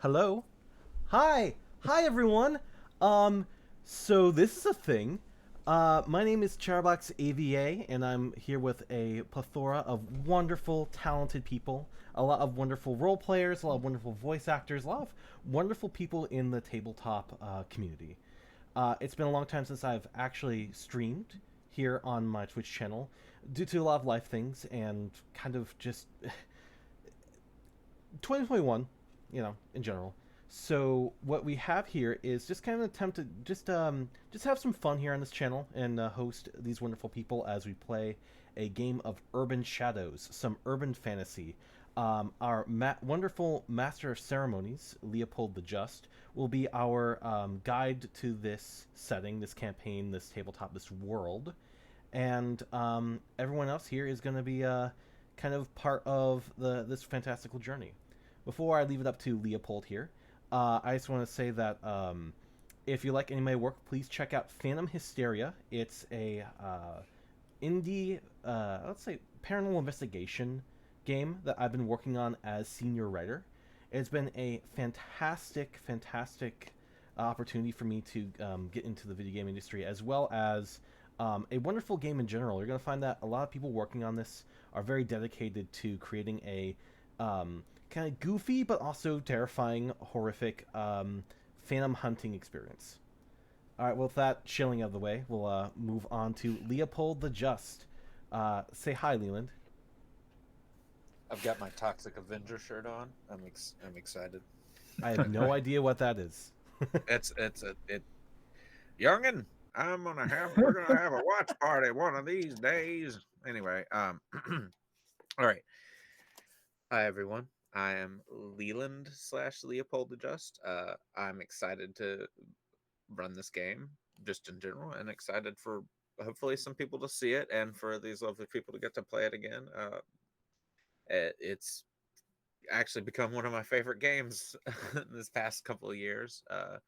Hello? Hi! Hi, everyone! So this is a thing. My name is Charbox AVA, and I'm here with a plethora of wonderful, talented people. A lot of wonderful role players, a lot of wonderful voice actors, a lot of wonderful people in the tabletop community. It's been a long time since I've actually streamed here on my Twitch channel due to a lot of life things and kind of just 2021, in general. So what we have here is just kind of an attempt to just have some fun here on this channel and host these wonderful people as we play a game of Urban Shadows, some urban fantasy. Our wonderful master of ceremonies, Leopold the Just, will be our guide to this setting, this campaign, this tabletop, this world, and everyone else here is going to be kind of part of this fantastical journey. Before I leave it up to Leopold here, I just want to say that if you like any of my work, please check out Phantom Hysteria. It's a indie, let's say, paranormal investigation game that I've been working on as senior writer. It's been a fantastic, fantastic opportunity for me to get into the video game industry, as well as a wonderful game in general. You're going to find that a lot of people working on this are very dedicated to creating a kind of goofy but also terrifying, horrific phantom hunting experience. All right, well, with that shilling out of the way, we'll move on to Leopold the Just. Say hi, Leland. I've got my Toxic Avenger shirt on. I'm excited. I have no idea what that is. It's youngin. We're gonna have a watch party one of these days. Anyway, all right. Hi everyone. I am Leland slash Leopold the Just. I'm excited to run this game just in general, and excited for hopefully some people to see it and for these lovely people to get to play it again. It's actually become one of my favorite games this past couple of years. Uh,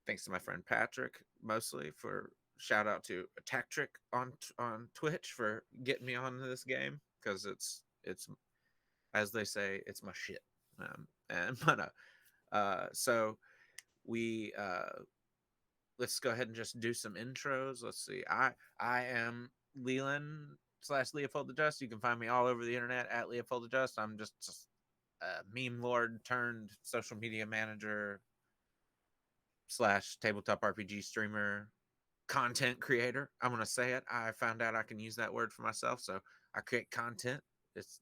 Thanks to my friend Patrick, mostly for shout out to Attack Trick on Twitch for getting me on this game because it's as they say it's my shit. And so we let's go ahead and just do some intros. Let's see. I am Leland slash Leopold the Just. You can find me all over the internet at Leopold the Just. I'm just a meme lord turned social media manager slash tabletop RPG streamer, content creator. I'm gonna say it. I found out I can use that word for myself, so I create content. It's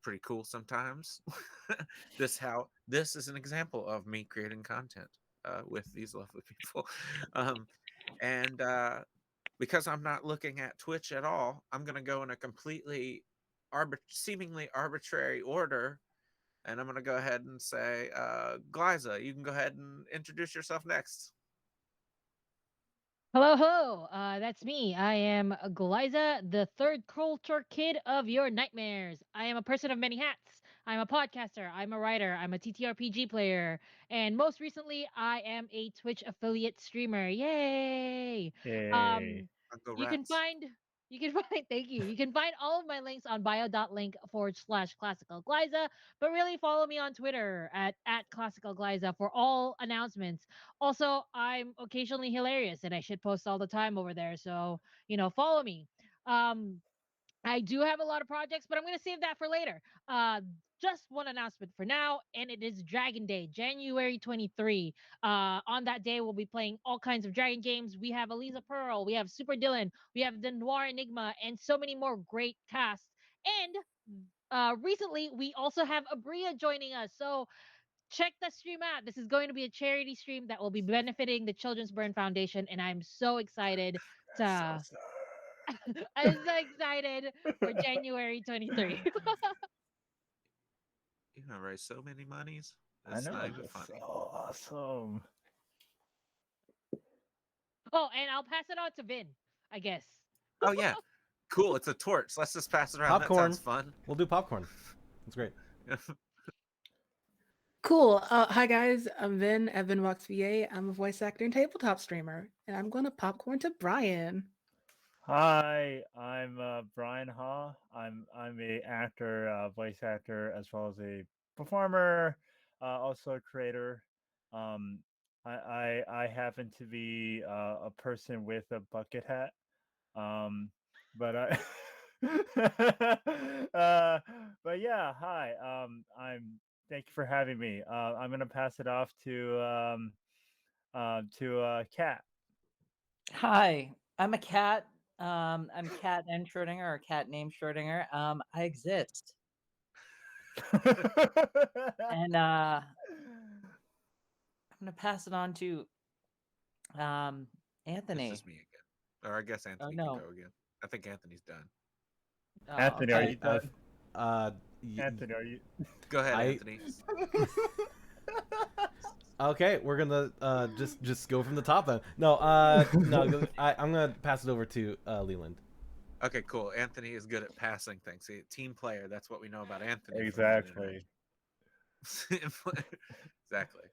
pretty cool sometimes. This is an example of me creating content with these lovely people, um, and because I'm not looking at Twitch at all, I'm gonna go in a completely seemingly arbitrary order, and I'm going to go ahead and say, Glyza, you can go ahead and introduce yourself next. Hello, hello. That's me. I am Goliza, the third culture kid of your nightmares. I am a person of many hats. I'm a podcaster. I'm a writer. I'm a TTRPG player. And most recently, I am a Twitch affiliate streamer. Yay! Yay. Um, Uncle you can Rats. find. You can find, thank you. You can find all of my links on bio.link/classical Glyza, but really follow me on Twitter at classical Glyza for all announcements. Also, I'm occasionally hilarious and I shit post all the time over there. So, follow me. Um, I do have a lot of projects, but I'm going to save that for later. Just one announcement for now, and it is Dragon Day, January 23. On that day, we'll be playing all kinds of dragon games. We have Eliza Pearl, we have Super Dylan, we have the Noir Enigma, and so many more great casts. And recently, we also have Abria joining us. So check the stream out. This is going to be a charity stream that will be benefiting the Children's Burn Foundation, and I'm so excited That's so to. I'm so excited for January 23. You gonna raise so many monies. I It's not know, even that's so funny. awesome. Oh, and I'll pass it on to Vin, I guess. Oh yeah, cool. It's a torch. Let's just pass it around. That sounds Popcorn. fun. We'll do popcorn. That's great. Cool. Hi guys, I'm Vin, Evan Vox VA. I'm a voice actor and tabletop streamer, and I'm going to popcorn to Brian. Hi, I'm Brian Ha. I'm a actor, voice actor, as well as a performer. also a creator. Um, I happen to be a person with a bucket hat. But I, but yeah, hi. I'm. Thank you for having me. I'm gonna pass it off to Kat. Hi, I'm a cat. I'm Cat and Schrodinger, or cat named Schrodinger. I exist, and I'm gonna pass it on to It's Anthony. just me again. Or I guess Oh Anthony can no, go again. I think Anthony's done. Anthony, are okay. you done? Uh, Anthony, are you? Go ahead, I- Anthony. Okay, we're gonna just go from the top then. No, no, I'm gonna pass it over to Leland. Okay, cool. Anthony is good at passing things. See, team player. That's what we know about Anthony. Exactly. Exactly.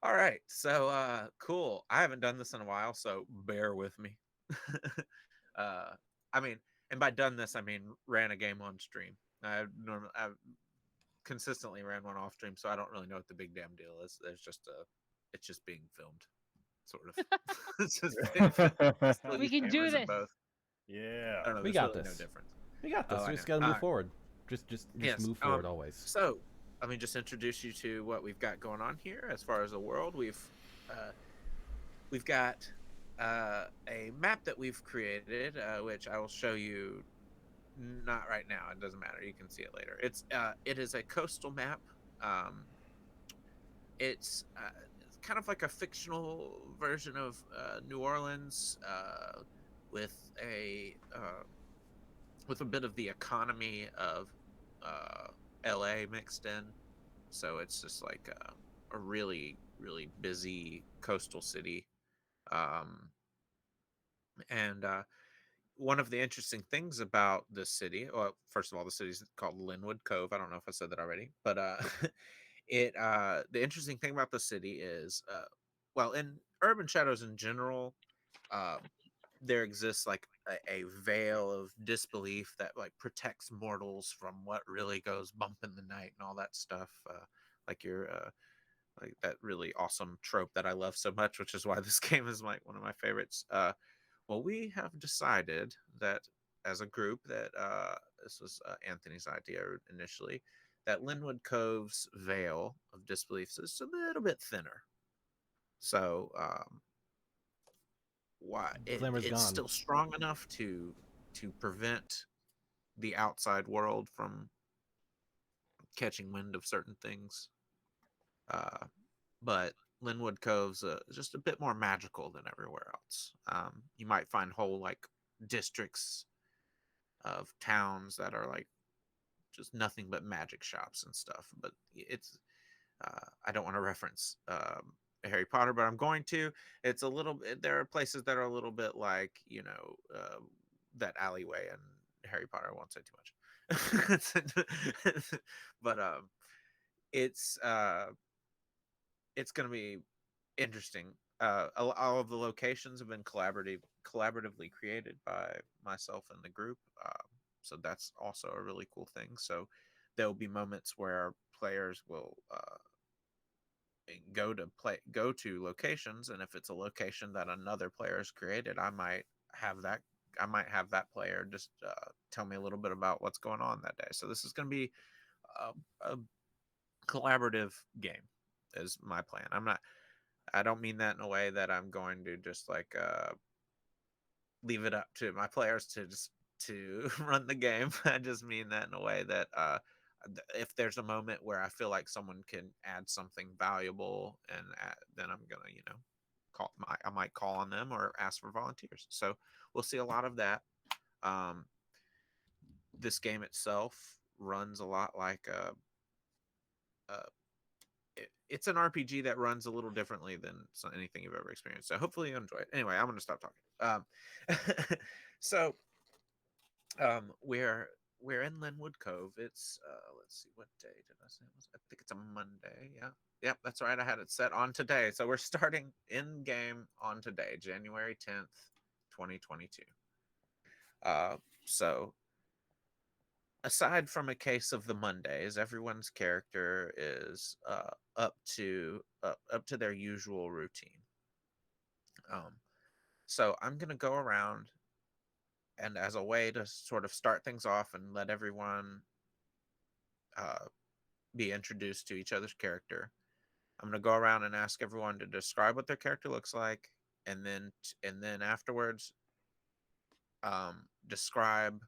All right. So cool. I haven't done this in a while, so bear with me. I mean, and by done this, I mean ran a game on stream. I've consistently ran one off stream, so I don't really know what the big damn deal is. It's just being filmed, sort of. It's just being filmed. Still We use can do cameras in this. both. Yeah. I don't know. We There's got really this. no difference. We got this. Oh, I We just know. gotta move forward. Just Yes, move forward always. So, let me just introduce you to what we've got going on here as far as the world. We've got a map that we've created, which I will show you. Not right now. It doesn't matter. You can see it later. It is a coastal map. It's kind of like a fictional version of New Orleans with a bit of the economy of LA mixed in. So it's just like a really, really busy coastal city. And one of the interesting things about this city, well, first of all, the city's called Lenwood Cove. I don't know if I said that already, but the interesting thing about the city is, well, in urban shadows in general, uh, there exists like a veil of disbelief that like protects mortals from what really goes bump in the night and all that stuff. Like your like that really awesome trope that I love so much, which is why this game is like one of my favorites. Well, we have decided that as a group that this was Anthony's idea initially, that Lenwood Cove's veil of disbelief is a little bit thinner. So why Glamor's it's gone. still strong enough to prevent the outside world from catching wind of certain things. But Lenwood Cove's just a bit more magical than everywhere else. You might find whole like districts of towns that are like just nothing but magic shops and stuff. But it's I don't want to reference Harry Potter, but I'm going to. It's a little. There are places that are a little bit like that alleyway in Harry Potter. I won't say too much, but it's going to be interesting. All of the locations have been collaboratively created by myself and the group, so that's also a really cool thing. So there will be moments where players will go to locations, and if it's a location that another player has created, I might have that player just tell me a little bit about what's going on that day. So this is going to be a collaborative game is my plan. I don't mean that in a way that I'm going to just like leave it up to my players to run the game. I just mean that in a way that if there's a moment where I feel like someone can add something valuable, and then I'm gonna I might call on them or ask for volunteers. So we'll see a lot of that. This game itself runs a lot like it's an RPG that runs a little differently than anything you've ever experienced. So hopefully you enjoy it. Anyway, I'm going to stop talking. So we're in Lenwood Cove. It's let's see, what day did I say it was? I think it's a Monday. Yeah. Yep, that's right. I had it set on today. So we're starting in game on today, January 10th, 2022. So aside from a case of the Mondays, everyone's character is up to their usual routine. So I'm gonna go around, and as a way to sort of start things off and let everyone uh, be introduced to each other's character, I'm gonna go around and ask everyone to describe what their character looks like, and then afterwards, describe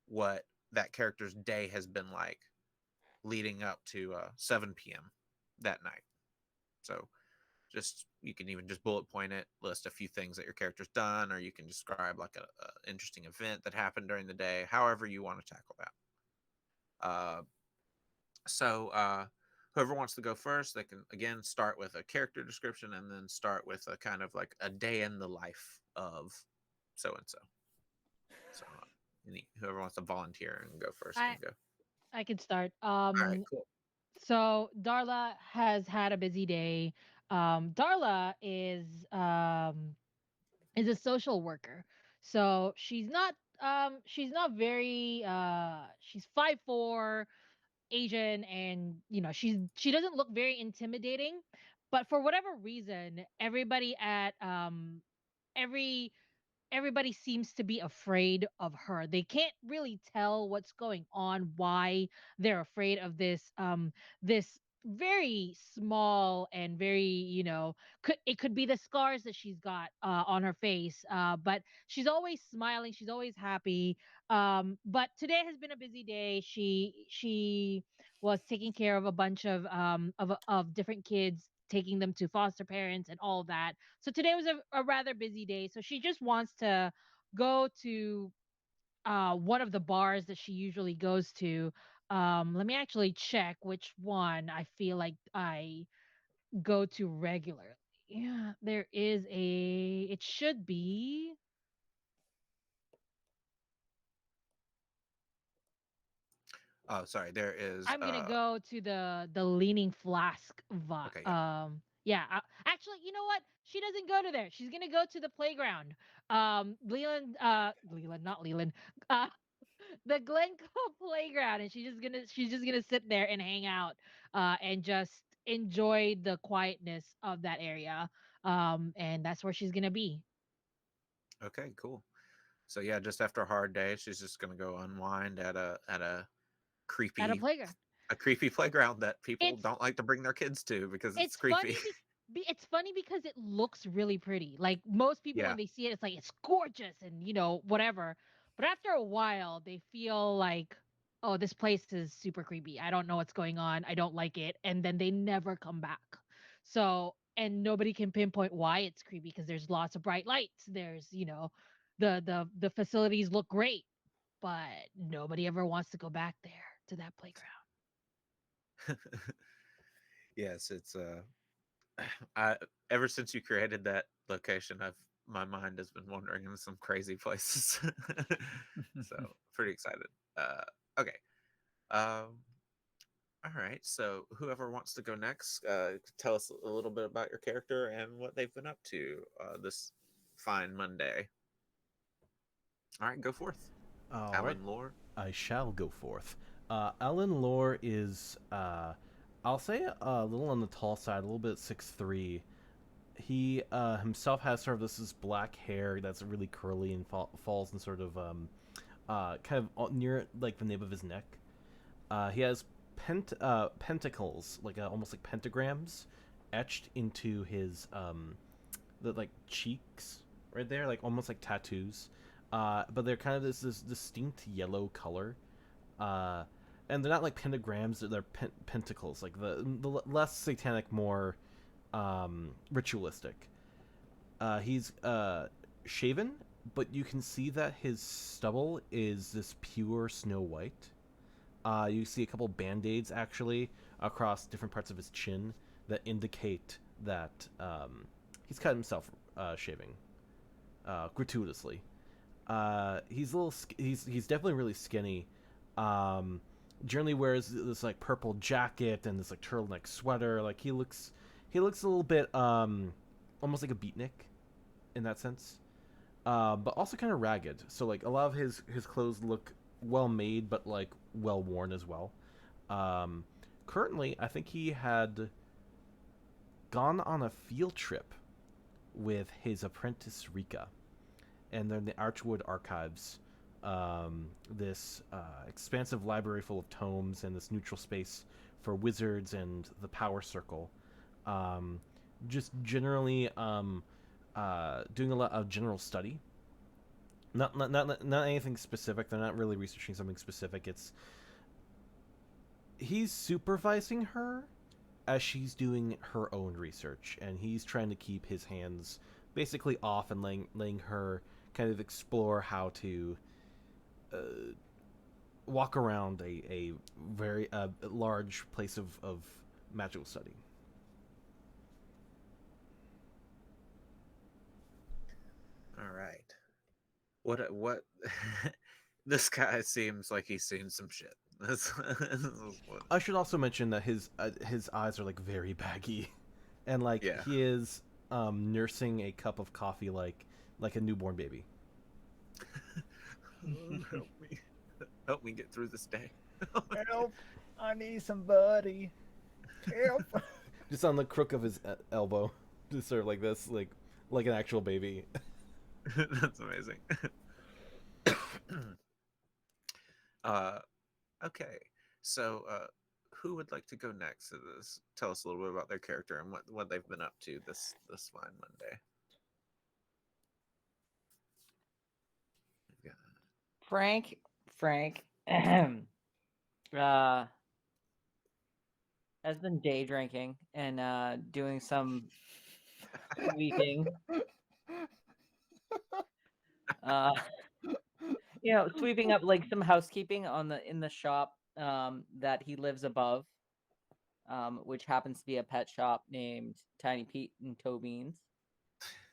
what that character's day has been like leading up to 7 p.m. that night. So just you can even just bullet point it, list a few things that your character's done, or you can describe like a interesting event that happened during the day, however you want to tackle that. So whoever wants to go first, they can again start with a character description and then start with a kind of like a day in the life of so and so. So whoever wants to volunteer and go first I can go. I can start. All right, cool. So Darla has had a busy day. Darla is a social worker. So she's not very she's 5'4", Asian, and she doesn't look very intimidating, but for whatever reason, every everybody seems to be afraid of her. They can't really tell what's going on, why they're afraid of this very small and very, it could be the scars that she's got on her face. But she's always smiling, she's always happy. But today has been a busy day. She was taking care of a bunch of different kids, taking them to foster parents and all of that. So today was a rather busy day. So she just wants to go to one of the bars that she usually goes to. Let me actually check which one I feel like I go to regularly. Yeah, it should be. Oh, sorry. There is. I'm gonna go to the Leaning Flask Okay. Yeah. yeah. Actually, you know what? She doesn't go to there. She's gonna go to the playground. Leland, not Leland. Uh, the Glencoe playground, and she's just gonna sit there and hang out, and just enjoy the quietness of that area. And that's where she's gonna be Okay. Cool. So yeah, just after a hard day, she's just gonna go unwind at at a creepy playground. a creepy playground that people It's don't like to bring their kids to because it's It's creepy. funny it's funny because it looks really pretty. Like most people Yeah. when they see it, it's like it's gorgeous and whatever. But after a while, they feel like, oh, this place is super creepy. I don't know what's going on. I don't like it, and then they never come back. So and nobody can pinpoint why it's creepy because there's lots of bright lights. There's the facilities look great, but nobody ever wants to go back there to that playground. Yes, it's I ever since you created that location, I've my mind has been wandering into some crazy places. So pretty excited. Okay. Um, all right. So whoever wants to go next, tell us a little bit about your character and what they've been up to this fine Monday. All right, go forth. All right. Alan Lore. I shall go forth. Alan Lore is, I'll say, a little on the tall side, a little bit 6'3". He himself has sort of this black hair that's really curly and falls in sort of kind of near like the nape of his neck. He has pentacles, like almost like pentagrams, etched into his the like cheeks right there, like almost like tattoos. But they're kind of this distinct yellow color. And they're not like pentagrams; they're pentacles, like the less satanic, more ritualistic. He's shaven, but you can see that his stubble is this pure snow white. You see a couple band-aids actually across different parts of his chin that indicate that he's cut himself shaving gratuitously. He's definitely really skinny. Generally wears this like purple jacket and this like turtleneck sweater. Like he looks a little bit almost like a beatnik in that sense. But also kind of ragged. So like a lot of his clothes look well made, but like well worn as well. Um, Currently, I think he had gone on a field trip with his apprentice Rika, and they're in the Archwood Archives. This expansive library full of tomes and this neutral space for wizards and the Power Circle. Um, just generally doing a lot of general study. Not anything specific. They're not really researching something specific. It's he's supervising her as she's doing her own research, and he's trying to keep his hands basically off and letting her kind of explore how to uh, walk around a very large place of magical study. All right. What? This guy seems like he's seen some shit. I should also mention that his eyes are like very baggy, and like Yeah. he is nursing a cup of coffee like a newborn baby. Help me get through this day. Help! I need somebody. Help! Just on the crook of his elbow, just sort of like this, like an actual baby. That's amazing. uh, okay. So, who would like to go next to this? Tell us a little bit about their character and what they've been up to this fine Monday. Yeah. Frank, has been day drinking and doing some sweeping. Uh, sweeping up like some housekeeping in the shop that he lives above, which happens to be a pet shop named Tiny Pete and Toe Beans.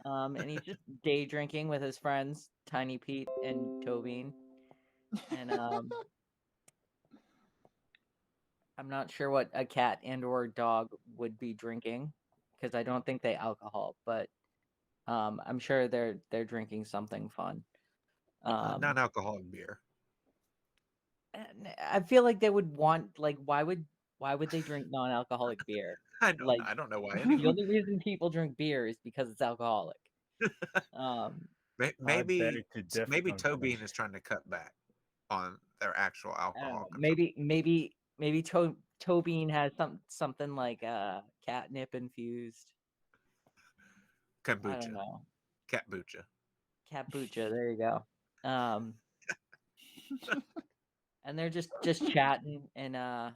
And he's just day drinking with his friends, Tiny Pete and Toe Bean. And I'm not sure what a cat and or dog would be drinking because I don't think they alcohol, but I'm sure they're drinking something fun. Non-alcoholic beer. I feel like they would want like why would they drink non-alcoholic beer? Like I don't know why the anyone. only reason people drink beer is because it's alcoholic. Um, Maybe to differ maybe on that. Tobin is trying to cut back on their actual I don't know. alcohol consumption. Maybe Tobin has something like catnip infused. I don't Kombucha, know. catbucha. Kombucha. There you go. And they're just chatting and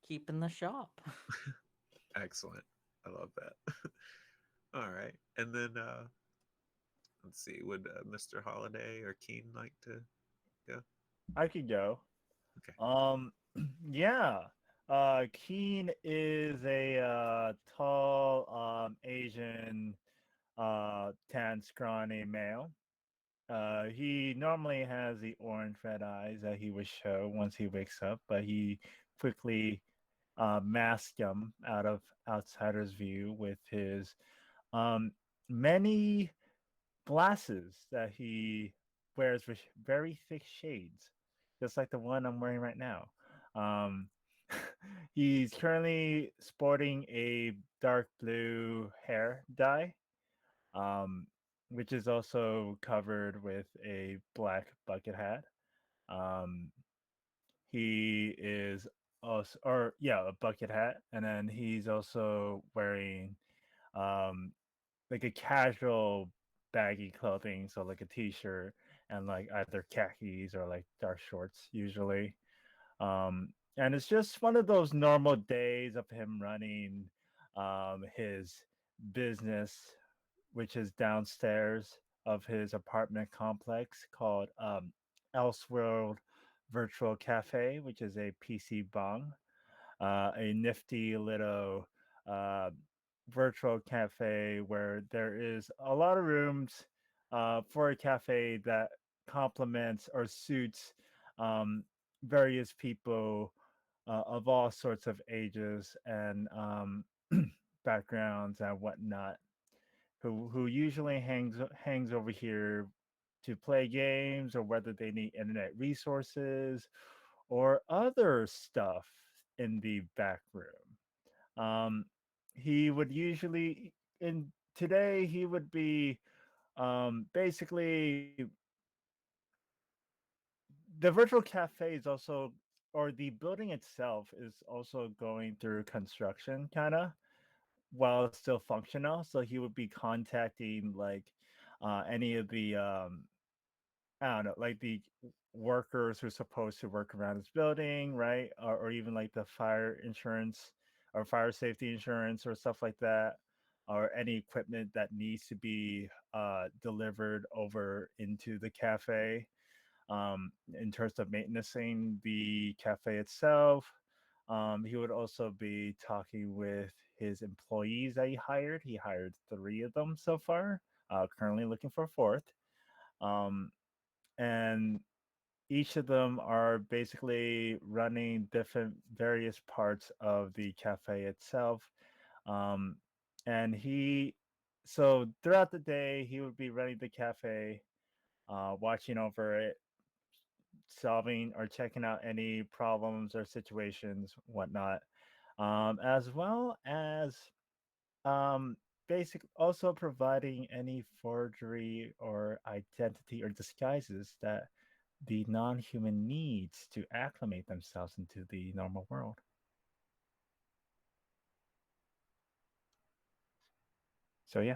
keeping the shop. Excellent. I love that. All right, and then let's see. Would Mr. Holiday or Keen like to go? I could go. Okay. Yeah. Keen is a tall Asian tan scrawny male. He normally has the orange red eyes that he would show once he wakes up, but he quickly masks them out of outsiders' view with his um, many glasses that he wears with very thick shades, just like the one I'm wearing right now. Um, he's currently sporting a dark blue hair dye, um, which is also covered with a black bucket hat. Um, he is also, or yeah, a bucket hat, and then he's also wearing um, like a casual baggy clothing, so like a t-shirt and like either khakis or like dark shorts usually. And it's just one of those normal days of him running his business, which is downstairs of his apartment complex called Elseworld Virtual Cafe, which is a PC bong, a nifty little uh, virtual cafe where there is a lot of rooms for a cafe that complements or suits um, various people of all sorts of ages and backgrounds and whatnot, who usually hangs over here to play games or whether they need internet resources or other stuff in the back room. He would usually, in today, he would be basically the virtual cafe is also, or the building itself is also going through construction, kind of, while still functional. So he would be contacting like any of the I don't know, like the workers who are supposed to work around his building, right? Or even like the fire insurance or fire safety insurance or stuff like that, or any equipment that needs to be delivered over into the cafe. In terms of maintaining the cafe itself, he would also be talking with his employees that he hired. He hired 3 of them so far, currently looking for a 4th. Um, and each of them are basically running different various parts of the cafe itself. Um, and so throughout the day, he would be running the cafe, watching over it, solving or checking out any problems or situations, whatnot, as well as um, basic also providing any forgery or identity or disguises that the non-human needs to acclimate themselves into the normal world. So yeah.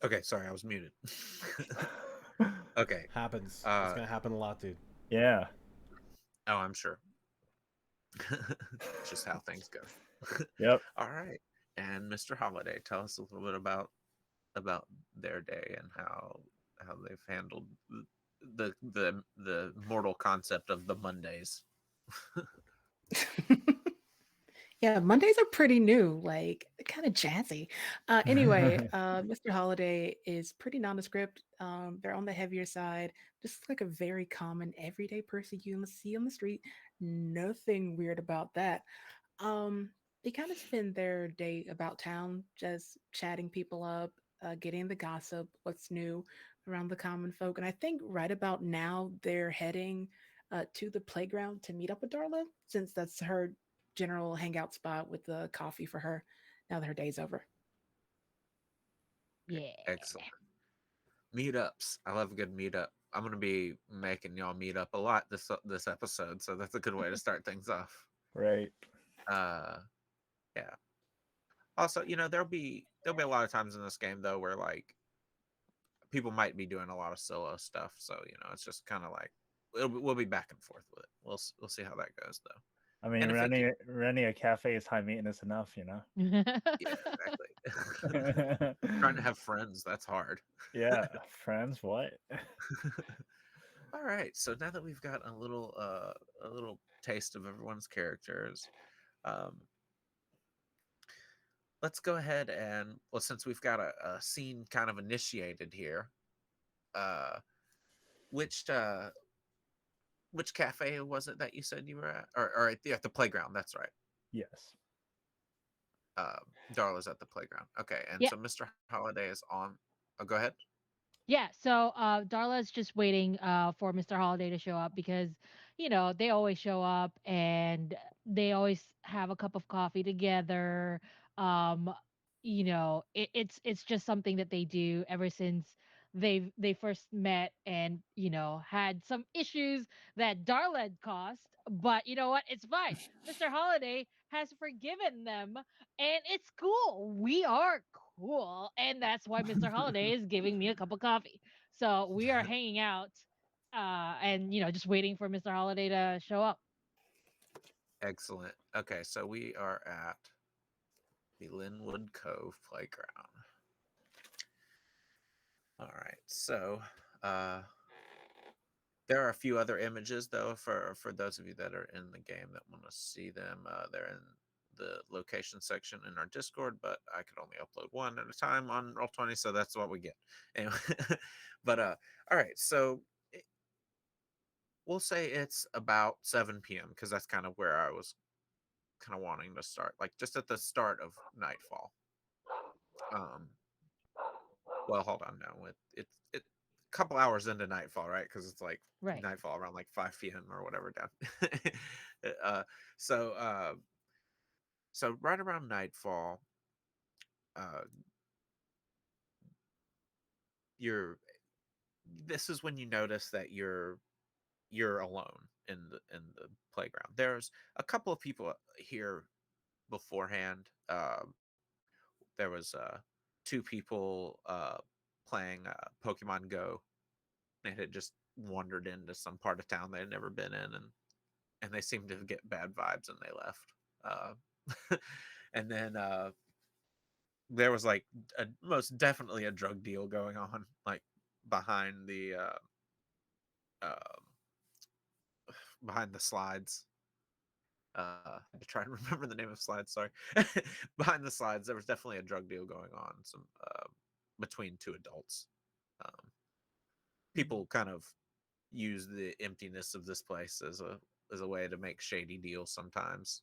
Okay, sorry, I was muted. Okay. Happens. It's Uh, gonna happen a lot, dude. Yeah. oh, I'm sure. Just how things go. Yep. All right. And Mr. Holiday, tell us a little bit about their day and how they've handled the mortal concept of the Mondays. Yeah, Mondays are pretty new, like kind of jazzy. Anyway, Mr. Holiday is pretty nondescript. They're on the heavier side, just like a very common everyday person you see on the street. Nothing weird about that. Um, they kind of spend their day about town, just chatting people up, getting the gossip, what's new around the common folk. And I think right about now they're heading to the playground to meet up with Darla, since that's her general hangout spot with the coffee for her now that her day's over. Yeah. Excellent. Meetups. I love a good meetup. I'm gonna be making y'all meet up a lot this episode, so that's a good way to start things off. Right. Uh, yeah. Also, there'll be a lot of times in this game though where like people might be doing a lot of solo stuff, so it's just kind of like we'll be back and forth with it. We'll see how that goes though. I mean, And if it running a cafe is high maintenance enough, yeah, exactly. Trying to have friends, that's hard. Yeah, friends, what? All right, so now that we've got a little taste of everyone's characters, um, let's go ahead and well, since we've got a scene kind of initiated here, uh, which uh, which cafe was it that you said you were at, or at the playground? That's right. Yes. Darla's at the playground. Okay, and Yeah. so Mr. Holiday is on. Oh, go ahead. Yeah, so Darla's just waiting for Mr. Holiday to show up because, they always show up and they always have a cup of coffee together. Um, it's just something that they do ever since they first met and, had some issues that Darla had caused. But you know what? It's fine. Mr. Holiday has forgiven them and it's cool. We are cool. And that's why Mr. Holiday is giving me a cup of coffee. So we are hanging out and, just waiting for Mr. Holiday to show up. Excellent. Okay, so we are at the Lenwood Cove playground. All right, so uh, there are a few other images though for those of you that are in the game that want to see them. They're in the location section in our Discord, but I could only upload one at a time on Roll20, so that's what we get. Anyway, but all right, so we'll say it's about 7 p.m. because that's kind of where I was kind of wanting to start, like just at the start of nightfall. Um, well, hold on now. It a couple hours into nightfall, right? Because it's like Right. nightfall around like 5 p.m. or whatever down. uh, so so right around nightfall, uh, you're this is when you notice that you're alone in the playground. There's a couple of people here beforehand. There was two people playing Pokemon Go. They had just wandered into some part of town they had never been in, and they seemed to get bad vibes and they left. And then there was like most definitely a drug deal going on, like behind the uh, behind the slides. To try and remember the name of slides. Sorry, behind the slides, there was definitely a drug deal going on. Some between two adults. Um, People kind of use the emptiness of this place as a way to make shady deals sometimes.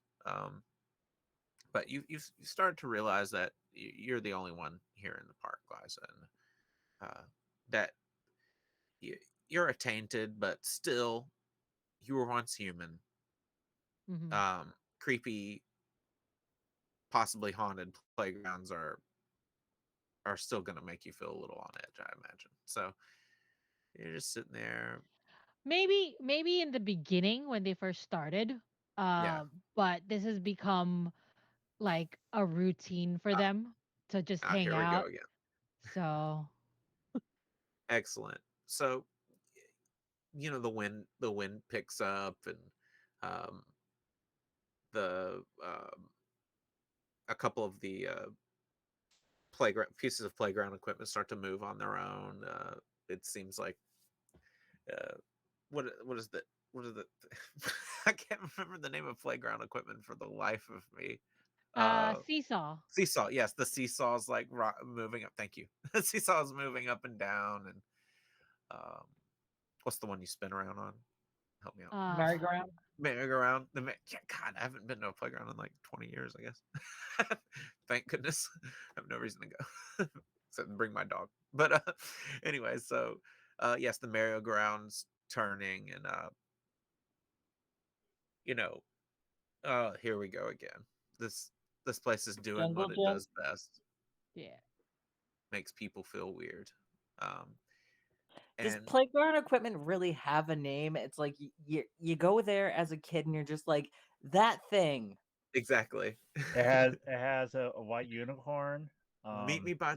But you started to realize that you're the only one here in the park, Liza, and that you, you're a tainted, but still you were once human. Hmm. Creepy, possibly haunted playgrounds are still going to make you feel a little on edge, I imagine. So you're just sitting there. Maybe in the beginning when they first started, Yeah. uh, but this has become like a routine for Ah, them to just hang here we go out. again. So, Excellent. So the wind picks up, and um, the a couple of the playground pieces of playground equipment start to move on their own. It seems like uh, what is the what is the I can't remember the name of playground equipment for the life of me. Uh, seesaw. Seesaw, yes, the seesaw's like moving up. Thank you. The seesaw is moving up and down, and um, what's the one you spin around on? Help me out. Uh, Merry-go-round. Merry-go-round. Yeah, God, I haven't been to a playground in like 20 years, I guess. Thank goodness. I have no reason to go. Except bring my dog. But anyway, so yes, the merry-go-round's turning, and you know, here we go again. This this place is doing Jungle what it gym. does best. yeah. Makes people feel weird. Um, Does and playground equipment really have a name? It's like you go there as a kid and you're just like that thing. exactly. It has a white unicorn. Meet me by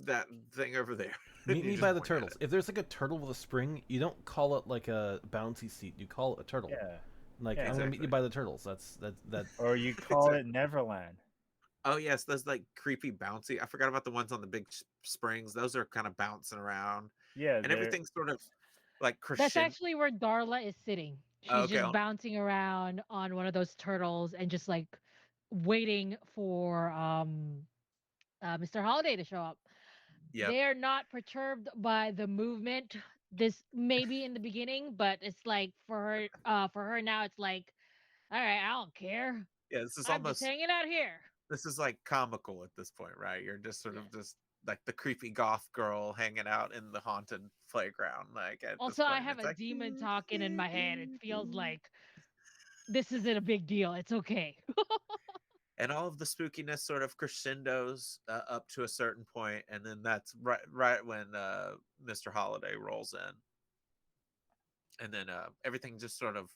that thing over there. Meet You me just by the point at it. turtles. If there's like a turtle with a spring, you don't call it like a bouncy seat. You call it a turtle. Yeah, Like yeah. I'm gonna meet you Exactly. by the turtles. That. Or you call it Exactly. Neverland. Oh yes, those like creepy bouncy. I forgot about the ones on the big springs. Those are kind of bouncing around, Yeah, and they're everything's sort of like That's crescendo. actually where Darla is sitting. Oh, She's okay. just bouncing around on one of those turtles and just like waiting for Mr. Holiday to show up. Yep. They're not perturbed by the movement. This maybe in the beginning, but it's like for her now it's like, all right, I don't care. Yeah. This is I'm just almost. hanging out here. This is like comical at this point, right? You're just sort of just like the creepy goth girl hanging out in the haunted playground, like at this Also, I point. have It's a like. demon talking in my head. It feels like this isn't a big deal. It's okay. And all of the spookiness sort of crescendos up to a certain point, and then that's right when Mr. Holiday rolls in, and then everything just sort of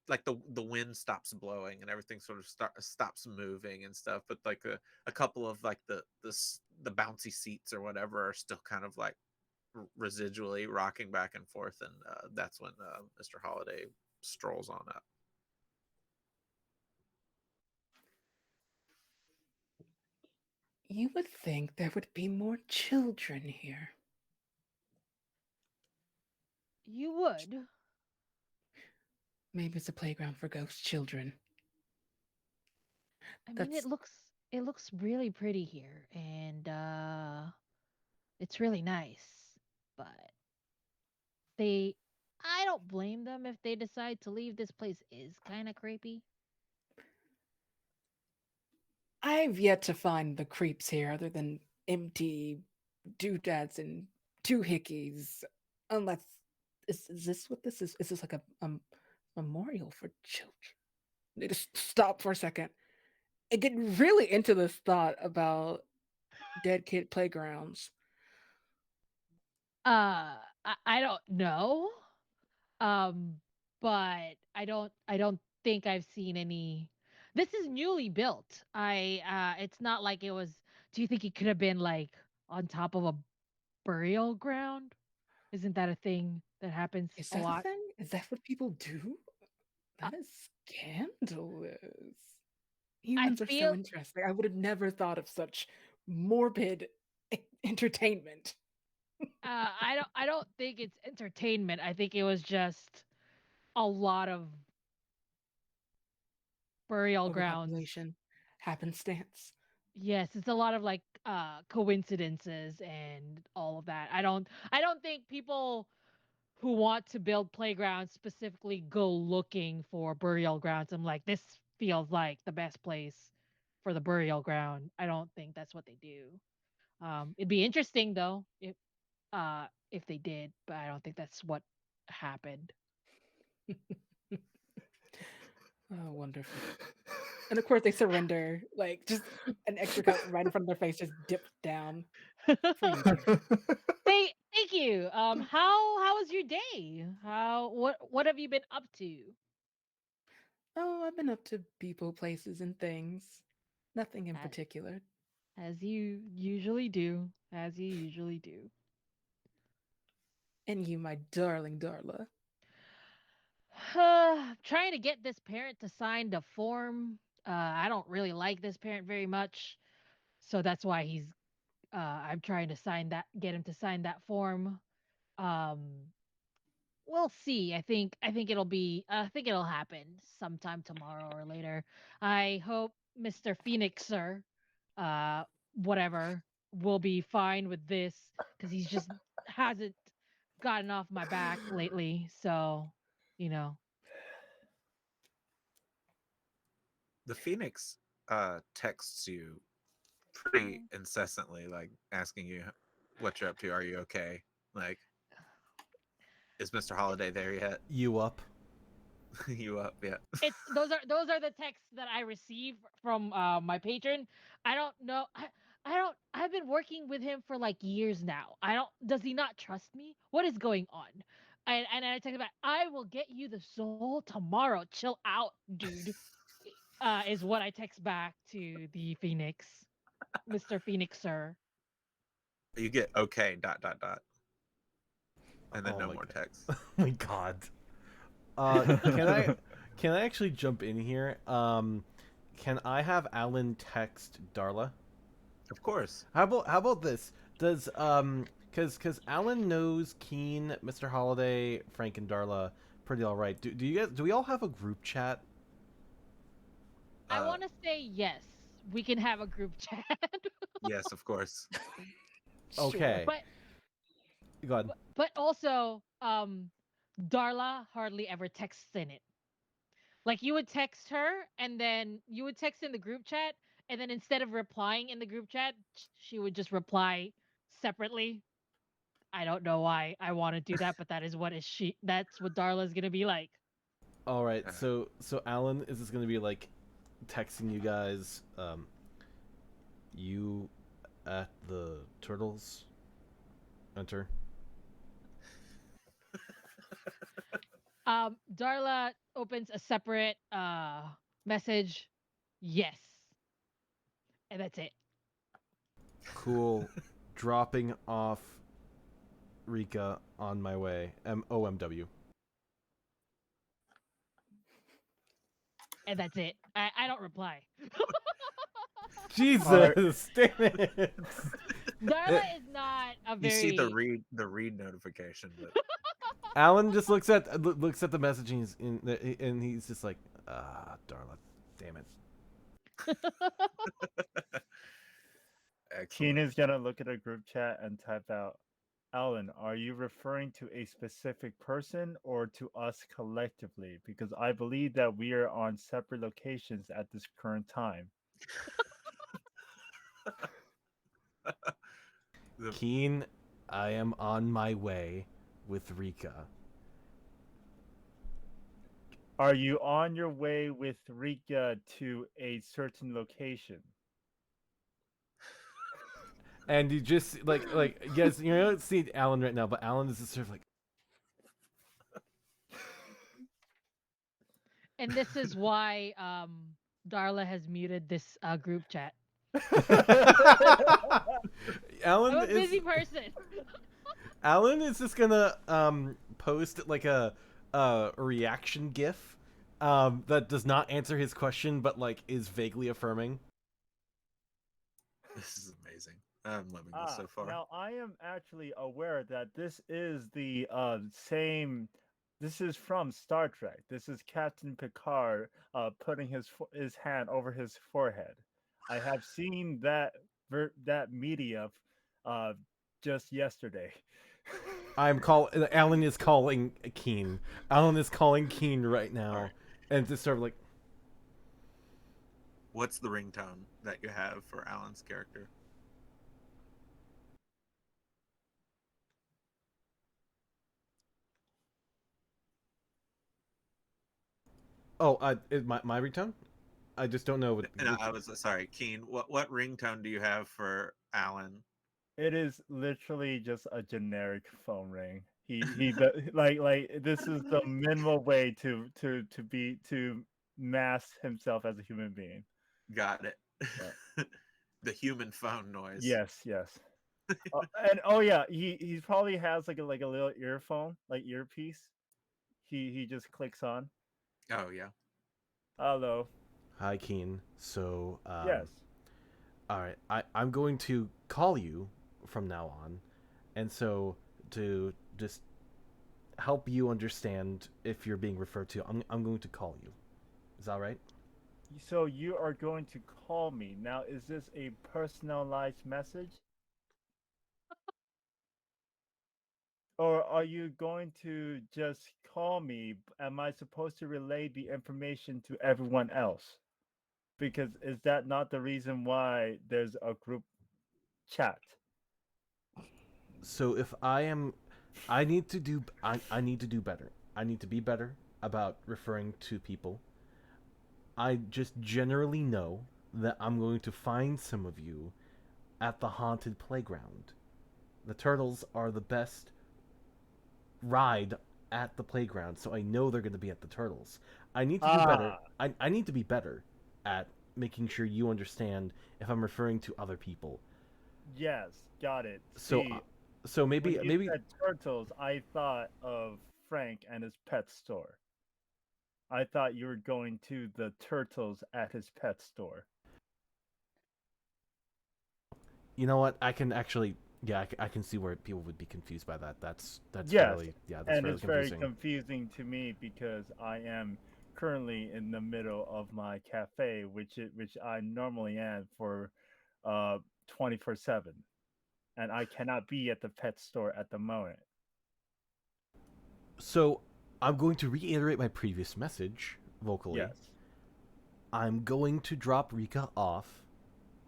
like the wind stops blowing and everything sort of stops moving and stuff, but like a couple of like the bouncy seats or whatever are still kind of like residually rocking back and forth, and that's when Mr. Holiday strolls on up. You would think there would be more children here. You would. Maybe it's a playground for ghost children. I mean, That's it looks really pretty here, and it's really nice. But they, I don't blame them if they decide to leave. This place is kind of creepy. I've yet to find the creeps here other than empty doodads and doohickeys. Unless is this what this is? Is this like a memorial for children? They just stop for a second. I get really into this thought about dead kid playgrounds. I don't know. Um, but I don't think I've seen any. This is newly built. It's not like it was. Do you think it could have been like on top of a burial ground? Isn't that a thing that happens Is a that a lot? thing? Is that what people do? Uh, That is scandalous. I Humans are so feel interesting. I would have never thought of such morbid entertainment. I don't think it's entertainment. I think it was just a lot of burial grounds. Overpopulation, happenstance. Yes, it's a lot of like coincidences and all of that. I don't think people who want to build playgrounds specifically go looking for burial grounds. I'm like, this feels like the best place for the burial ground. I don't think that's what they do. It'd be interesting though if they did, but I don't think that's what happened. Oh, wonderful. And of course, they surrender, like just an extra cup right in front of their face, just dipped down for you, sir. Thank you. How was your day? What have you been up to? Oh, I've been up to people, places, and things. Nothing in As, particular. as you usually do. As you usually do. And you, my darling Darla. Trying to get this parent to sign the form. I don't really like this parent very much, so that's why I'm trying to get him to sign that form. Um, we'll see. I think it'll happen sometime tomorrow or later. I hope Mr. Phoenixer, uh, whatever, will be fine with this because he's just hasn't gotten off my back lately. So, you know. The Phoenix texts you pretty incessantly, like asking you what you're up to. Are you okay? Like, is Mr. Holiday there yet? You up? You up yet? It's those are the texts that I receive from my patron. I don't know. I've been working with him for like years now. I don't Does he not trust me? What is going on? And I text back, I will get you the soul tomorrow. Chill out, dude. Is what I text back to the Phoenix, Mr. Phoenixer. You get okay dot dot dot, and then Oh no my more god. text. Oh my god. Can I actually jump in here? Can I have Alan text Darla? Of course. How about this? Does cuz Alan knows Keen, Mr. Holiday, Frank and Darla pretty all right. Do we all have a group chat? I Uh, want to say yes. We can have a group chat, yes, of course. Sure. Okay. but Go ahead. but also Darla hardly ever texts in it. Like you would text her and then you would text in the group chat and then instead of replying in the group chat, she would just reply separately. I don't know why I want to do that, but that's what Darla's going to be like. All right. Uh, So Alan is this going to be like texting you guys you at the turtles enter. Darla opens a separate message. Yes. And that's it. Cool. Dropping off Rika on my way. OMW. And that's it. I don't reply. Jesus, damn it. Darla is not a you see very the read notification, but Alan just looks at the message and he's just like, Darla, damn it. excellent. Keenan's gonna look at a group chat and type out, Alan, are you referring to a specific person or to us collectively? Because I believe that we are on separate locations at this current time. Keen, I am on my way with Rika. Are you on your way with Rika to a certain location? And you just like yes, you don't see Alan right now, but Alan is just sort of like And this is why Darla has muted this group chat. Alan I'm a is busy person. Alan is just gonna post like a reaction gif that does not answer his question but like is vaguely affirming. This is amazing. I'm loving this so far. Now I am actually aware that this is the same. This is from Star Trek. This is Captain Picard putting his hand over his forehead. I have seen that media just yesterday. Alan is calling Keen. Alan is calling Keen right now, Alright. and just sort of like, What's the ringtone that you have for Alan's character? oh, my ringtone. I just don't know what. No, I was sorry, Keen. What ringtone do you have for Alan? It is literally just a generic phone ring. He like this is the minimal way to mask himself as a human being. Got it. Yeah. The human phone noise. Yes. And oh yeah, he probably has like a little earphone, like earpiece. He just clicks on. Oh yeah. Hello. Hi, Keen. So, Yes. all right, I'm going to call you from now on, and so to just help you understand if you're being referred to, I'm going to call you. Is that right? So you are going to call me now. Is this a personalized message? Or are you going to just call me? Am I supposed to relay the information to everyone else? Because is that not the reason why there's a group chat? So if I need to do better. I need to be better about referring to people. I just generally know that I'm going to find some of you at the haunted playground. The turtles are the best ride at the playground, so I know they're going to be at the turtles. I need to do better. I need to be better at making sure you understand if I'm referring to other people. Yes, got it. So See, so maybe when you said turtles, I thought of Frank and his pet store. I thought you were going to the turtles at his pet store. you know what? I can actually I can see where people would be confused by that. That's Yes, fairly that's and fairly it's confusing. very confusing to me because I am currently in the middle of my cafe, which I normally am for 24/7, and I cannot be at the pet store at the moment. So I'm going to reiterate my previous message vocally. Yes. I'm going to drop Rika off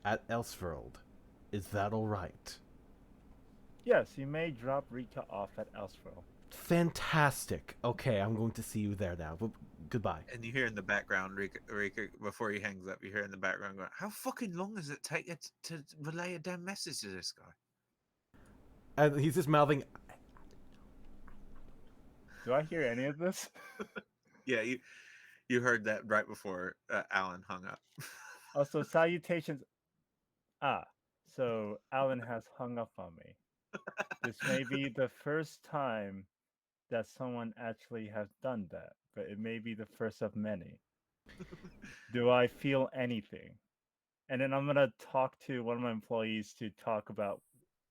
at Elseworld. Is that all right? Yes, you may drop Rika off at Elseworld. Fantastic. Okay, I'm going to see you there now. Goodbye. And you hear in the background, Rika, before he hangs up, you hear in the background going, "How fucking long does it take it to relay a damn message to this guy?" And he's just mouthing. Do I hear any of this? Yeah, you heard that right before Alan hung up. Also, salutations. So Alan has hung up on me. This may be the first time that someone actually has done that, but it may be the first of many. Do I feel anything? And then I'm gonna talk to one of my employees to talk about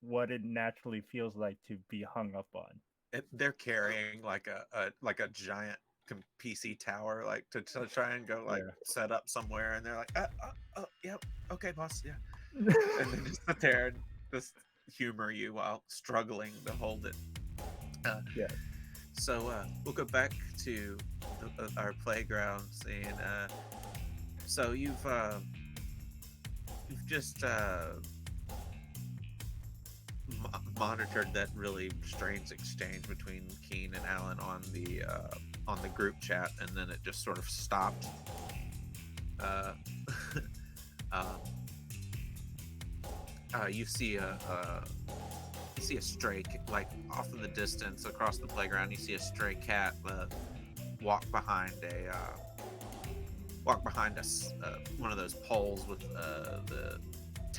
what it naturally feels like to be hung up on. They're carrying like a giant PC tower, like to try and go like set up somewhere, and they're like, oh, yep, okay, boss, yeah, and then just sit there and just humor you while struggling to hold it. Yeah. So we'll go back to our playground scene. So you've just monitored that really strange exchange between Keen and Alan on the group chat, and then it just sort of stopped. Uh, um, you see a stray like off in the distance across the playground. You see a stray cat walk behind one of those poles with the a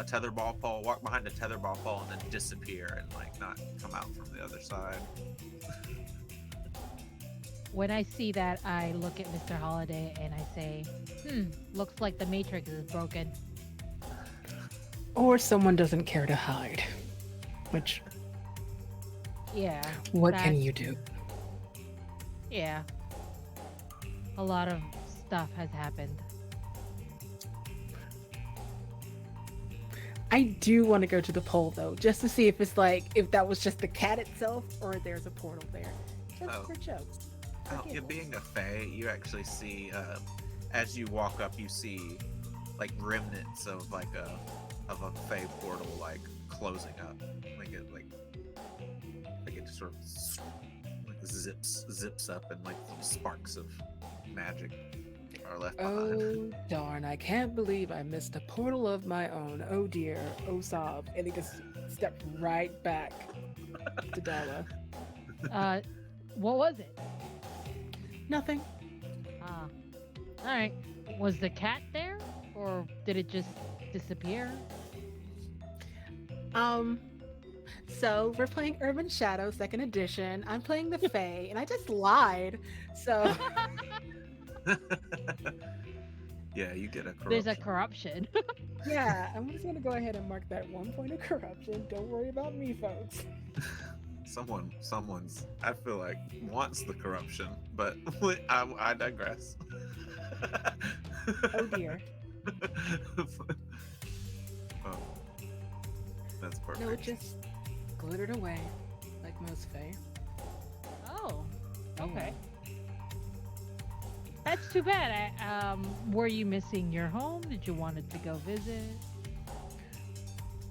tetherball pole, walk behind a tetherball pole, and then disappear and like not come out from the other side. When I see that, I look at Mr. Holiday and I say, looks like the Matrix is broken. Or someone doesn't care to hide. Which, Yeah. what can that's- you do? Yeah. A lot of stuff has happened. I do want to go to the pole though, just to see if it's like if that was just the cat itself or there's a portal there. Just Oh. for jokes. Oh, For yeah, giggles. being a fae, you actually see as you walk up, you see like remnants of like a fae portal like closing up, like it just sort of like zips up, and like little sparks of magic are left behind. Oh darn, I can't believe I missed a portal of my own. Oh dear, oh sob. And he just stepped right back to Della. What was it? Nothing. Ah. All right. Was the cat there, or did it just disappear? So we're playing Urban Shadow 2nd Edition. I'm playing the Fae, and I just lied. So Yeah, you get a corruption. There's a corruption. yeah, I'm just gonna go ahead and mark that 1 point of corruption. Don't worry about me, folks. Someone's I feel like wants the corruption, but I digress. Oh dear. Oh, that's perfect. No, it just glittered away, like most Fae. Oh. Okay. That's too bad. Were you missing your home? Did you wanted to go visit?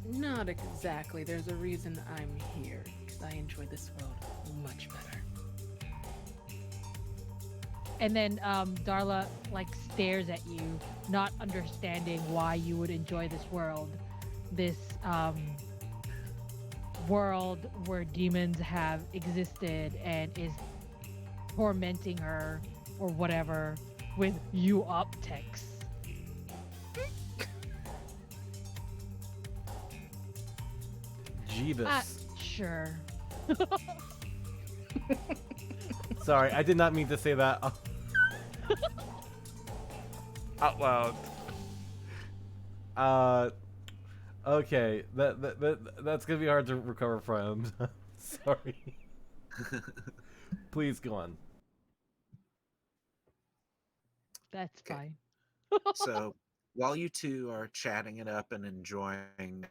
Not exactly. There's a reason I'm here, because I enjoy this world much better. And then Darla like stares at you, not understanding why you would enjoy this world. This world where demons have existed and is tormenting her or whatever with you optics. Jeebus. Sure. Sorry, I did not mean to say that out loud. Okay, that's gonna be hard to recover from. Sorry. Please go on. That's Okay. fine. So while you two are chatting it up and enjoying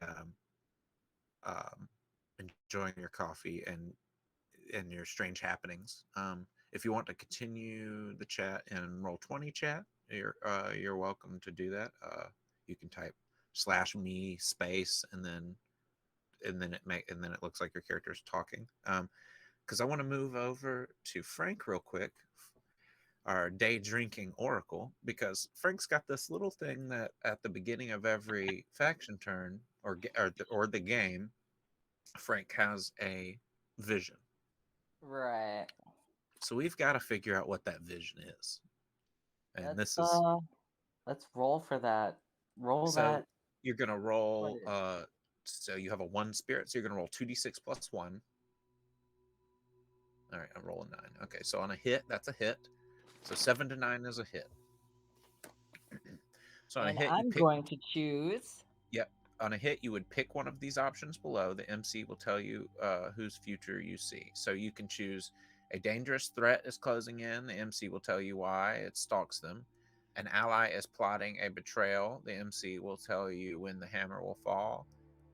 your coffee and your strange happenings, if you want to continue the chat in Roll20 chat, you're welcome to do that. You can type /me space and then it looks like your character is talking. Because I want to move over to Frank real quick, our day drinking oracle, because Frank's got this little thing that at the beginning of every faction turn or the game, Frank has a vision. Right. So we've got to figure out what that vision is. And Let's, this is let's roll for that. Roll so that. you're gonna roll. What So you have a 1 spirit, so you're gonna roll 2d6 plus 1. All right, I'm rolling 9. Okay, so on a hit, that's a hit. So 7 to 9 is a hit. So on And a hit, I'm you pick. going to choose. Yep. On a hit, you would pick one of these options below. The MC will tell you whose future you see. So you can choose a dangerous threat is closing in. The MC will tell you why. It stalks them. An ally is plotting a betrayal. The MC will tell you when the hammer will fall.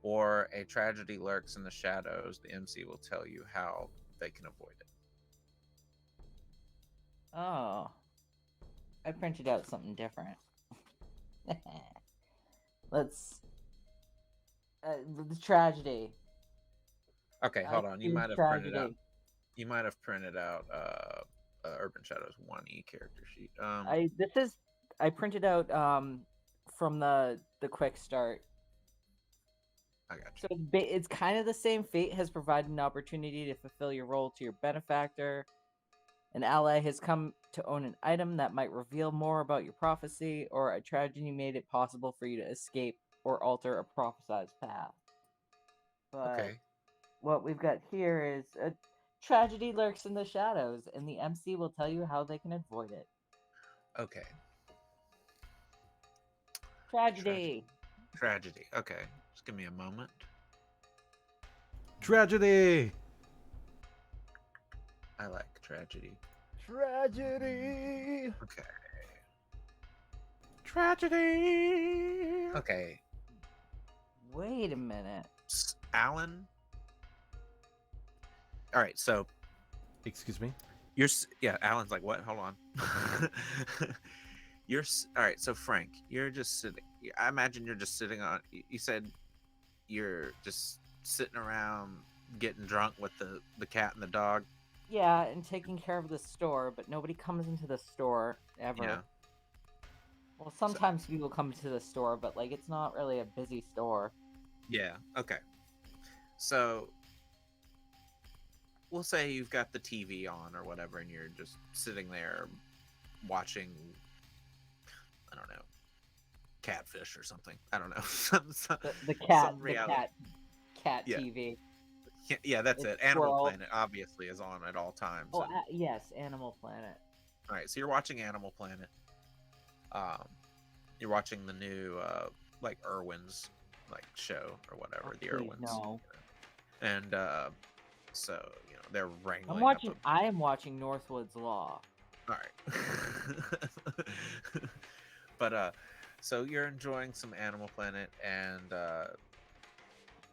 Or a tragedy lurks in the shadows. The MC will tell you how they can avoid it. Oh. I printed out something different. Let's. The tragedy. Okay, I hold on. You see might have printed out. tragedy. You might have printed out Urban Shadows 1E character sheet. I printed out from the quick start. I got So you. it's kind of the same. Fate has provided an opportunity to fulfill your role to your benefactor. An ally has come to own an item that might reveal more about your prophecy, or a tragedy made it possible for you to escape or alter a prophesized path. But Okay. what we've got here is a tragedy lurks in the shadows, and the MC will tell you how they can avoid it. Okay. Tragedy. Tragedy. Okay. Just give me a moment. Tragedy. I like tragedy. Tragedy. Okay. Tragedy. Okay. Wait a minute. Alan. All right. So Excuse me. yeah. Alan's like, what? Hold on. All right. So Frank, you're just sitting. I imagine you're just sitting on. You said you're just sitting around getting drunk with the cat and the dog. Yeah, and taking care of the store, but nobody comes into the store ever. Yeah. Well, sometimes people come to the store, but like it's not really a busy store. Yeah. Okay. So we'll say you've got the TV on or whatever, and you're just sitting there watching. I don't know. Catfish or something. I don't know. The cat, some the reality. cat Yeah. TV. Yeah, that's It's it. Animal squirrel. Planet obviously is on at all times. Oh, and- yes, Animal Planet. All right, so you're watching Animal Planet. You're watching the new like Irwin's like show or whatever, Oh, the please, Irwins. no. And so they're wrangling. I'm watching. I am watching Northwood's Law. All right. But so you're enjoying some Animal Planet, and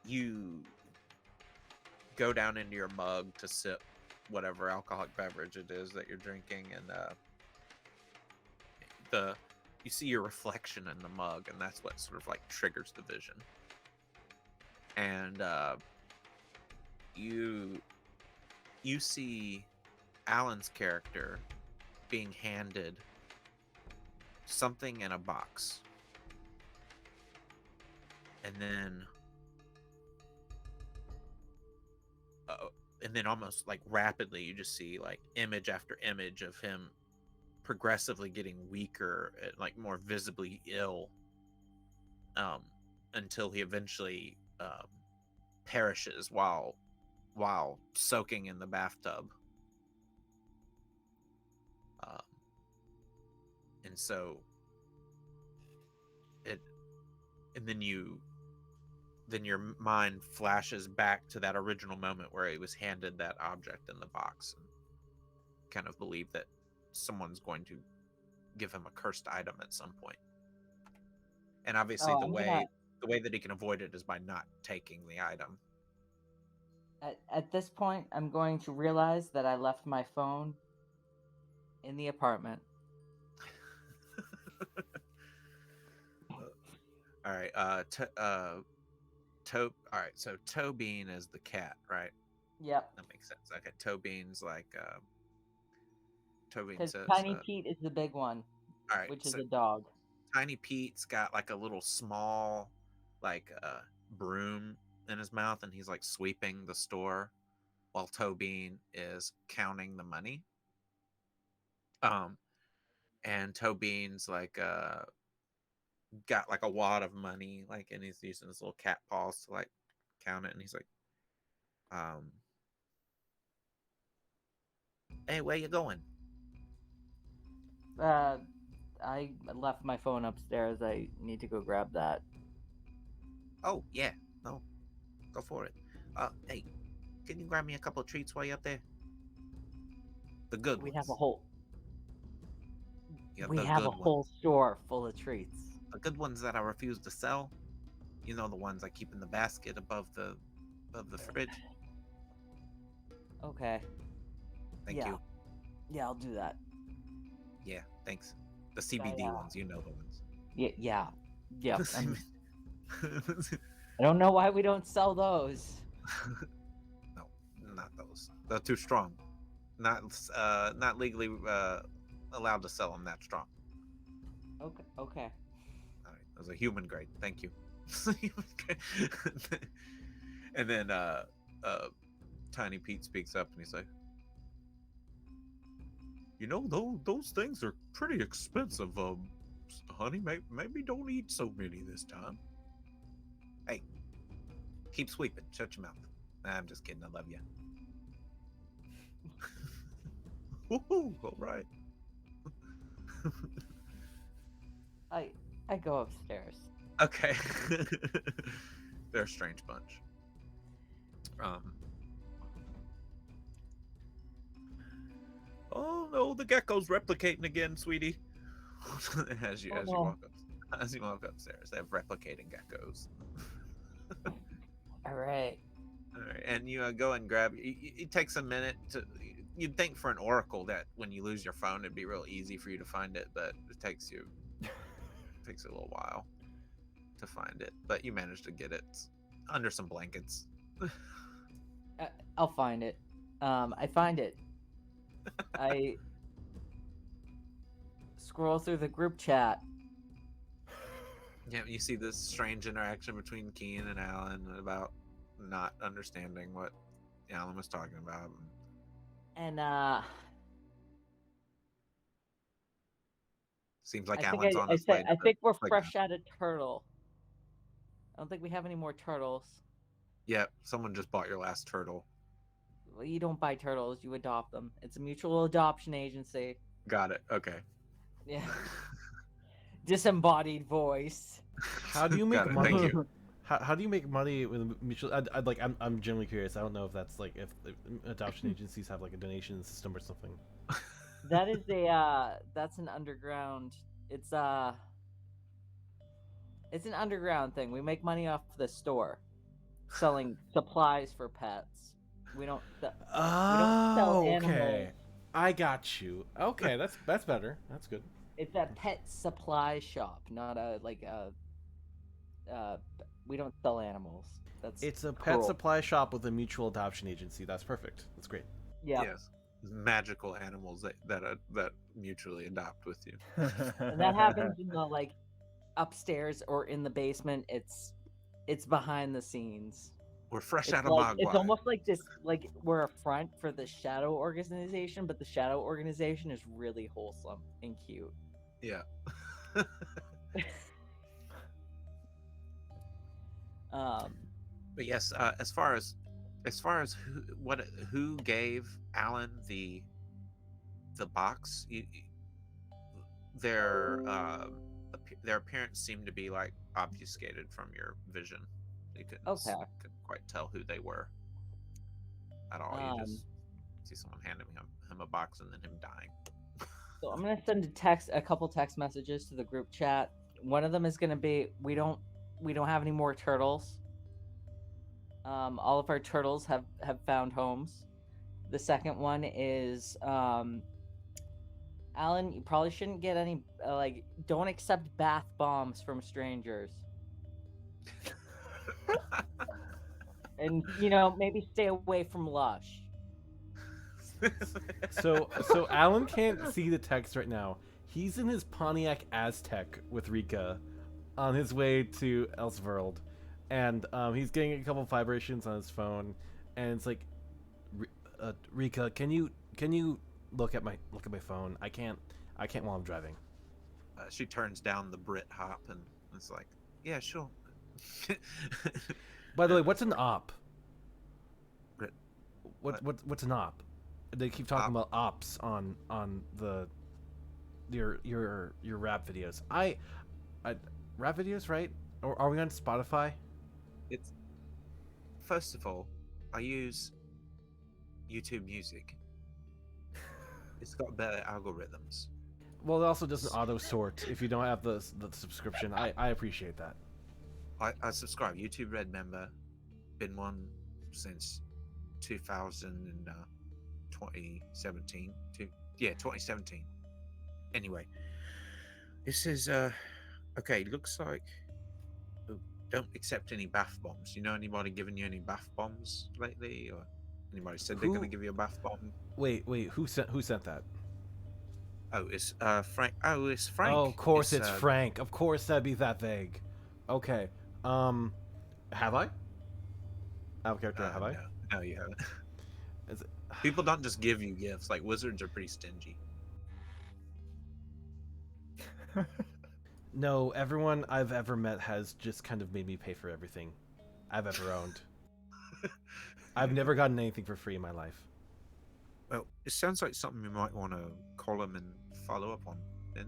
you go down into your mug to sip whatever alcoholic beverage it is that you're drinking, and you see your reflection in the mug, and that's what sort of like triggers the vision. And you see Alan's character being handed something in a box, and then almost like rapidly you just see like image after image of him progressively getting weaker, like more visibly ill, until he eventually perishes while soaking in the bathtub. And so and then your mind flashes back to that original moment where he was handed that object in the box, and kind of believe that someone's going to give him a cursed item at some point. And obviously the way that he can avoid it is by not taking the item. At this point, I'm going to realize that I left my phone in the apartment. All right. All right. So Tobean is the cat, right? Yep. That makes sense. Okay. Tobean's like Tobean Because says. Tiny Pete is the big one, All right. which is so a dog. Tiny Pete's got like a little small, like broom in his mouth, and he's like sweeping the store, while Tobean is counting the money. And Tobean's like got like a wad of money, like, and he's using his little cat paws to like count it, and he's like, hey, where you going? I left my phone upstairs. I need to go grab that. Oh yeah, no, go for it. Hey, can you grab me a couple of treats while you're up there? The good We ones. have a whole. Yeah, We the have a good whole store full of treats. The good ones that I refuse to sell. You know, the ones I keep in the basket above the fridge. Okay. Thank Yeah. you. Yeah, I'll do that. Yeah, thanks. The CBD ones, you know the ones. Yeah. I don't know why we don't sell those. those. They're too strong. Not legally allowed to sell them that strong. Okay. Okay. All right, that was a human grade. Thank you. And then Tiny Pete speaks up and he's like, you know, those things are pretty expensive. Honey, maybe don't eat so many this time. Hey, keep sweeping. Shut your mouth. Nah, I'm just kidding. I love you. Woohoo! All right. I go upstairs. Okay. They're a strange bunch. Oh no, the gecko's replicating again, sweetie. as you walk upstairs, they have replicating geckos. All right. All right, and you go and grab. It takes a minute to. You'd think for an oracle that when you lose your phone, it'd be real easy for you to find it, but it takes a little while to find it. But you manage to get it under some blankets. I'll find it. I find it. I scroll through the group chat. Yeah, you see this strange interaction between Keen and Alan about not understanding what Alan was talking about. And Seems like I think Alan's on his way. I think we're fresh out of turtle. I don't think we have any more turtles. Yeah, someone just bought your last turtle. Well, you don't buy turtles, you adopt them. It's a mutual adoption agency. Got it. Okay. Yeah. Disembodied voice. How do you make Got it, money? thank you. How do you make money with a mutual? I'm genuinely curious. I don't know if that's like if adoption agencies have like a donation system or something. That is that's an underground. It's an underground thing. We make money off the store, selling supplies for pets. We don't. We don't sell Oh, animals. okay. I got you. Okay, that's better. That's good. It's a pet supply shop, not a we don't sell animals. It's a pet cruel. supply shop with a mutual adoption agency. That's perfect. That's great. Yeah. Yes. Magical animals that mutually adopt with you. And that happens in the upstairs or in the basement. It's behind the scenes. We're fresh It's out of like, Mogwai. it's almost like this, like we're a front for the shadow organization, but the shadow organization is really wholesome and cute. Yeah. But yes, as far as who gave Alan the box, their appearance seemed to be like obfuscated from your vision. You couldn't quite tell who they were at all. You just see someone handing him a box and then him dying. So I'm gonna send a couple text messages to the group chat. One of them is gonna be we don't have any more turtles. All of our turtles have found homes. The second one is Alan, you probably shouldn't get any don't accept bath bombs from strangers. And maybe stay away from Lush. So Alan can't see the text right now. He's in his Pontiac Aztec with Rika on his way to Elseworld. And he's getting a couple vibrations on his phone, and it's like, Rika, can you look at my phone? I can't while I'm driving. She turns down the Brit hop and it's like, yeah, sure. By the way, what's an op? Brit. What's an op? They keep talking about ops on the your rap videos. I rap videos, right? Or are we on Spotify? It's first of all, I use YouTube Music. It's got better algorithms. Well, it also doesn't auto sort if you don't have the subscription. I appreciate that. I subscribe. YouTube Red member. Been one since 2017. 2017. Anyway, this is okay. Looks like don't accept any bath bombs. You know anybody giving you any bath bombs lately? Or Anybody said they're Who- gonna give you a bath bomb? Wait, who sent that? Oh, it's Frank. Oh, it's Frank. Oh, of course it's Frank. Of course that'd be that vague. Okay. Have I? Out of character, have I? No, you haven't. Is it... People don't just give you gifts. Like wizards are pretty stingy. No, everyone I've ever met has just kind of made me pay for everything I've ever owned. I've never gotten anything for free in my life. Well, it sounds like something you might want to call him and follow up on. Then.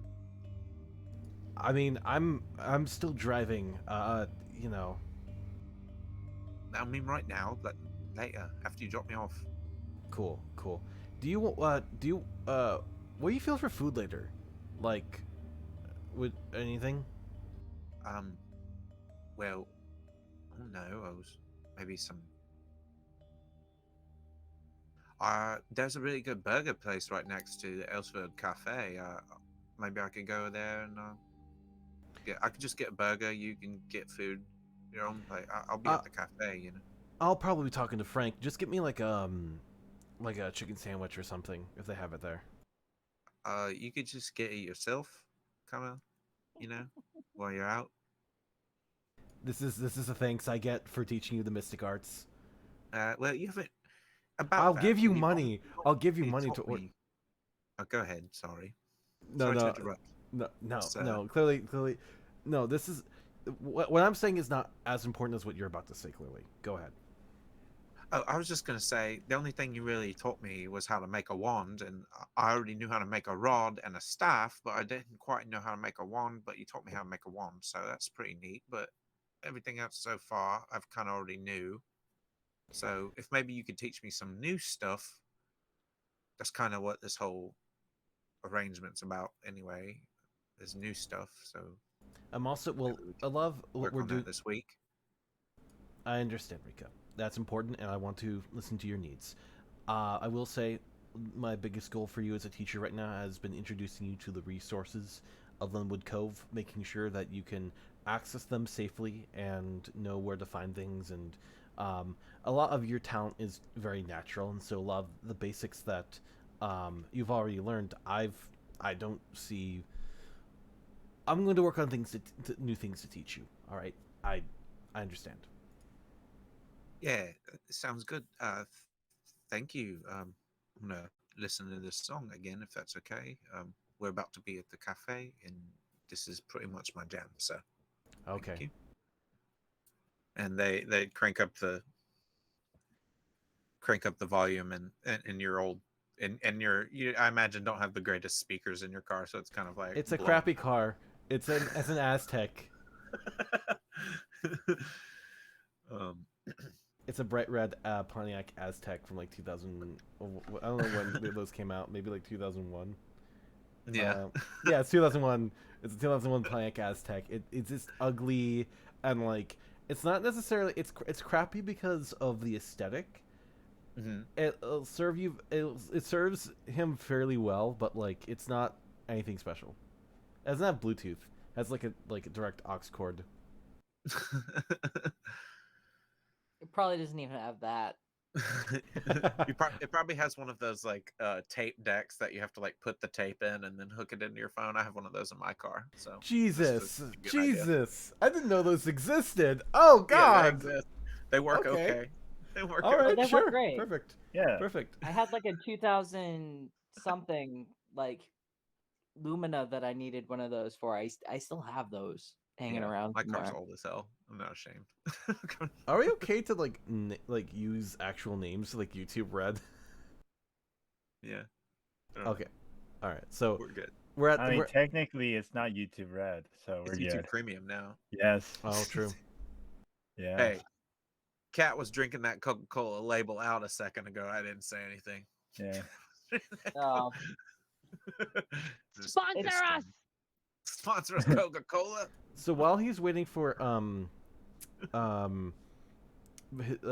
I mean, I'm still driving. You know. I mean, right now, but later after you drop me off. Cool. Do you what do you feel for food later? Like, with anything? Well, I don't know. I was maybe some. There's a really good burger place right next to the Elsford Cafe. Maybe I could go there and I could just get a burger. You can get food your own plate. I'll be at the cafe, you know. I'll probably be talking to Frank. Just get me like a chicken sandwich or something if they have it there. You could just get it yourself, kind of, you know, while you're out. This is a thanks I get for teaching you the mystic arts. Well, you haven't. About I'll that, give you you money. I'll give you money to taught order. me. Oh, go ahead. Sorry. No, Sorry to no, interrupt. no. So- Clearly, no. This is what I'm saying is not as important as what you're about to say. Clearly, go ahead. Oh, I was just gonna say the only thing you really taught me was how to make a wand, and I already knew how to make a rod and a staff, but I didn't quite know how to make a wand. But you taught me how to make a wand, so that's pretty neat. But everything else so far, I've kind of already knew. So if maybe you could teach me some new stuff, that's kind of what this whole arrangement's about, anyway. There's new stuff, so I'm also maybe we I can love what work we're on that doing. this week. I understand, Rika. That's important, and I want to listen to your needs. I will say, my biggest goal for you as a teacher right now has been introducing you to the resources of Lenwood Cove, making sure that you can access them safely and know where to find things. And a lot of your talent is very natural, and so a lot of the basics that you've already learned, I don't see. I'm going to work on things new things to teach you. All right, I understand. Yeah, sounds good. Thank you. I'm gonna listen to this song again, if that's okay. We're about to be at the cafe, and this is pretty much my jam. So, Okay. thank you. And they crank up the volume, and your old and you I imagine don't have the greatest speakers in your car, so it's kind of like It's a blown. crappy car. It's an Aztec. um, It's a bright red Pontiac Aztec from like 2000. I don't know when those came out. Maybe like 2001. yeah. Yeah, it's 2001. It's a 2001 Pontiac Aztec. It's just ugly and like it's not necessarily it's crappy because of the aesthetic. hmm It'll serve you. It serves him fairly well, but like it's not anything special. It doesn't have Bluetooth. It has like a direct aux cord. It probably doesn't even have that. It probably has one of those like tape decks that you have to like put the tape in and then hook it into your phone. I have one of those in my car. So Jesus, this is a good idea. Jesus! I didn't know those existed. Oh Yeah, God! they work Okay. okay. They work All okay. right, They work sure, great. perfect, Yeah. perfect. I had like a 2000 something like Lumina that I needed one of those for. I still have those hanging Yeah, around my car's somewhere. old as hell. I'm not ashamed. Are we okay to like use actual names like YouTube Red? Yeah. I don't know. Okay, all right. So We're good. we're at I mean, we're, technically, it's not YouTube Red, so we're It's YouTube good. Premium now. Yes. oh true. Yeah. Hey, Kat was drinking that Coca-Cola label out a second ago. I didn't say anything. Yeah. Oh, Just Sponsor pissed us. him. Sponsor us, Coca-Cola. So while he's waiting for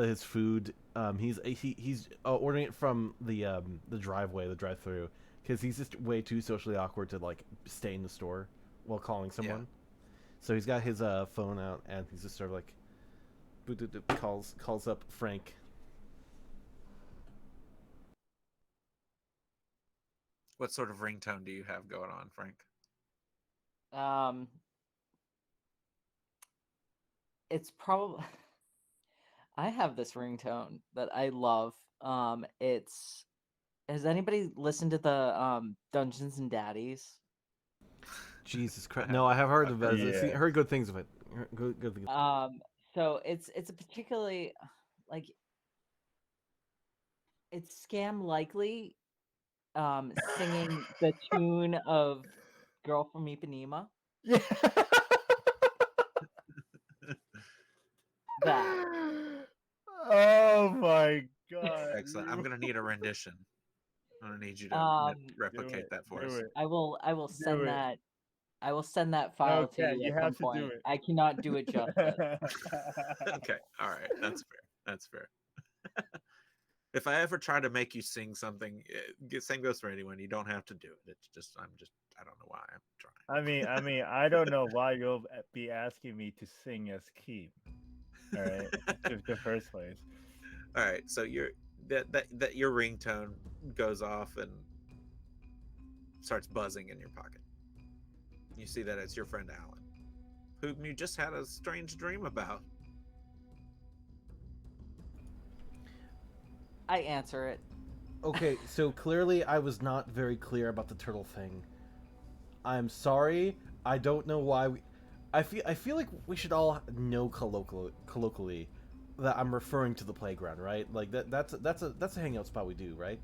his food, he's ordering it from the drive-through, because he's just way too socially awkward to like stay in the store while calling someone. So he's got his phone out and he's just sort of like calls up Frank. What sort of ringtone do you have going on, Frank? It's probably I have this ringtone that I love. It's Has anybody listened to the Dungeons and Daddies? Jesus Christ! No, I have heard of it. Yeah. Heard good things of it. Good things. So it's a particularly like it's scam likely singing the tune of Girl from Ipanema. Yeah. That. Oh my god. Excellent. I'm gonna need a rendition. I'm gonna need you to replicate it, that for do us. it. I will Do send it. that. I will send that file to Okay, you you at some have to do point. it. I cannot do it justice. Okay, all right, that's fair. That's fair. If I ever try to make you sing something, same goes for anyone. You don't have to do it. It's just I don't know why I'm trying. I mean, I don't know why you'll be asking me to sing as Keem. All right, the first place. All right, so that your ringtone goes off and starts buzzing in your pocket. You see that it's your friend Alan, whom you just had a strange dream about. I answer it. Okay, so clearly I was not very clear about the turtle thing. I'm sorry. I don't know why I feel like we should all know colloquially that I'm referring to the playground, right? Like that's a hangout spot we do, right?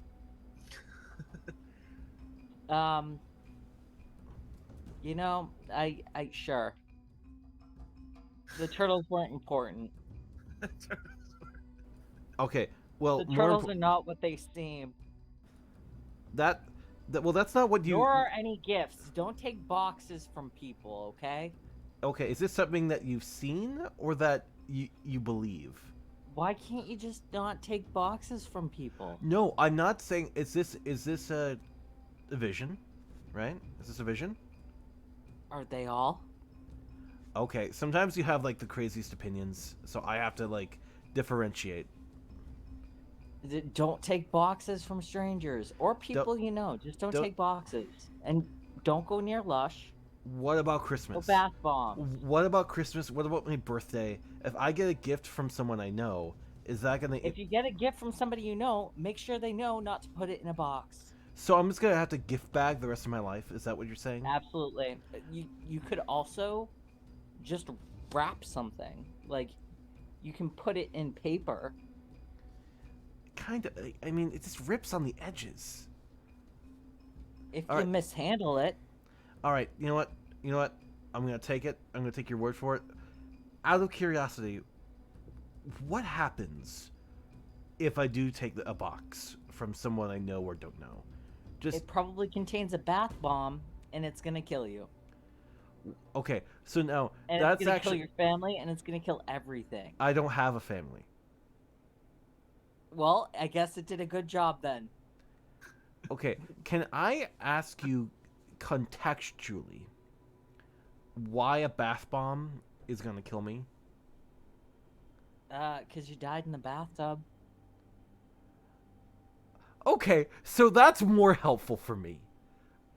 You know, I sure. The turtles weren't important. Okay. Well, The turtles are not what they seem. Well, that's not what you. Nor are any gifts. Don't take boxes from people, okay? Okay, is this something that you've seen or that you believe? Why can't you just not take boxes from people? No, I'm not saying. Is this a vision? Right? Is this a vision? Are they all? Okay, sometimes you have like the craziest opinions, so I have to like differentiate. Don't take boxes from strangers or people you know. Just don't take boxes. And don't go near Lush. What about Christmas? No bath bombs. What about Christmas? What about my birthday? If I get a gift from someone I know, is that gonna... If you get a gift from somebody you know, make sure they know not to put it in a box. So I'm just gonna have to gift bag the rest of my life? Is that what you're saying? Absolutely. You could also just wrap something. Like, you can put it in paper. Kind of. I mean, it just rips on the edges. If you mishandle it. All right. You know what? I'm gonna take it. I'm gonna take your word for it. Out of curiosity, what happens if I do take a box from someone I know or don't know? It probably contains a bath bomb, and it's gonna kill you. Okay, so now and that's it's gonna actually kill your family, and it's gonna kill everything. I don't have a family. Well, I guess it did a good job then. Okay, can I ask you contextually why a bath bomb is gonna kill me? 'Cause you died in the bathtub. Okay, so that's more helpful for me,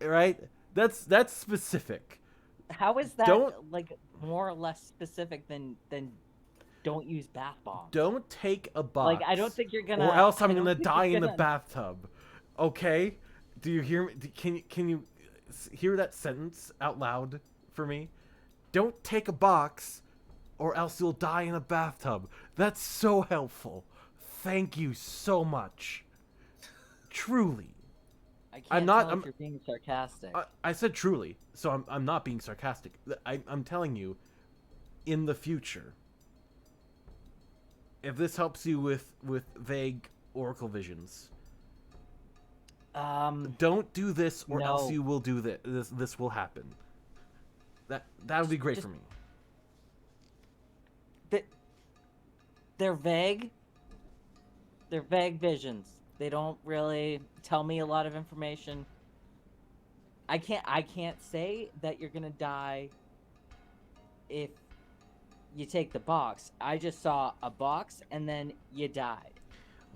right? That's specific. How is that like more or less specific than don't use bath bombs? Don't take a box. Like, I don't think you're gonna. Or else I'm gonna die in the bathtub. Okay? Do you hear me? Can you hear that sentence out loud for me? Don't take a box, or else you'll die in a bathtub. That's so helpful. Thank you so much. Truly. I'm not. If you're being sarcastic. I said truly, so I'm not being sarcastic. I'm telling you, in the future, if this helps you with vague oracle visions, don't do this, or else you will do this. This will happen. That would be great for me. They're vague. They're vague visions. They don't really tell me a lot of information. I can't say that you're gonna die if you take the box. I just saw a box and then you died.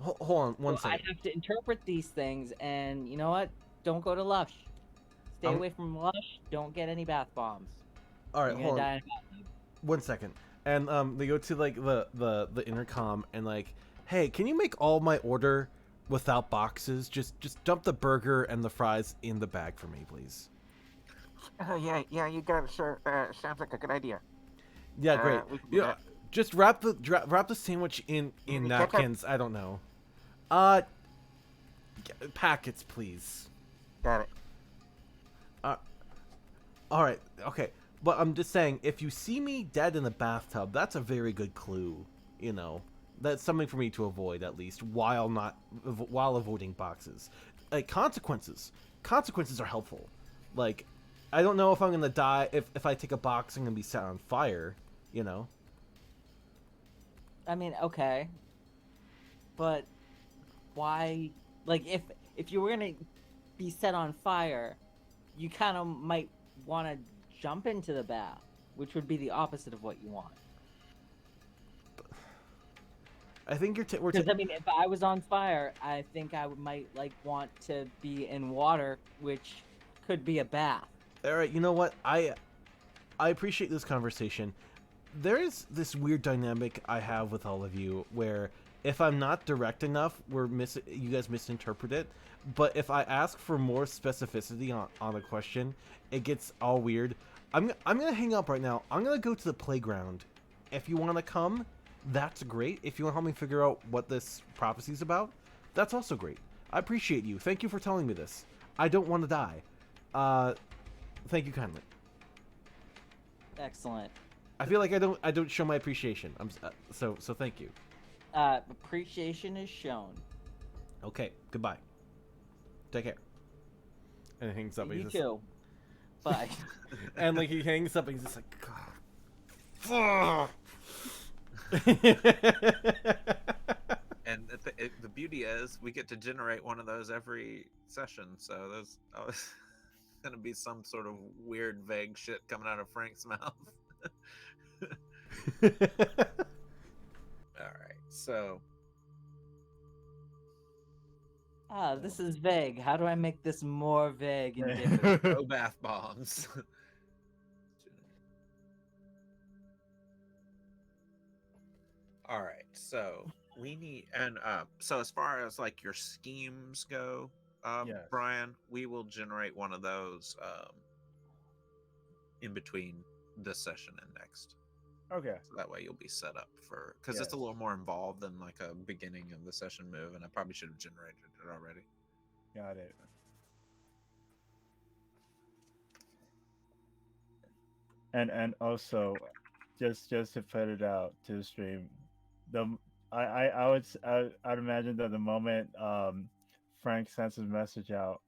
Hold on one second. I have to interpret these things, and you know what? don't go to Lush. Stay Um, away from Lush. Don't get any bath bombs. All right, You're hold gonna on die. 1 second. And they go to like the intercom and like, hey, can you make all my order without boxes? Just dump the burger and the fries in the bag for me, please. Yeah, you got it, sir. Sounds like a good idea. Yeah, great. We can do Yeah, that. just wrap the sandwich in Any ketchup? napkins. I don't know. Uh, packets, please. Got it. All right, okay. But I'm just saying, if you see me dead in the bathtub, that's a very good clue. You know, that's something for me to avoid at least, while avoiding boxes. Like consequences are helpful. Like, I don't know if I'm gonna die if I take a box. I'm gonna be set on fire. You know. I mean, okay, but why? Like, if you were gonna be set on fire, you kind of might want to jump into the bath, which would be the opposite of what you want. I think we're Because I mean, if I was on fire, I think I might like want to be in water, which could be a bath. all right. You know what? I appreciate this conversation. There's this weird dynamic I have with all of you where if I'm not direct enough, you guys misinterpret it. But if I ask for more specificity on a question, it gets all weird. I'm gonna hang up right now. I'm gonna go to the playground. If you want to come, that's great. If you want to help me figure out what this prophecy is about, that's also great. I appreciate you. Thank you for telling me this. I don't want to die. Thank you kindly. Excellent. I feel like I don't show my appreciation. So thank you. Appreciation is shown. Okay, goodbye. Take care. And he hangs up. You He's too. Bye. and like he hangs up and he's just like, God. And the beauty is, we get to generate one of those every session. So there's gonna be some sort of weird, vague shit coming out of Frank's mouth. All right, so This is vague. How do I make this more vague and different? no bath bombs. All right, so we need, and so as far as like your schemes go, Yes. Brian, we will generate one of those in between this session and next. Okay. So that way you'll be set up for, because it's a Yes. little more involved than like a beginning of the session move, and I probably should have generated it already. Got it. And also, just to put it out to the stream, I'd imagine that the moment Frank sends his message out,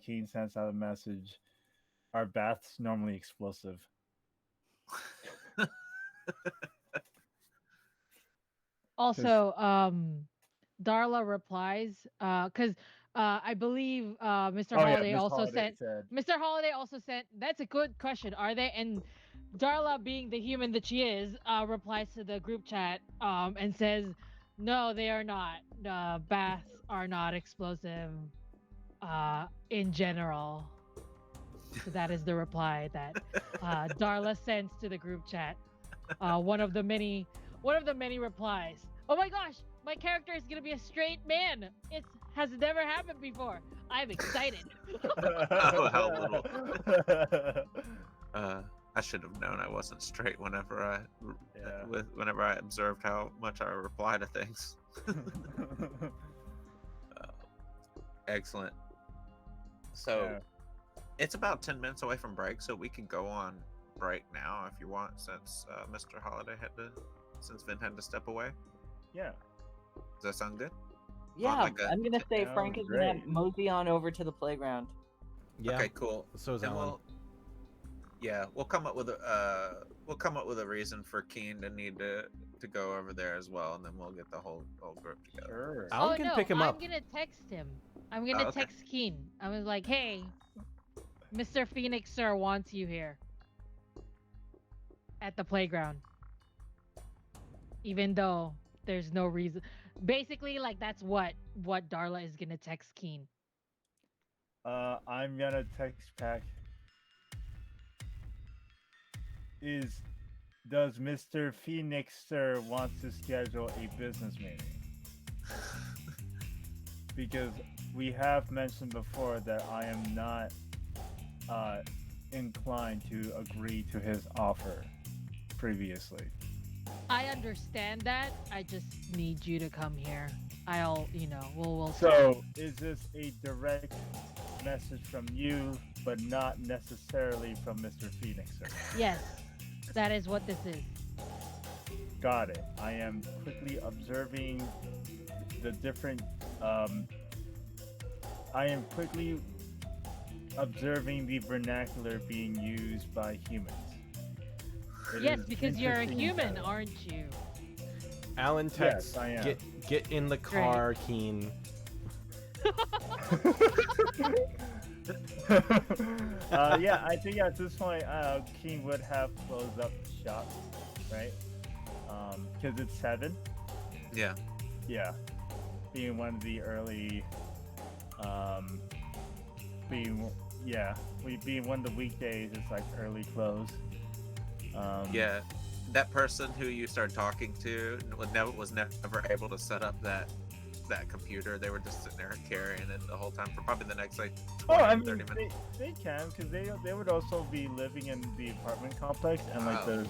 Keen sends out a message. Our bath's normally explosive. Also, Darla replies, because I believe Mr. Oh yeah, Holiday Miss also Holiday sent. said. Mr. Holiday also sent. That's a good question. Are they? And Darla, being the human that she is, replies to the group chat and says, "No, they are not. Baths are not explosive in general." So that is the reply that Darla sends to the group chat. One of the many replies. Oh my gosh, my character is gonna be a straight man. It has never happened before. I'm excited. Oh, how little. I should have known I wasn't straight whenever I observed how much I reply to things. Excellent. So it's about 10 minutes away from break, so we can go on break now if you want, since Mr. Holiday since Vin had to step away. Yeah. Does that sound good? Yeah, like a- I'm gonna say Sounds Frank is gonna great. mosey on over to the playground. Yeah. Okay, cool. So is And Alan. we'll come up with a reason for Keen to need to go over there as well, and then we'll get the whole group together. Sure. Alan Oh can no, pick him I'm up. gonna text him. I'm gonna okay. text Keen. I was like, hey, Mr. Phoenix Sir wants you here at the playground. Even though there's no reason. Basically, like that's what Darla is gonna text Keen. I'm gonna text back. Is Does Mr. Phoenix Sir wants to schedule a business meeting? Because we have mentioned before that I am not uh, inclined to agree to his offer previously. I understand that. I just need you to come here. We'll talk. So, is this a direct message from you, but not necessarily from Mr. Phoenix Sir? Yes, that is what this is. Got it. I am quickly observing the different. Um, I am quickly observing the vernacular being used by humans. It Yes, is because you're a interesting human, that- aren't you? Alan texts, Yes, I am. get in the car, Keen. Yeah, I think at this point, King would have closed up shop, right? Because it's 7. Yeah. Yeah, being one of the early, um, being being one of the weekdays, it's like early close. Yeah. That person who you started talking to was never able to set up that computer. They were just sitting there carrying it the whole time for probably the next like 20 Oh, I 30 mean, minutes. they can because they would also be living in the apartment complex and like Oh. the.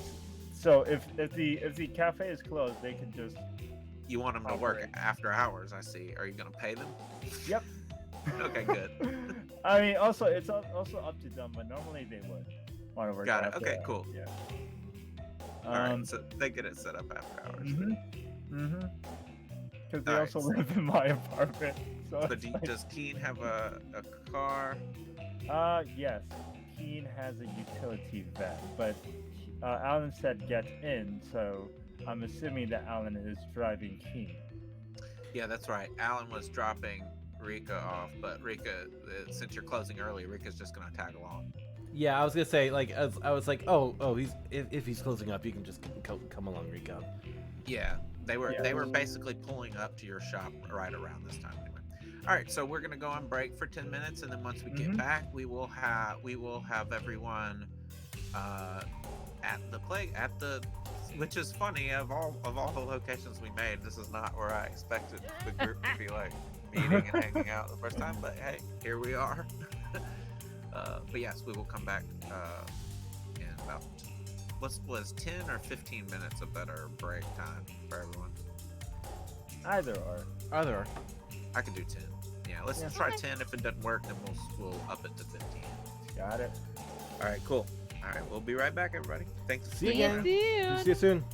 So if the cafe is closed, they could just. You want them to work Operate. after hours, I see. Are you going to pay them? Yep. Okay, good. I mean, also it's also up to them, but normally they would want to work. Got it. after Okay, hours, cool. Yeah. All right, so they get it set up after hours. Because they All also right. live in my apartment. So But it's like- does Keen have a car? yes. Keen has a utility van, but Alan said get in, so I'm assuming that Alan is driving Keen. Yeah, that's right. Alan was dropping Rika off, but Rika, since you're closing early, Rika's just going to tag along. Yeah, I was gonna say, like, I was like, oh, he's if he's closing up, you can just come along, Rico. Yeah, they were Yeah. basically pulling up to your shop right around this time anyway. All right, so we're gonna go on break for 10 minutes, and then once we get back, we will have everyone at the which is funny, of all the locations we made, this is not where I expected the group to be like meeting and hanging out the first time, but hey, here we are. But yes, we will come back in about was 10 or 15 minutes a better break time for everyone. Either or. Either. I could do 10. Yeah, let's try 10. If it doesn't work, then we'll up it to 15. Got it. All right, cool. All right, we'll be right back, everybody. Thanks. See you See you again. soon. See you soon.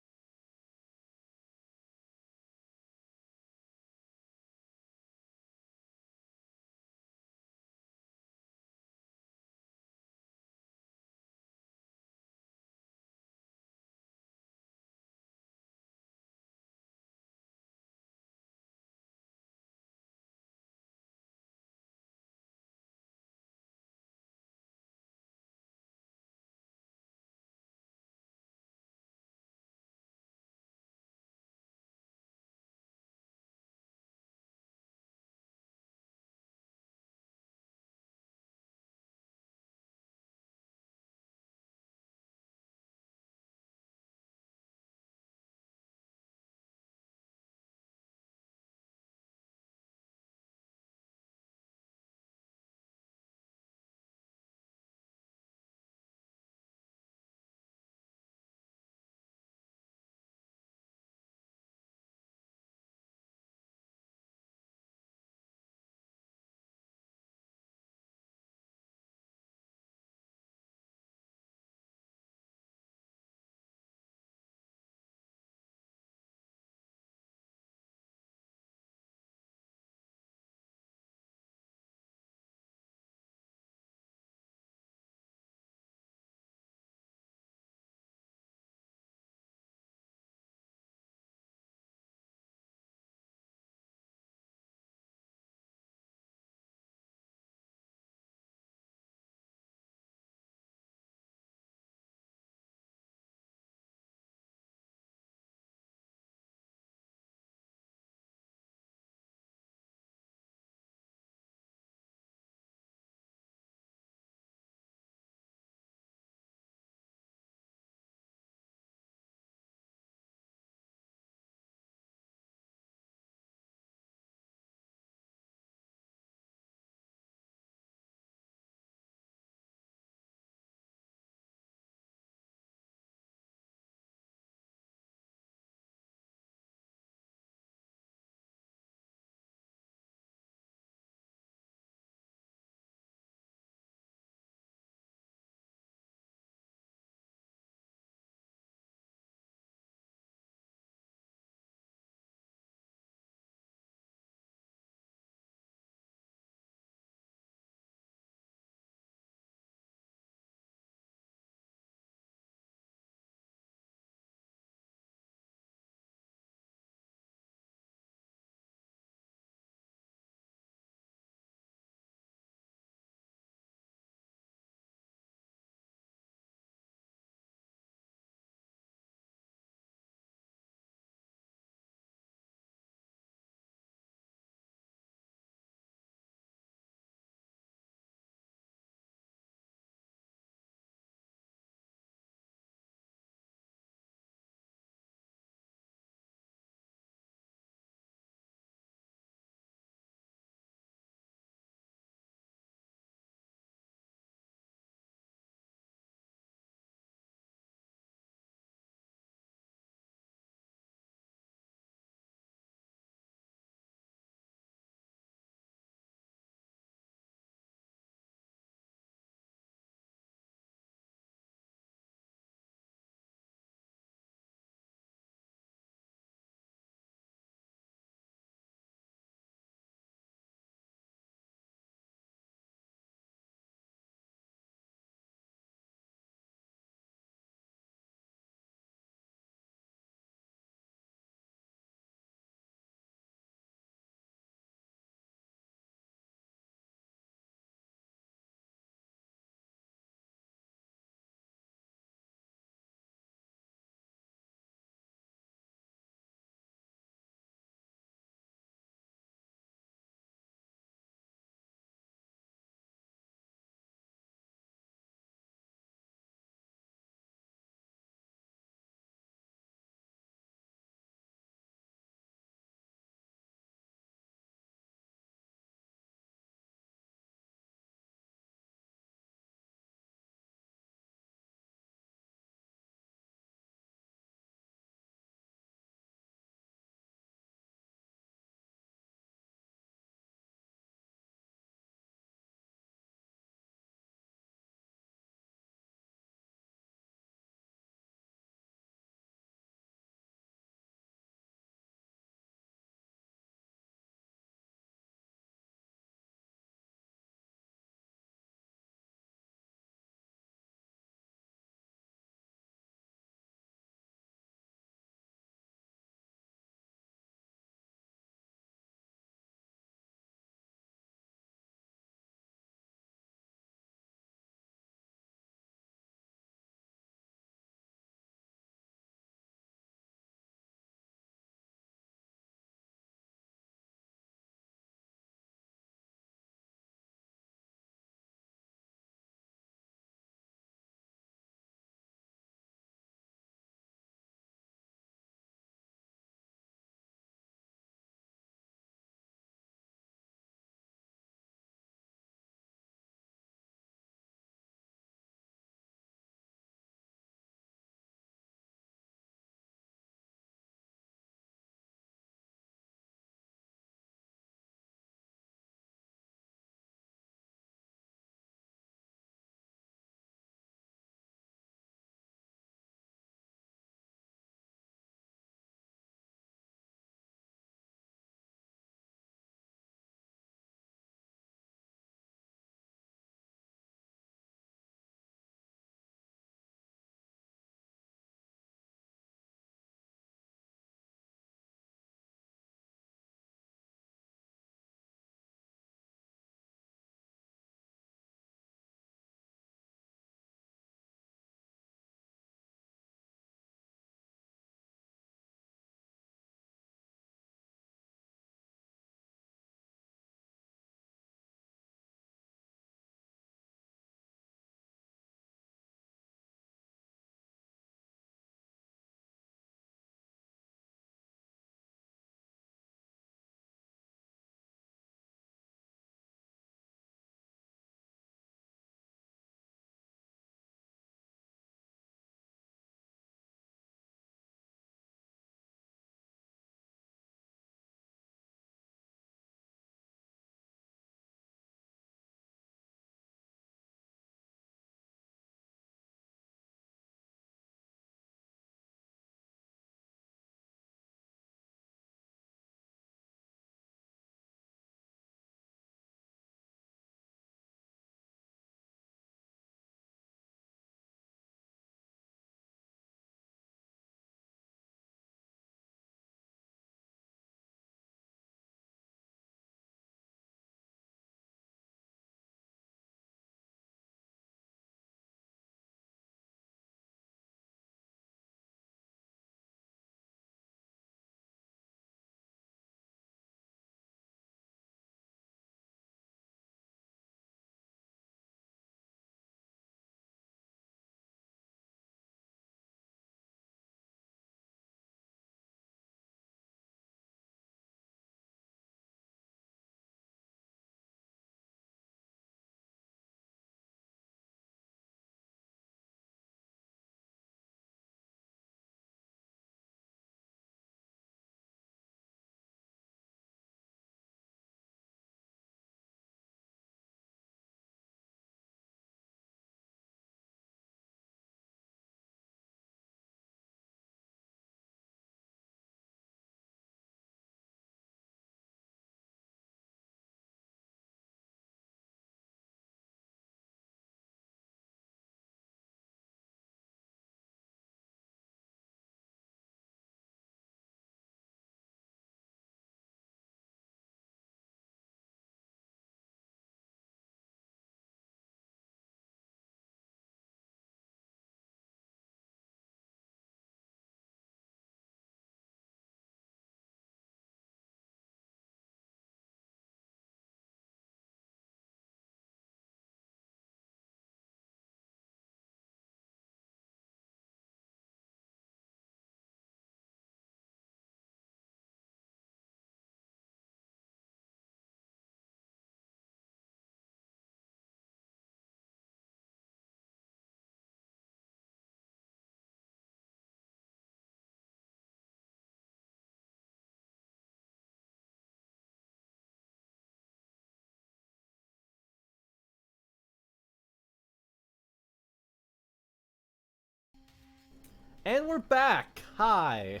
And we're back. Hi.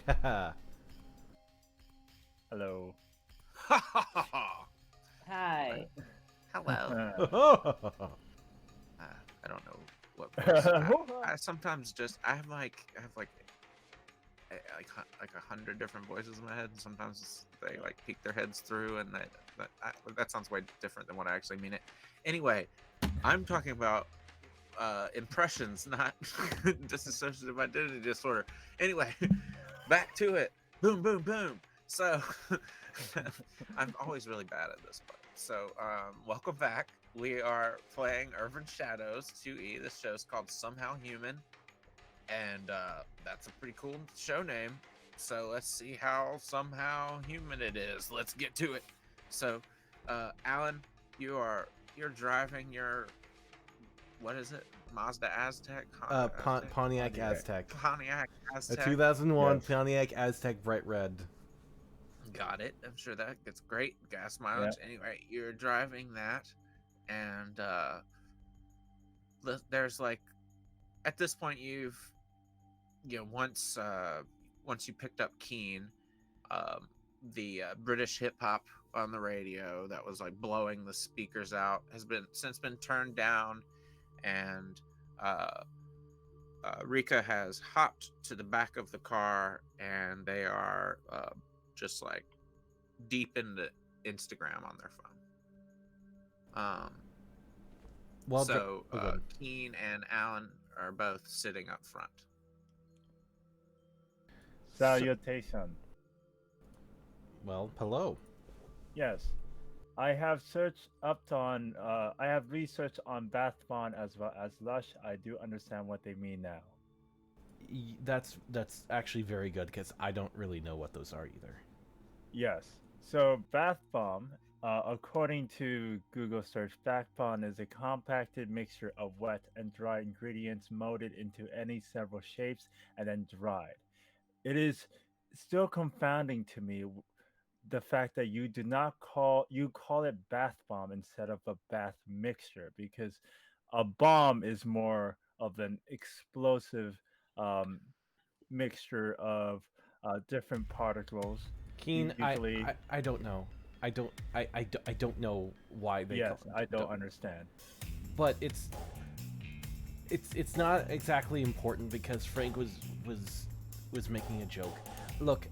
Hello. Hi. Hello. I don't know what voice. I sometimes just I have like 100 different voices in my head, and sometimes they like peek their heads through, and that sounds way different than what I actually mean it. Anyway, I'm talking about impressions, not dissociative identity disorder. Anyway, back to it. Boom, boom, boom. So I'm always really bad at this part. So welcome back. We are playing Urban Shadows 2E. This show is called Somehow Human, and that's a pretty cool show name. So let's see how somehow human it is. Let's get to it. So Alan, you're driving your, what is it? Mazda Aztec? Pontiac Aztec. Pontiac A Aztec. 2001 Yes. Pontiac Aztec bright red. Got it. I'm sure that gets great gas mileage. Anyway, you're driving that, and there's like, at this point once you picked up Keen, the British hip hop on the radio that was like blowing the speakers out has since been turned down, and Rika has hopped to the back of the car, and they are just like deep into Instagram on their phone. Well, So good. Keen and Alan are both sitting up front. Salutation. Well, hello. Yes. I have I have researched on bath bomb as well as lush. I do understand what they mean now. That's actually very good because I don't really know what those are either. Yes. So bath bomb, according to Google search, bath bomb is a compacted mixture of wet and dry ingredients molded into any several shapes and then dried. It is still confounding to me the fact that you call it bath bomb instead of a bath mixture, because a bomb is more of an explosive mixture of different particles. Keen, Usually, I don't know. I don't know why they. yes, I don't understand. But it's not exactly important because Frank was making a joke. Look,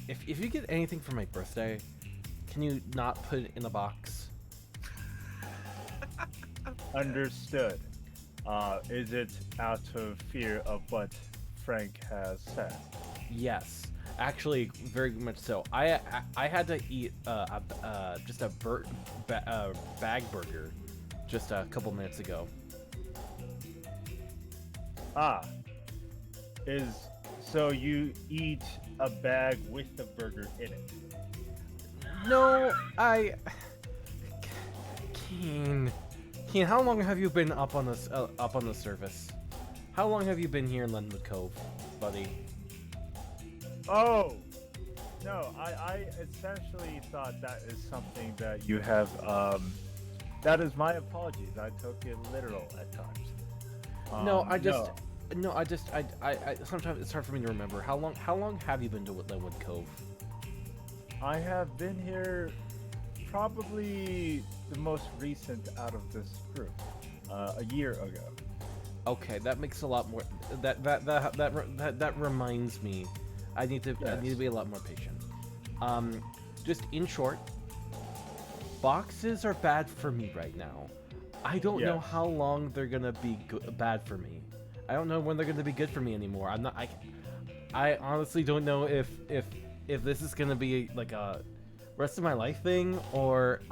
if you get anything for my birthday, can you not put it in a box? Understood. Is it out of fear of what Frank has said? Yes, actually, very much so. I had to eat just a bag burger just a couple minutes ago. So you eat a bag with the burger in it? No, Keen, how long have you been up on this up on the surface? How long have you been here in Lenwood Cove, buddy? Oh, no, I essentially thought that is something that you have, that is my apologies. I took it literal at times. I sometimes it's hard for me to remember. How long have you been to Lenwood Cove? I have been here probably the most recent out of this group, a year ago. Okay, that makes a lot more. That reminds me. I need to be a lot more patient. Just in short, boxes are bad for me right now. I don't know how long they're gonna be bad for me. I don't know when they're gonna be good for me anymore. I honestly don't know if this is gonna be like a rest of my life thing, or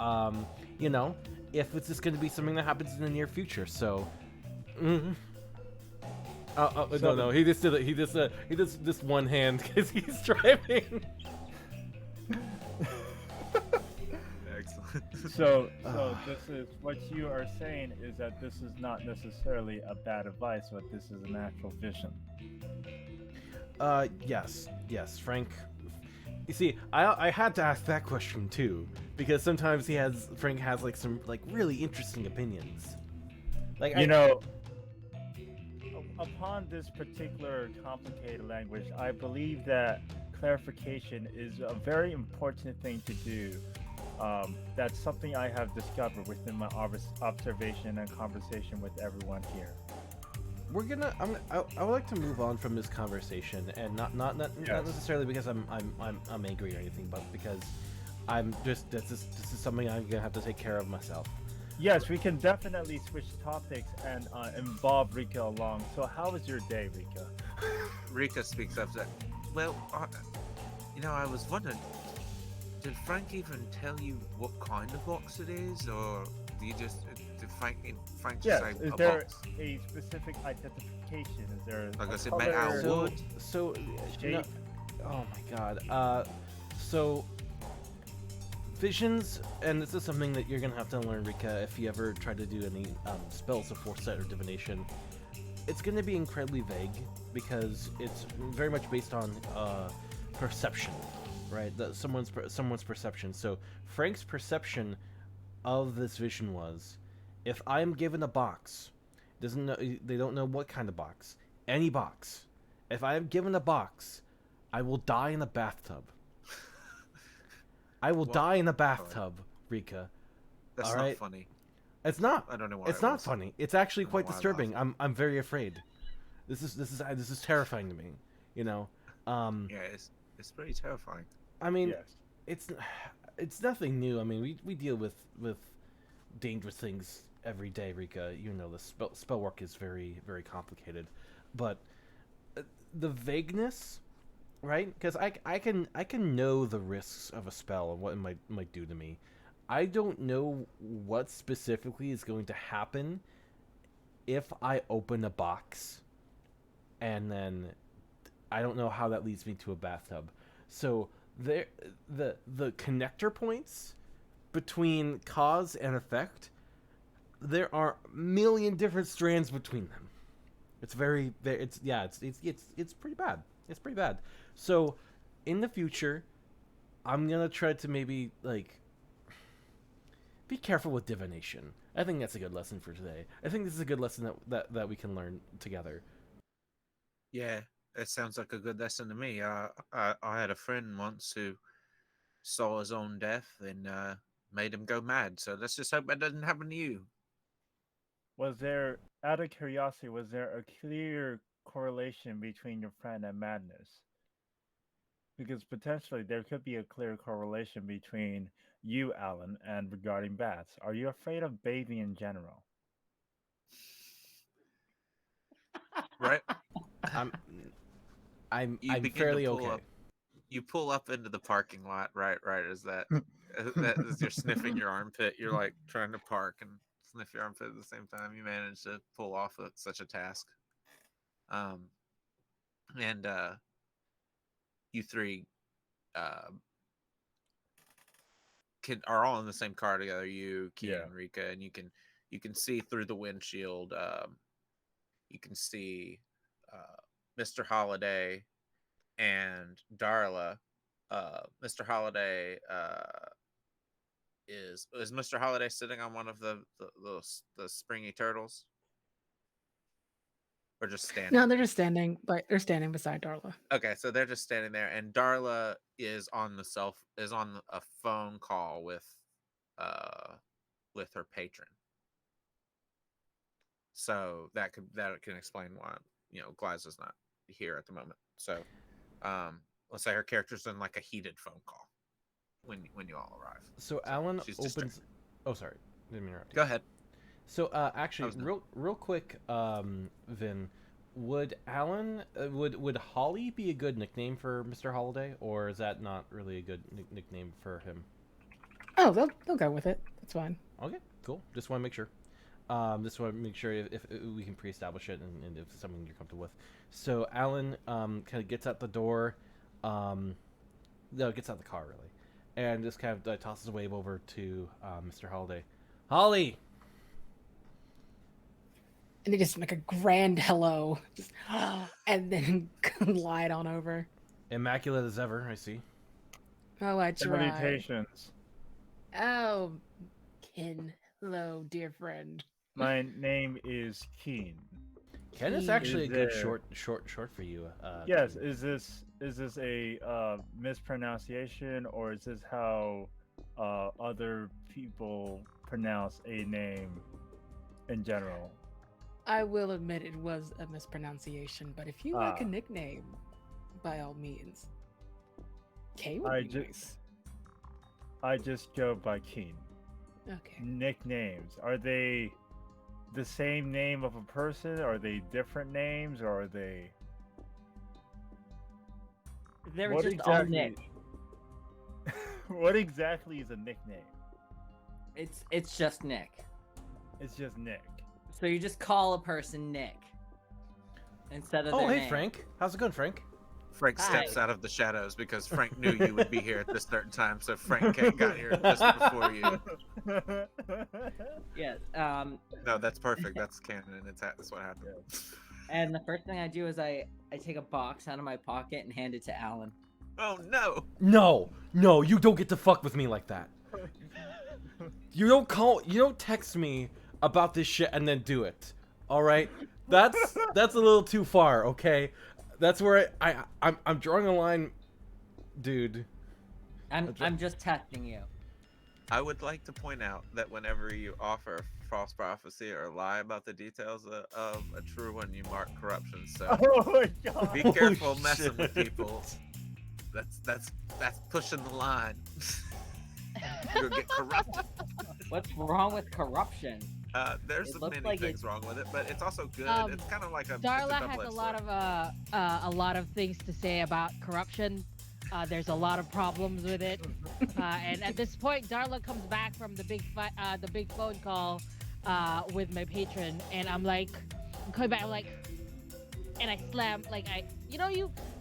if it's just gonna be something that happens in the near future. So. No, he just did it. He just this one hand because he's driving. Excellent. So this is what you are saying is that this is not necessarily a bad advice, but this is an actual vision. Yes, Frank. You see, I had to ask that question too because sometimes Frank has like some like really interesting opinions. Like upon this particular complicated language, I believe that clarification is a very important thing to do. That's something I have discovered within my observation and conversation with everyone here. We're gonna. I would like to move on from this conversation, and not Yes. necessarily because I'm angry or anything, but because I'm just this is something I'm gonna have to take care of myself. Yes, we can definitely switch topics and involve Rika along. So, how was your day, Rika? Rika speaks up that, well, I was wondering, did Frank even tell you what kind of box it is, or do you just did Frank just Yes, say is a there box? a specific identification? Is there Like I a said, made out of color, wood. So, shape? no, oh my god. So visions, and this is something that you're gonna have to learn, Rika, if you ever try to do any spells of foresight or divination. It's gonna be incredibly vague because it's very much based on perception, right? Someone's perception. So Frank's perception of this vision was, if I'm given a box, they don't know what kind of box, any box. If I am given a box, I will die in a bathtub. I will What? die in a bathtub, Rika. That's All not right. funny. It's not. I don't know why It's it not was. funny. It's actually I don't quite know why I disturbing. laughed. I'm very afraid. This is terrifying to me. You know. Yeah, it's pretty terrifying. I mean, Yes. it's it's nothing new. I mean, we deal with dangerous things every day, Rika. You know, the spell work is very complicated, but the vagueness, right? Because I can know the risks of a spell and what it might do to me. I don't know what specifically is going to happen if I open a box, and then I don't know how that leads me to a bathtub. So there, the connector points between cause and effect, there are a million different strands between them. It's it's pretty bad. It's pretty bad. So in the future, I'm gonna try to maybe like be careful with divination. I think that's a good lesson for today. I think this is a good lesson that we can learn together. Yeah, it sounds like a good lesson to me. I had a friend once who saw his own death and made him go mad. So let's just hope that doesn't happen to you. Was there, out of curiosity, was there a clear correlation between your friend and madness? Because potentially there could be a clear correlation between you, Alan, and regarding bats. Are you afraid of bathing in general? Right? I'm You I'm begin to fairly pull okay. up. You pull up into the parking lot. Right as that as you're sniffing your armpit. You're like trying to park and sniff your armpit at the same time. You manage to pull off such a task. Um, and you three uh, are all in the same car together. You, Keen, Yeah. and Rika, and you can see through the windshield. You can see Mr. Holiday and Darla. Mr. Holiday is Mr. Holiday sitting on one of the springy turtles, or just standing? No, they're just standing, but they're standing beside Darla. Okay, so they're just standing there, and Darla is on a phone call uh with her patron. So that can explain why Glyza's not here at the moment. So let's say her character's in like a heated phone call when you all arrive. So Alan she's opens. distracted. Oh, sorry, didn't mean to interrupt you. Go ahead. So actually, was done. real quick, Vin, would Alan would Holly be a good nickname for Mr. Holiday, or is that not really a good nickname for him? Oh, they'll go with it. That's fine. Okay, cool. Just want to make sure. Just want to make sure if we can pre-establish it and if it's something you're comfortable with. So Alan kind of gets out the door, no, gets out the car really, and just kind of tosses a wave over to Mr. Holiday. Holly. And they just make a grand hello, just, and then glide on over. Immaculate as ever, I see. Oh, I try. Salutations. Oh, Kin. Hello, dear friend. My name is Keen. Ken is Keen. actually a Is good there- short for you. Yes, Keen. is this a mispronunciation, or is this how other people pronounce a name in general? I will admit it was a mispronunciation, but if you like a Ah. nickname, by all means, K would I be ju- nice. I just go by Keen. Okay. Nicknames, are they the same name of a person? Are they different names, or are they? They're What just all exactly? Nick. What exactly is a nickname? It's just Nick. It's just Nick. So you just call a person Nick instead of Oh, their hey name. Frank, how's it going, Frank? Frank steps Hi. out of the shadows because Frank knew you would be here at this certain time, so Frank got here just before you. Yes. No, that's perfect. That's canon. That's what happened. And the first thing I do is I take a box out of my pocket and hand it to Alan. Oh no! No, you don't get to fuck with me like that. You don't text me about this shit and then do it. All right? That's a little too far, okay? That's where I'm drawing a line, dude. I'm just testing you. I would like to point out that whenever you offer false prophecy or lie about the details of a true one, you mark corruption. So Oh my god! be Holy careful messing with shit. people. That's pushing the line. You'll get corrupted. What's wrong with corruption? There's It looks many like things wrong with it, but it's also good. It's kind of like a Darla it's a has a double-edged lot sword. of a lot of things to say about corruption. There's a lot of problems with it, and at this point, Darla comes back from the big phone call with my patron, and I'm coming back, and I slam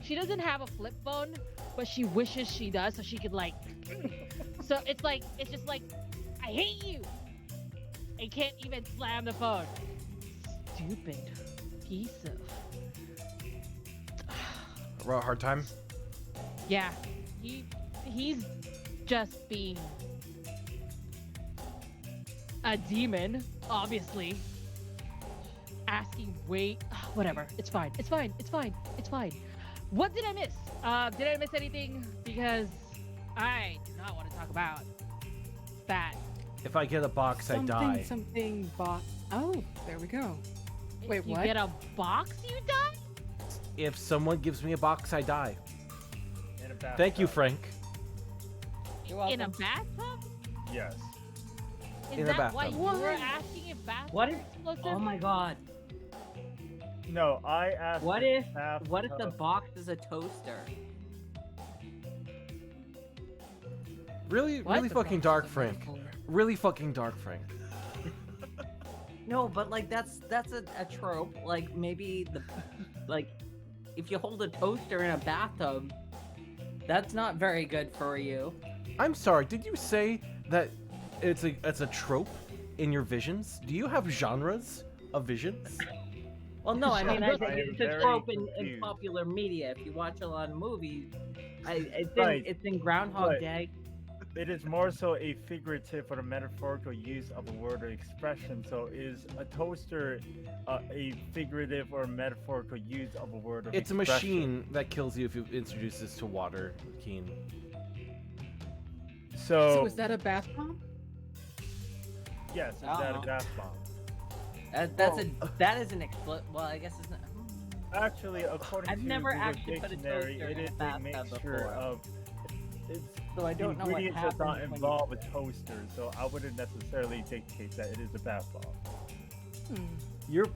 she doesn't have a flip phone, but she wishes she does, so she could so it's just like, I hate you. I can't even slam the phone. Stupid piece of. Hard time. Yeah, he's just being a demon, obviously. Asking whatever. It's fine. It's fine. It's fine. It's fine. What did I miss? Did I miss anything? Because I do not want to talk about that. If I get a box, I die. Something box. Oh, there we go. Wait, If you what? get a box, you die? If someone gives me a box, I die. In a bathtub. Thank you, Frank. You're In a welcome. bathtub? Yes. Is In a that why bathtub. you were asking if bathtubs What are if? explosive? Oh my god. No, I asked. What if the bathtub- box is a toaster? Really, What? really The fucking box dark, is a Frank. metaphor. Really fucking dark, Frank. No, but that's a trope. Like maybe if you hold a toaster in a bathtub, that's not very good for you. I'm sorry. Did you say that it's a trope in your visions? Do you have genres of visions? Well, no, I mean I I think am it's a very trope in confused. popular media. If you watch a lot of movies, Right. it's in Groundhog But- Day. It is more so a figurative or a metaphorical use of a word or expression. So, is a toaster a figurative or metaphorical use of a word or It's a expression? machine that kills you if you introduce this to water, Keen. So is that a bath bomb? Yes, is that a Uh-oh. bath bomb? That is an well, I guess it's not. Actually, according I've to never Google actually put a Dictionary, toaster it in a is a bathtub mixture before. of. It's, So I don't know what ingredients happens does not when you- involve a toaster, so I wouldn't necessarily dictate that it is a bath bomb. Hmm. You,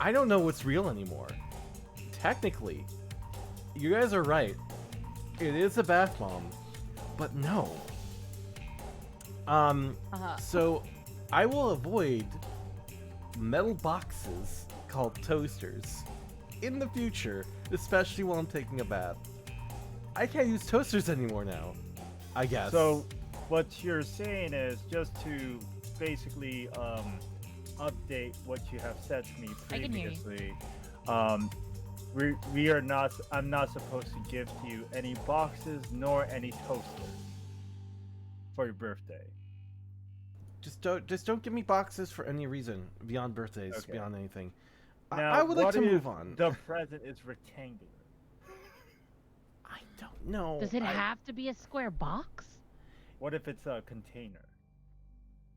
I don't know what's real anymore. Technically, you guys are right. It is a bath bomb, but no. So I will avoid metal boxes called toasters in the future, especially while I'm taking a bath. I can't use toasters anymore now, I guess. So, what you're saying is just to basically update what you have said to me I can hear you. previously. We are not. I'm not supposed to give to you any boxes nor any toasters for your birthday. Just don't give me boxes for any reason beyond birthdays, Okay. beyond anything. Now, I would like what to move if on. the present is rectangular? I don't know. Does it I- have to be a square box? What if it's a container?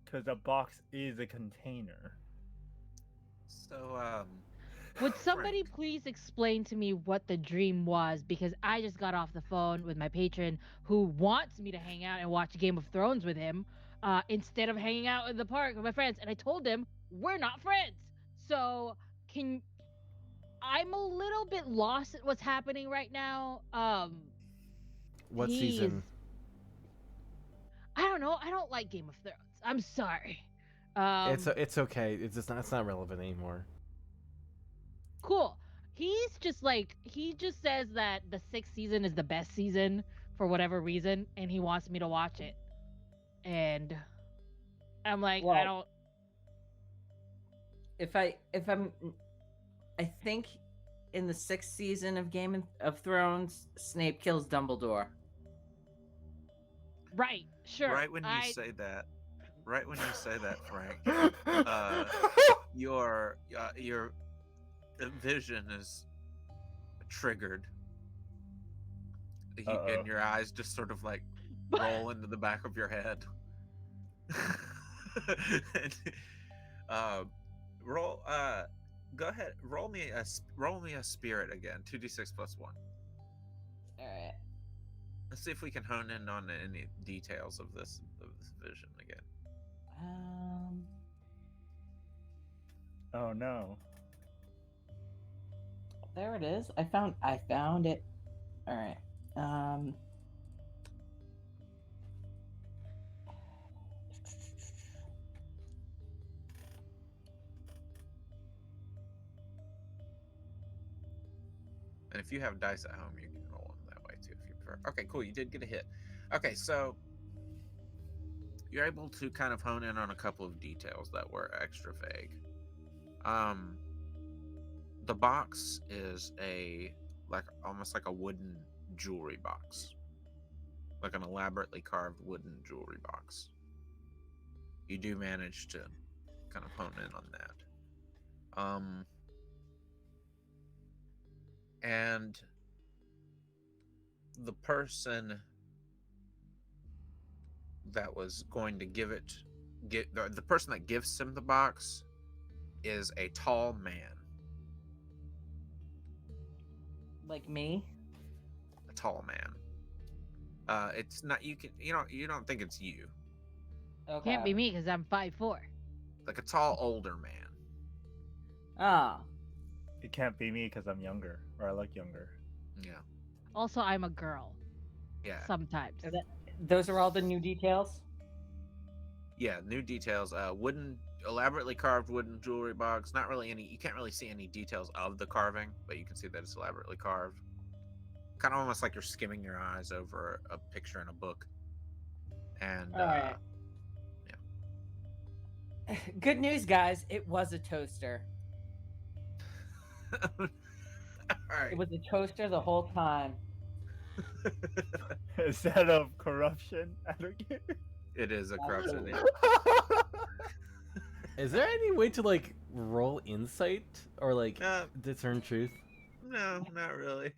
Because a box is a container. So, Would somebody Frank. please explain to me what the dream was? Because I just got off the phone with my patron who wants me to hang out and watch Game of Thrones with him instead of hanging out in the park with my friends. And I told him we're not friends. So can I'm a little bit lost at what's happening right now. what he season? is- I don't know. I don't like Game of Thrones. I'm sorry. It's okay. It's not relevant anymore. Cool. He's just like he just says that the 6th season is the best season for whatever reason, and he wants me to watch it. And I'm like, I Well- don't. I think in the 6th season of Game of Thrones, Snape kills Dumbledore. Right, sure. right when you I say that, Frank, your vision is triggered, and your eyes just sort of like roll into the back of your head. And, roll. Go ahead. Roll me a spirit again. 2d6 plus 1. All right. Let's see if we can hone in on any details of this vision again. Oh no. There it is. I found it. All right. And if you have dice at home, you can roll them that way too if you prefer. Okay, cool. You did get a hit. Okay, so you're able to kind of hone in on a couple of details that were extra vague. The box is almost like a wooden jewelry box, like an elaborately carved wooden jewelry box. You do manage to kind of hone in on that. And the person that was going to the person that gives him the box is a tall man. Like me. A tall man. It's not you don't think it's you. Okay. can't be me because I'm 5'4". Like a tall older man. Ah. It can't be me because I'm younger, or I look younger. Yeah. Also, I'm a girl. Yeah. Sometimes. Those are all the new details. Yeah, new details. Elaborately carved wooden jewelry box. Not really any. You can't really see any details of the carving, but you can see that it's elaborately carved. Kind of almost like you're skimming your eyes over a picture in a book. And All right. Good news, guys. It was a toaster. all right. It was a toaster the whole time. Instead of corruption, It is a corruption. Is there any way to like roll insight or like Uh, discern truth? No, not really.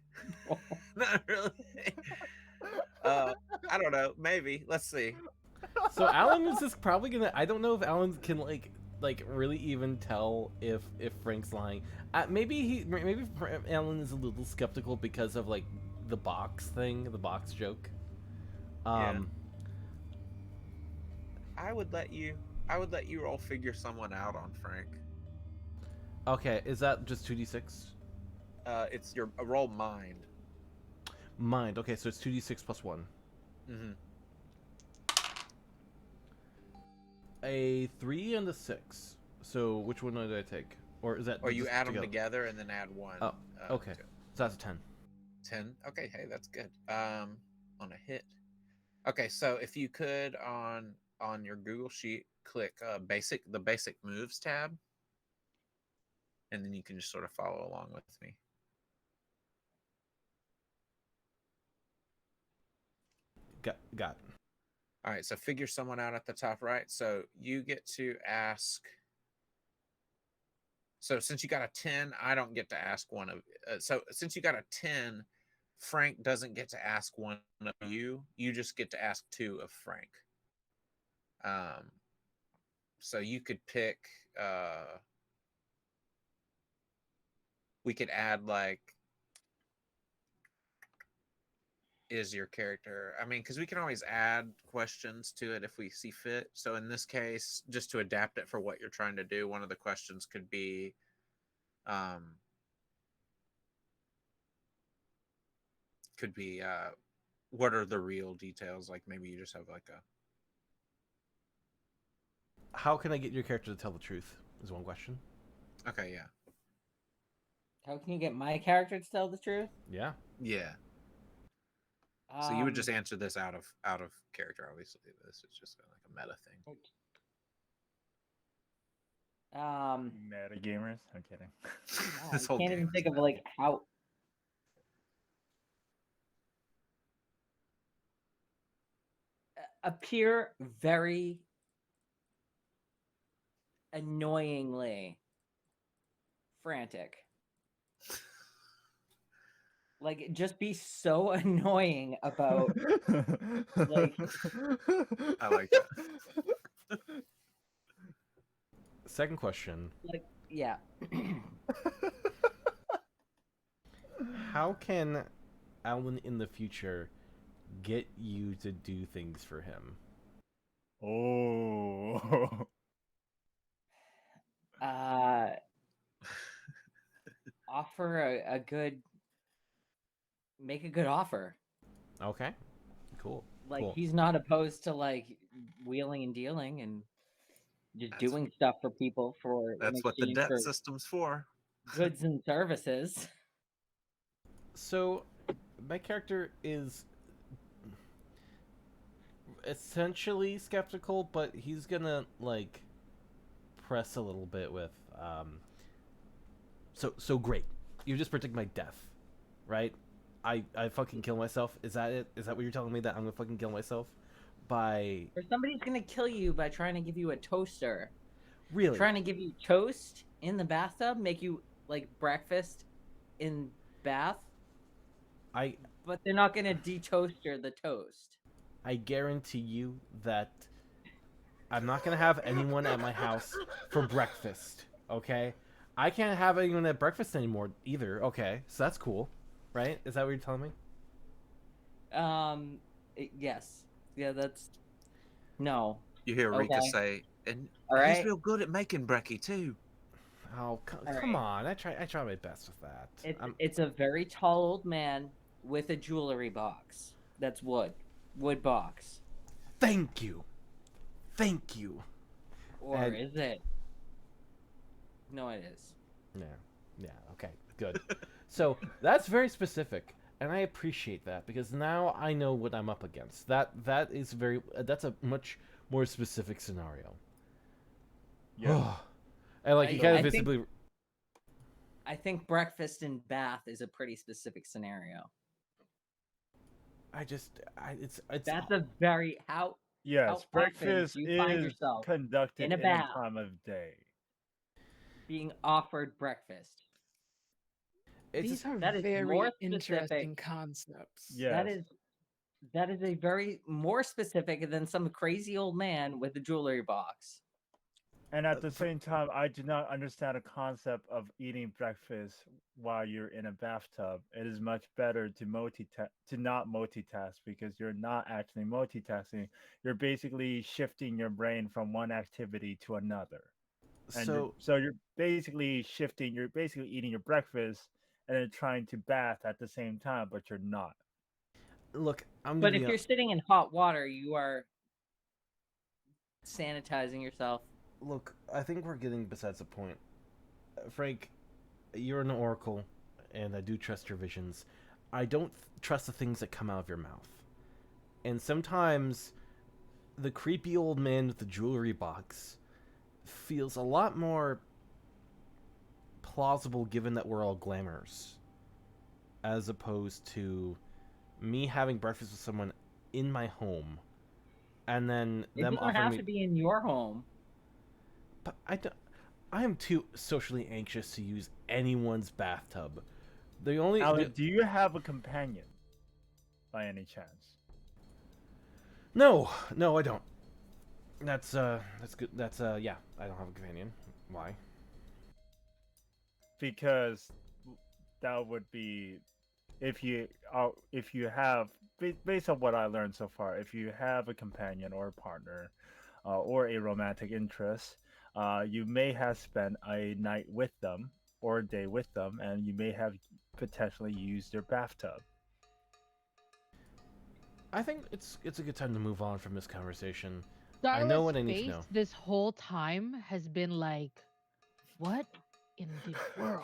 Not really. I don't know. Maybe. Let's see. So Alan is just probably gonna. I don't know if Alan can like really even tell if Frank's lying. Maybe Alan is a little skeptical because of like the box thing, the box joke. Yeah. I would let you roll figure someone out on Frank. Okay, is that just 2d6? It's your roll mind. Mind. Okay, so it's 2d6 plus 1. Mm-hmm. A 3 and a 6. So which one did I take? Or is that? Or you just add them together and then add one. Oh, okay. to- So that's a 10. 10. Okay, hey, that's good. On a hit. Okay, so if you could on your Google Sheet click the basic moves tab, and then you can just sort of follow along with me. Got it. All right, so figure someone out at the top right. So you get to ask. So since you got a 10, I don't get to ask one of. So since you got a 10, Frank doesn't get to ask one of you. You just get to ask two of Frank. So you could pick. We could add like, is your character? I mean, because we can always add questions to it if we see fit. So in this case, just to adapt it for what you're trying to do, one of the questions could be, what are the real details? Like maybe you just have like a. How can I get your character to tell the truth? Is one question. Okay, yeah, How can you get my character to tell the truth? Yeah. yeah. So you would just answer this out of character. Obviously, this is just like a meta thing. Meta gamers. I'm kidding. This I whole can't game even is think of meta. like how. Appear very annoyingly frantic. Like, just be so annoying about. Like- I like that. Second question. Like, yeah. How can Alan in the future get you to do things for him? Oh. Offer a good. Make a good offer. Okay. Cool. Like, Cool. he's not opposed to like wheeling and dealing and just That's- doing stuff for people for in That's what the exchange debt for system's for. goods and services. So, my character is essentially skeptical, but he's gonna like press a little bit with So great. You just predict my death, right? I fucking kill myself. Is that it? Is that what you're telling me, that I'm gonna fucking kill myself by Or somebody's gonna kill you by trying to give you a toaster. really? Trying to give you toast in the bathtub, make you like breakfast in bath, I but they're not gonna de-toaster the toast. I guarantee you that I'm not gonna have anyone at my house for breakfast. Okay, I can't have anyone at breakfast anymore either. Okay, so that's cool, right? Is that what you're telling me? Yes, yeah, that's no. You hear Rika Okay. say, and All he's right. real good at making brekkie too. Oh, All come right. on! I try my best with that. It's a very tall old man with a jewelry box. That's wood box. Thank you, thank you. Or And- is it? No, it is. Yeah. Okay. Good. So that's very specific, and I appreciate that because now I know what I'm up against. That is very. That's a much more specific scenario. Yeah. And like he I- kind I of think- visibly. I think breakfast in bath is a pretty specific scenario. It's That's a very how Yes, How often breakfast do you find is yourself conducted in a in the bath? time of day. being offered breakfast. These are that is very more interesting specific. concepts. Yeah. That Yes. is a very more specific than some crazy old man with a jewelry box. And at the same time, I do not understand the concept of eating breakfast while you're in a bathtub. It is much better to not multitask because you're not actually multitasking. You're basically shifting your brain from one activity to another. And so you're basically shifting. You're basically eating your breakfast and then trying to bath at the same time, but you're not. look. I'm But gonna if be you're sitting in hot water, you are sanitizing yourself. look. I think we're getting besides the point. Frank, you're an oracle, and I do trust your visions. I don't trust the things that come out of your mouth. And sometimes the creepy old man with the jewelry box feels a lot more plausible given that we're all glamours, as opposed to me having breakfast with someone in my home and then It them doesn't offering have me. to be in your home. But I am too socially anxious to use anyone's bathtub. The only Alan, do you have a companion by any chance? no, I don't. That's good. That's yeah, I don't have a companion. Why? Because that would be if you have based on what I learned so far, if you have a companion or a partner or a romantic interest, you may have spent a night with them or a day with them, and you may have potentially used their bathtub. I think it's a good time to move on from this conversation. I know Darla's what I need to face know. this whole time has been like, what in the world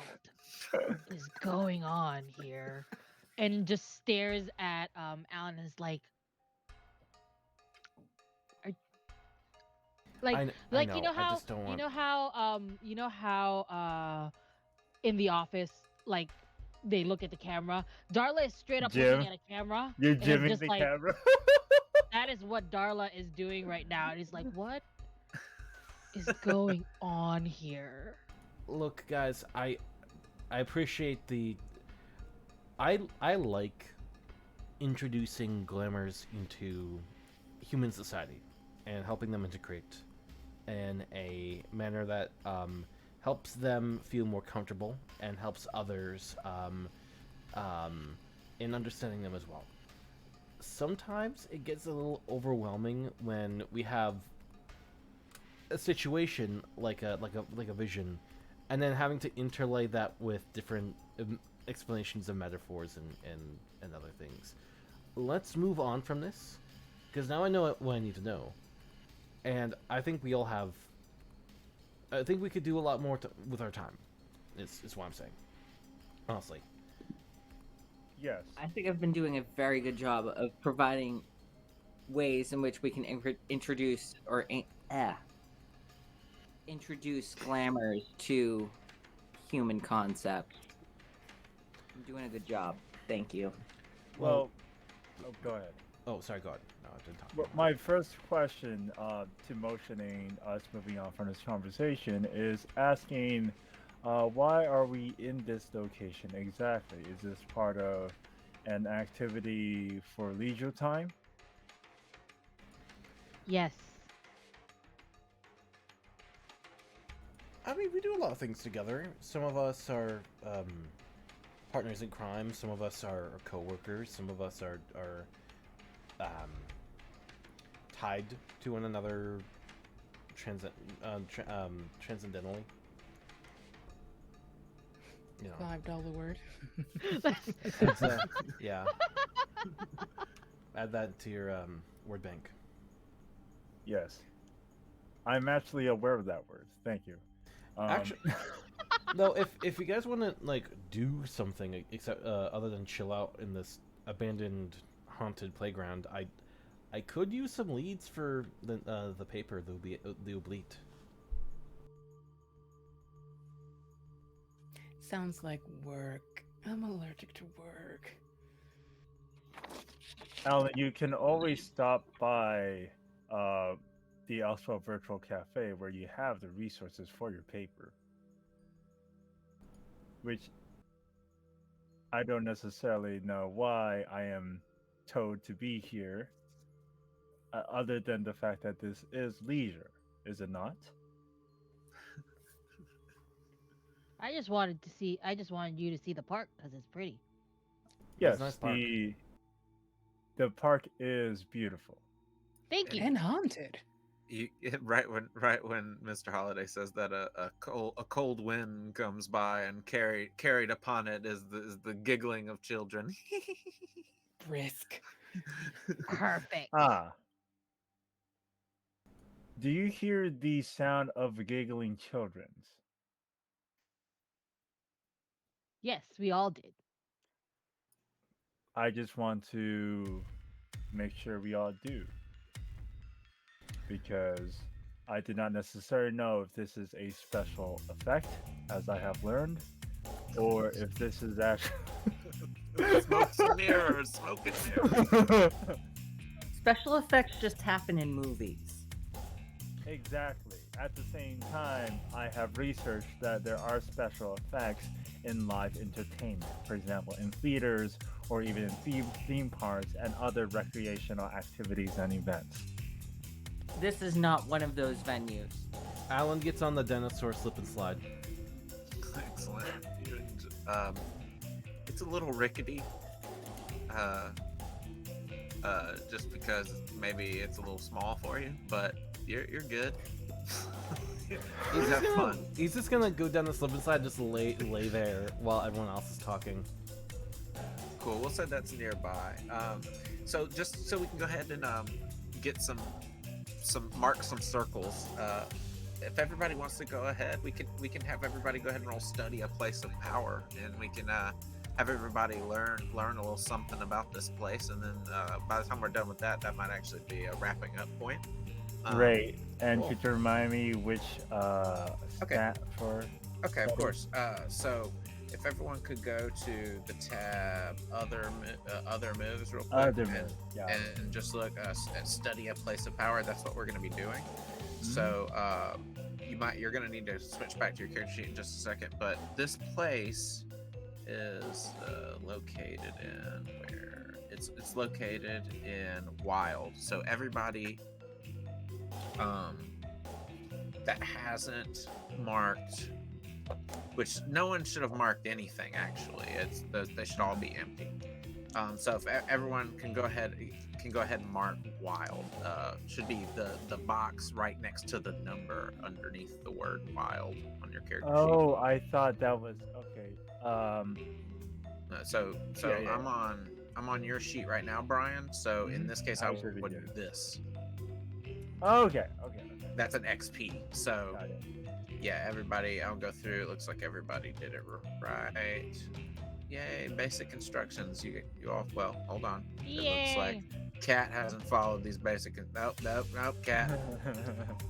is going on here? And just stares at Alan and is are, I you know. know I how just don't want. in the office, like, they look at the camera. Darla is straight up Jim, looking at a camera you're and is jimming just the like, camera. that is what Darla is doing right now. And he's like, what is going on here? Look, guys, I appreciate the. I like introducing glamours into human society and helping them integrate in a manner that helps them feel more comfortable and helps others in understanding them as well. Sometimes it gets a little overwhelming when we have a situation like a vision, and then having to interlay that with different explanations of metaphors and other things. Let's move on from this, because now I know what I need to know, and I think we all have. I think we could do a lot more with our time. Is what I'm saying. Honestly. Yes. I think I've been doing a very good job of providing ways in which we can introduce glamours to human concepts. I'm doing a good job. Thank you. Well, oh, go ahead. Oh, sorry. Go ahead. No, I didn't talk. Well, my first question to motioning us moving on from this conversation is asking, why are we in this location exactly? Is this part of an activity for leisure time? Yes. I mean, we do a lot of things together. Some of us are partners in crime. Some of us are co-workers. Some of us are tied to one another transcendentally. You know, $5 word. it's, yeah. Add that to your word bank. Yes. I'm actually aware of that word. Thank you. Actually, though, if you guys want to like do something except other than chill out in this abandoned haunted playground, I could use some leads for the paper, the oblite. Sounds like work. I'm allergic to work. Alan, you can always stop by the Elsewhere Virtual Cafe where you have the resources for your paper. Which I don't necessarily know why I am told to be here, other than the fact that this is leisure, is it not? I just wanted you to see the park because it's pretty. Yes, It's a nice park. the park is beautiful. Thank you. And haunted. You right when Mr. Holiday says that a cold wind comes by and carried upon it is the giggling of children. Brisk. Perfect. Ah. Do you hear the sound of giggling children? Yes, we all did. I just want to make sure we all do. Because I did not necessarily know if this is a special effect, as I have learned, or if this is actually... Smoke and mirrors. Special effects just happen in movies. Exactly. At the same time, I have researched that there are special effects in live entertainment, for example, in theaters or even in theme parks and other recreational activities and events. This is not one of those venues. Alan gets on the dinosaur slip and slide. Excellent. Um, it's a little rickety. Uh, just because maybe it's a little small for you, but you're good. You have fun. He's just gonna go down the slip and slide, just lay there while everyone else is talking. Cool. We'll say that's nearby. So just so we can go ahead and get some mark some circles. If everybody wants to go ahead, we can have everybody go ahead and roll study a place of power, and we can have everybody learn a little something about this place, and then by the time we're done with that, that might actually be a wrapping up point. Great. And cool. could you remind me which stat for? Okay, of course. So if everyone could go to the tab other moves real quick, Other moves, yeah. and just look at study a place of power. That's what we're going to be doing. So you're going to need to switch back to your character sheet in just a second. But this place is located in where it's located in wild. So everybody that hasn't marked, which no one should have marked anything actually. They should all be empty. So if everyone can go ahead and mark wild. Should be the box right next to the number underneath the word wild on your character sheet. Oh, I thought that was okay. So yeah. I'm on your sheet right now, Brian. So in this case, I should be would good. do this. Okay. That's an XP. So Got it. yeah, everybody. I'll go through. It looks like everybody did it right. Yay! Basic instructions. You all. Well, hold on. It looks like Cat hasn't followed these basic. Nope, Cat.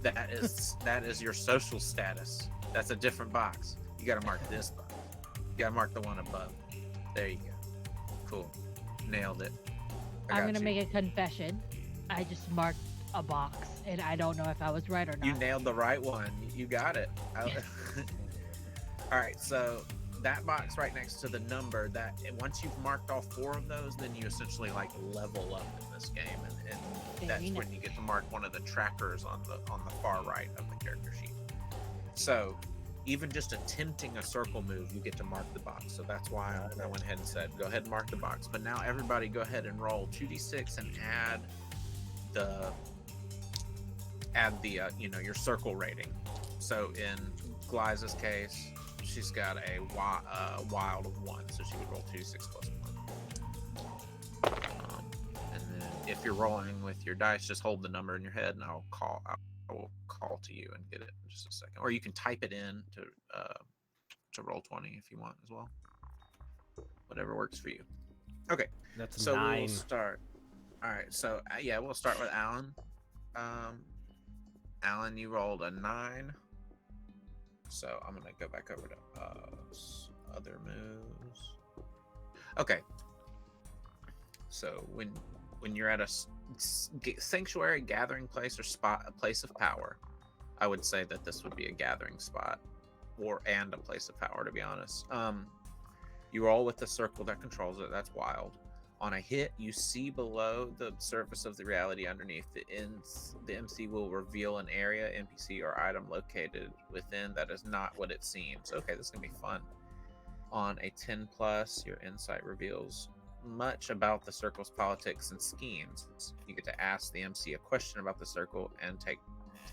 That is your social status. That's a different box. You got to mark this box. You got to mark the one above. There you go. Cool. Nailed it. I'm gonna make a confession. I just marked a box, and I don't know if I was right or not. You nailed the right one. You got it. All right. So that box right next to the number, that once you've marked all 4 of those, then you essentially like level up in this game, and that's when you get to mark one of the trackers on the far right of the character sheet. So even just attempting a circle move, you get to mark the box. So that's why I went ahead and said go ahead and mark the box. But now everybody go ahead and roll 2d6 and add the your circle rating. So in Glyza's case, she's got a wild of 1, so she would roll 2d6 plus 1. And then if you're rolling with your dice, just hold the number in your head, and I will call to you and get it in just a second. Or you can type it in to roll 20 if you want as well. Whatever works for you. Okay, That's so 9. we'll start. All right, so we'll start with Alan. Alan, you rolled a 9. So I'm gonna go back over to other moves. Okay. So when you're at a sanctuary, gathering place, or spot, a place of power, I would say that this would be a gathering spot, and a place of power, to be honest. You roll with the circle that controls it. That's wild. On a hit, you see below the surface of the reality underneath. The MC will reveal an area, NPC, or item located within that is not what it seems. Okay, this is going to be fun. On a 10 plus, your insight reveals much about the circle's politics and schemes. You get to ask the MC a question about the circle and take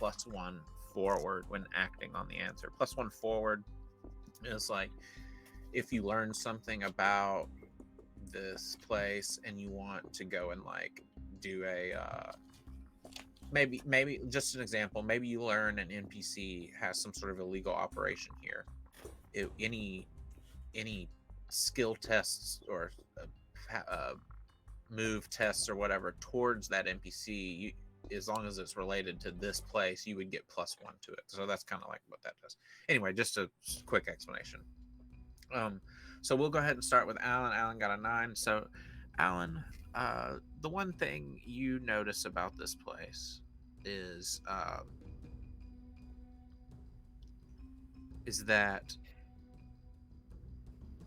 +1 forward when acting on the answer. +1 forward is like if you learn something about this place and you want to go and like do a maybe just an example, maybe you learn an NPC has some sort of illegal operation here. Any skill tests or move tests or whatever towards that NPC, as long as it's related to this place, you would get +1 to it. So that's kind of like what that does. Anyway, just a quick explanation. So we'll go ahead and start with Alan. Alan got a 9. So Alan, the one thing you notice about this place is that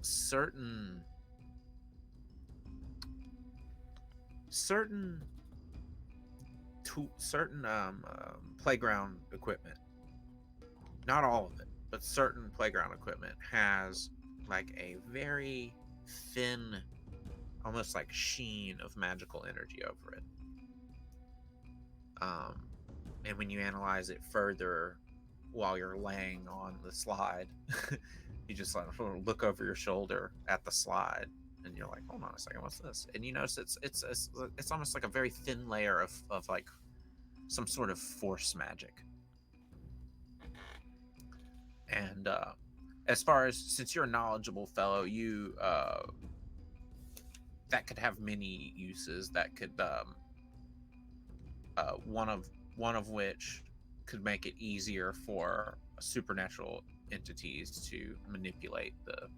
certain certain playground equipment, not all of it, but certain playground equipment has like a very thin, almost like sheen of magical energy over it. And when you analyze it further while you're laying on the slide, you just like look over your shoulder at the slide, and you're like, hold on a second, what's this? And you notice it's almost like a very thin layer of like some sort of force magic. And as far as, since you're a knowledgeable fellow, you that could have many uses. That could one of which could make it easier for supernatural entities to manipulate the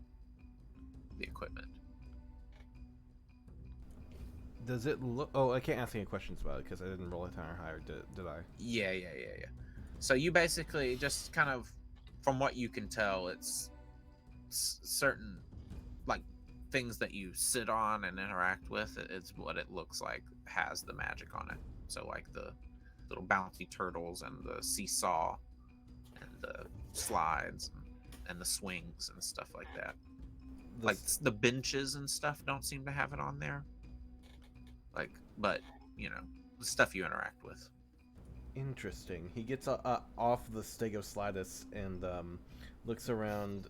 equipment. Does it look? Oh, I can't ask any questions about it because I didn't roll a higher higher. Did I? Yeah. So you basically just kind of, from what you can tell, it's certain like things that you sit on and interact with. It's what it looks like has the magic on it. So like the little bouncy turtles and the seesaw and the slides and the swings and stuff like that. Like the benches and stuff don't seem to have it on there. Like, but you know, the stuff you interact with. Interesting. He gets off the Stegoslidus and looks around.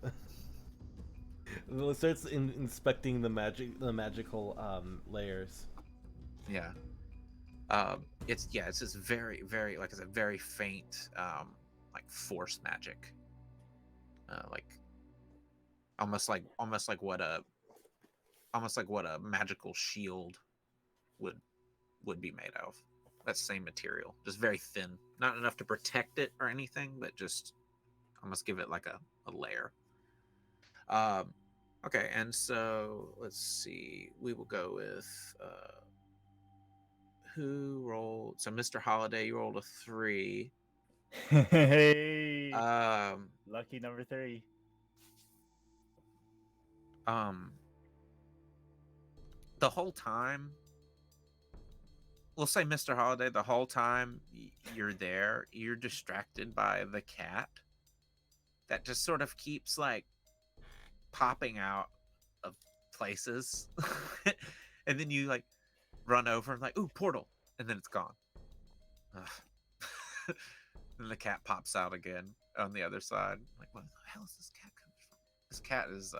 Starts inspecting the magical layers. Yeah. It's this very, very, like I said, very faint, like force magic. Like almost like what a magical shield would be made of. That same material, just very thin, not enough to protect it or anything, but just almost give it like a layer. Okay, and so let's see. We will go with who rolled? So Mr. Holiday, you rolled a 3. Hey, Um, lucky number 3. The whole time, we'll say Mr. Holiday, the whole time you're there, you're distracted by the cat that just sort of keeps like popping out of places. And then you like run over and like, ooh, portal, and then it's gone. Then the cat pops out again on the other side. Like, what the hell is this cat coming from? This cat is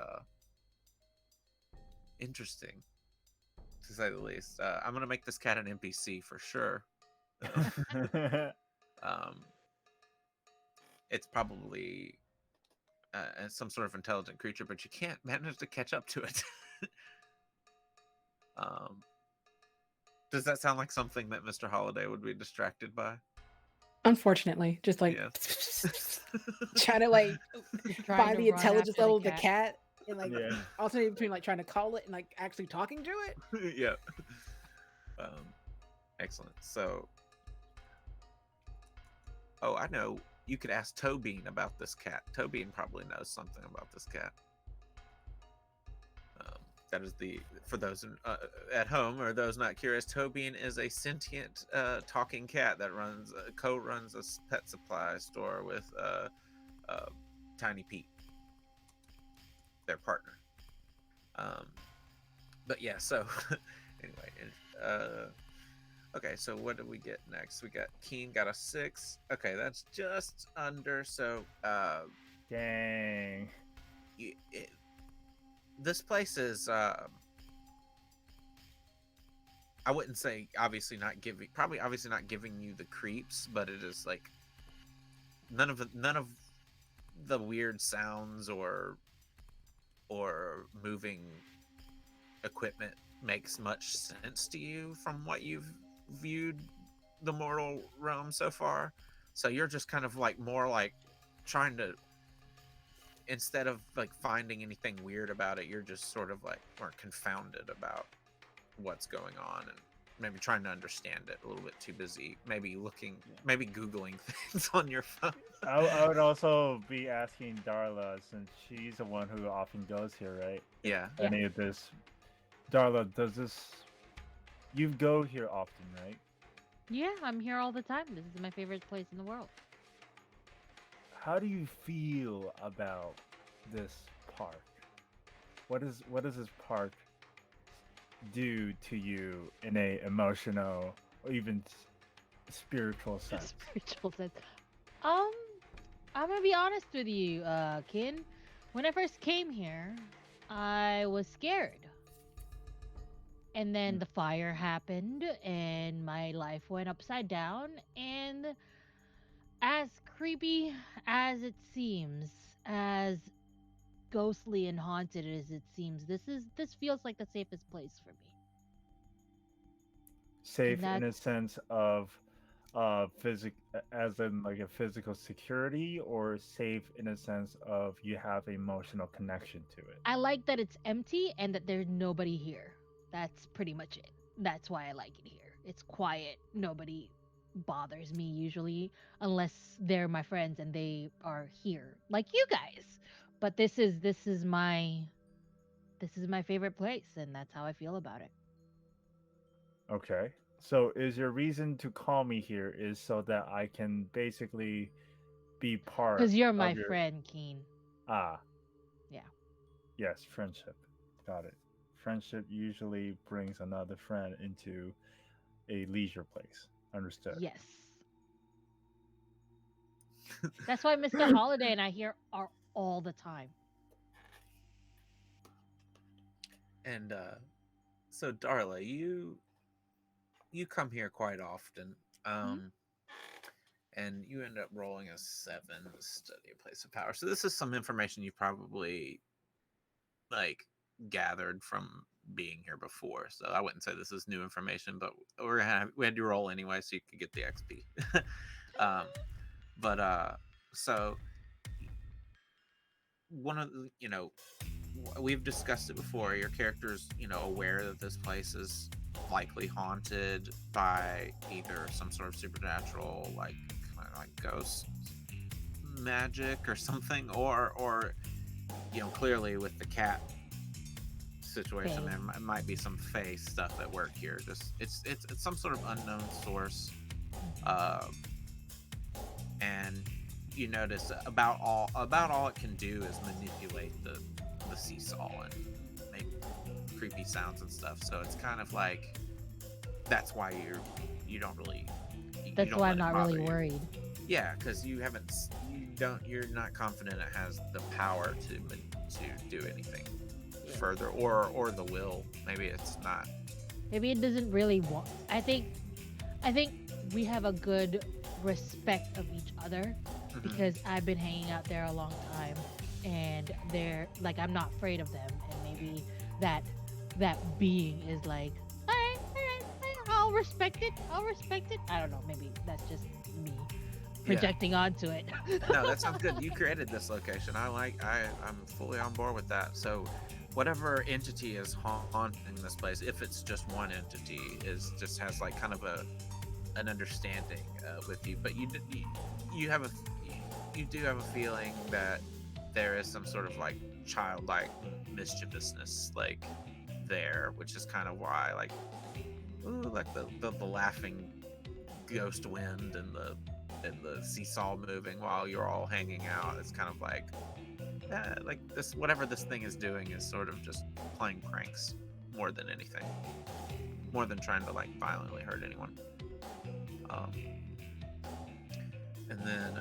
interesting, to say the least. I'm gonna make this cat an NPC for sure. It's probably some sort of intelligent creature, but you can't manage to catch up to it. Does that sound like something that Mr. Holiday would be distracted by? Unfortunately, just like trying to like Trying find to the run intelligence after level of the cat and like Yeah. alternating between like trying to call it and like actually talking to it. Yeah. Excellent. So, oh, I know. You could ask Tobean about this cat. Tobean probably knows something about this cat. That is for those at home or those not curious, Tobean is a sentient talking cat that co-runs a pet supply store with Tiny Pete, their partner. But yeah, so anyway, okay, so what did we get next? We got Keen got a 6. Okay, that's just under. So Dang. This place is I wouldn't say obviously not giving you the creeps, but it is like none of the weird sounds or moving equipment makes much sense to you from what you've viewed the mortal realm so far. So you're just kind of like more like trying to, instead of like finding anything weird about it, you're just sort of like more confounded about what's going on and maybe trying to understand it. A little bit too busy, maybe googling things on your phone. I would also be asking Darla, since she's the one who often goes here, right? Yeah. Yeah. Any of this, Darla, you go here often, right? Yeah, I'm here all the time. This is my favorite place in the world. How do you feel about this park? What does this park do to you in a emotional or even spiritual sense? Spiritual sense. Um, I'm gonna be honest with you, Kin. When I first came here, I was scared. And then Mm. the fire happened and my life went upside down, and as creepy as it seems, as ghostly and haunted as it seems, this feels like the safest place for me. And Safe in a that's sense of as in like a physical security, or safe in a sense of you have emotional connection to it? I like that it's empty and that there's nobody here. That's pretty much it. That's why I like it here. It's quiet. Nobody bothers me usually unless they're my friends and they are here, like you guys. But this is my favorite place, and that's how I feel about it. Okay. So is your reason to call me here is so that I can basically be part Cuz you're of my your friend, Keen. ah, Yeah. yes, friendship. Got it. Friendship usually brings another friend into a leisure place. Understood. Yes. That's why Mr. Holiday and I here are all the time. And so Darla, you come here quite often. Mhm. And you end up rolling a 7 to study a place of power. So this is some information you probably like gathered from being here before. So I wouldn't say this is new information, but we had to roll anyway so you could get the XP. um, but so one of the, we've discussed it before. Your character's, aware that this place is likely haunted by either some sort of supernatural, like kind of like ghost magic or something, or clearly with the cat situation, Fae. there might be some Fae stuff at work here. Just it's some sort of unknown source, uh, and you notice about all it can do is manipulate the seesaw and make creepy sounds and stuff. So it's kind of like that's why you don't really That's don't why let I'm it not bother really you. worried. Yeah, because you're not confident it has the power to do anything further, or the will. Maybe it's not. Maybe it doesn't really want. I think we have a good respect of each other because I've been hanging out there a long time, and they're like, I'm not afraid of them, and maybe that being is like, all right, I'll respect it. I'll respect it. I don't know. Maybe that's just me projecting onto it. No, that sounds good. You created this location. I'm fully on board with that. So whatever entity is haunting this place, if it's just one entity, just has like kind of an understanding with you, but you do have a feeling that there is some sort of like childlike mischievousness like there, which is kind of why like the laughing ghost wind and the seesaw moving while you're all hanging out. It's kind of like this, whatever this thing is doing is sort of just playing pranks more than anything, more than trying to like violently hurt anyone. And then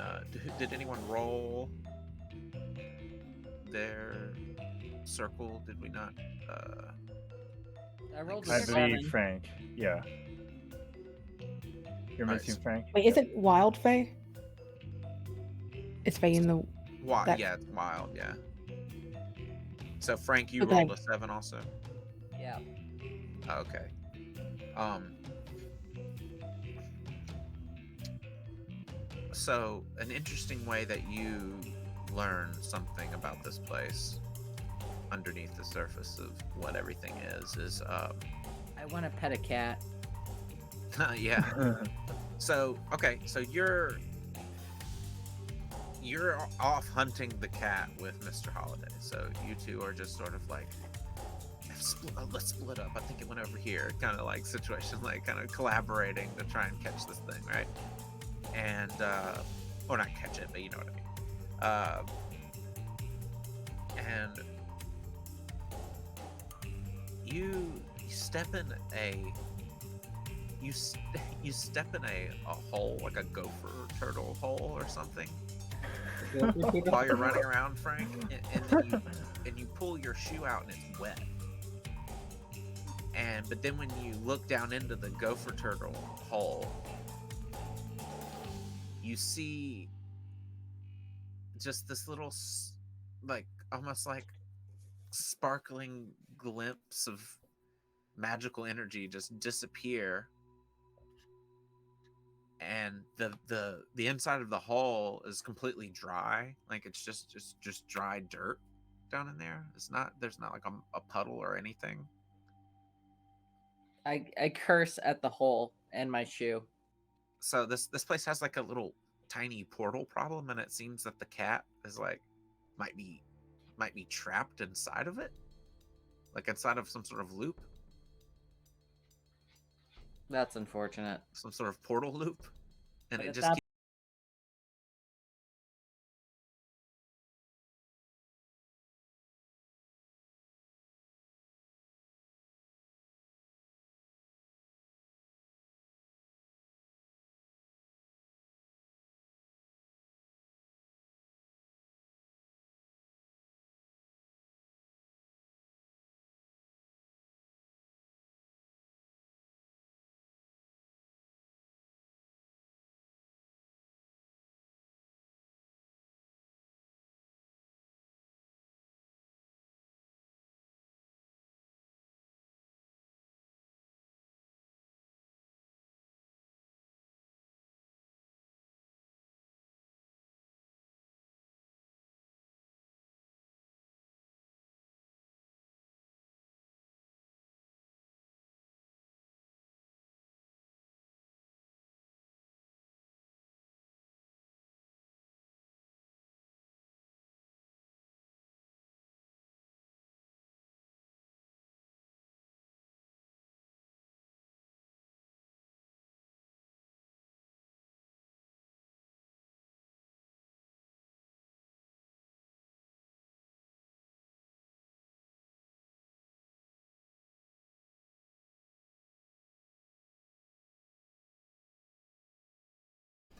did anyone roll their circle? Did we not? I rolled I a believe 7. Frank. Yeah. You're Alright, missing so- Frank? Wait, is it wild Fae? It's Fae in the that- Yeah, it's wild. Yeah. So Frank, you Okay. rolled a 7 also. Yeah. Okay. So an interesting way that you learn something about this place underneath the surface of what everything is I I want to pet a cat. Yeah. So okay, so you're off hunting the cat with Mr. Holiday. So you two are just sort of like, let's split up. I think it went over here. Kind of like situation, like kind of collaborating to try and catch this thing, right? And or not catch it, but you know what I mean. And you step in a you step in a hole, like a gopher turtle hole or something, while you're running around, Frank, and then you pull your shoe out and it's wet. But then when you look down into the gopher turtle hole, you see just this little, like almost like sparkling glimpse of magical energy just disappear, and the inside of the hole is completely dry, like it's just dry dirt down in there. There's not like a puddle or anything. I curse at the hole and my shoe. So this place has like a little tiny portal problem, and it seems that the cat is like might be trapped inside of it, like inside of some sort of loop, That's unfortunate. some sort of portal loop, and But it at just that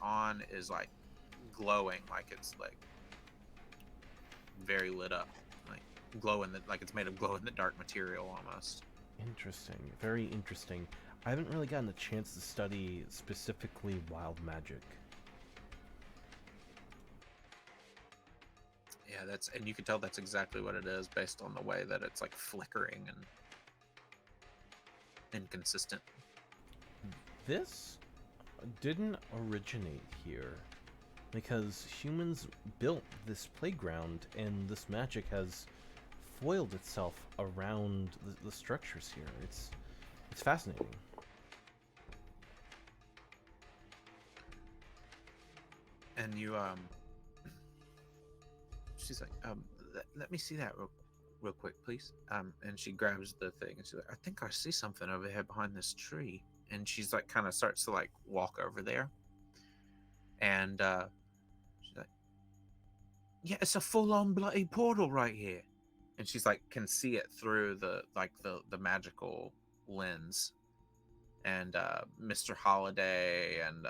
on is like glowing, like it's like very lit up, like like it's made of glow in the dark material almost. Interesting. Very interesting. I haven't really gotten a chance to study specifically wild magic. Yeah, and you can tell that's exactly what it is based on the way that it's like flickering and inconsistent. This didn't originate here because humans built this playground and this magic has foiled itself around the structures here. It's fascinating. And you she's like, let me see that real quick, please. And she grabs the thing and she's like, I think I see something over here behind this tree. And she's like, kind of starts to like walk over there. And she's like, yeah, it's a full-on bloody portal right here. And she's like, can see it through the magical lens. And Mr. Holiday and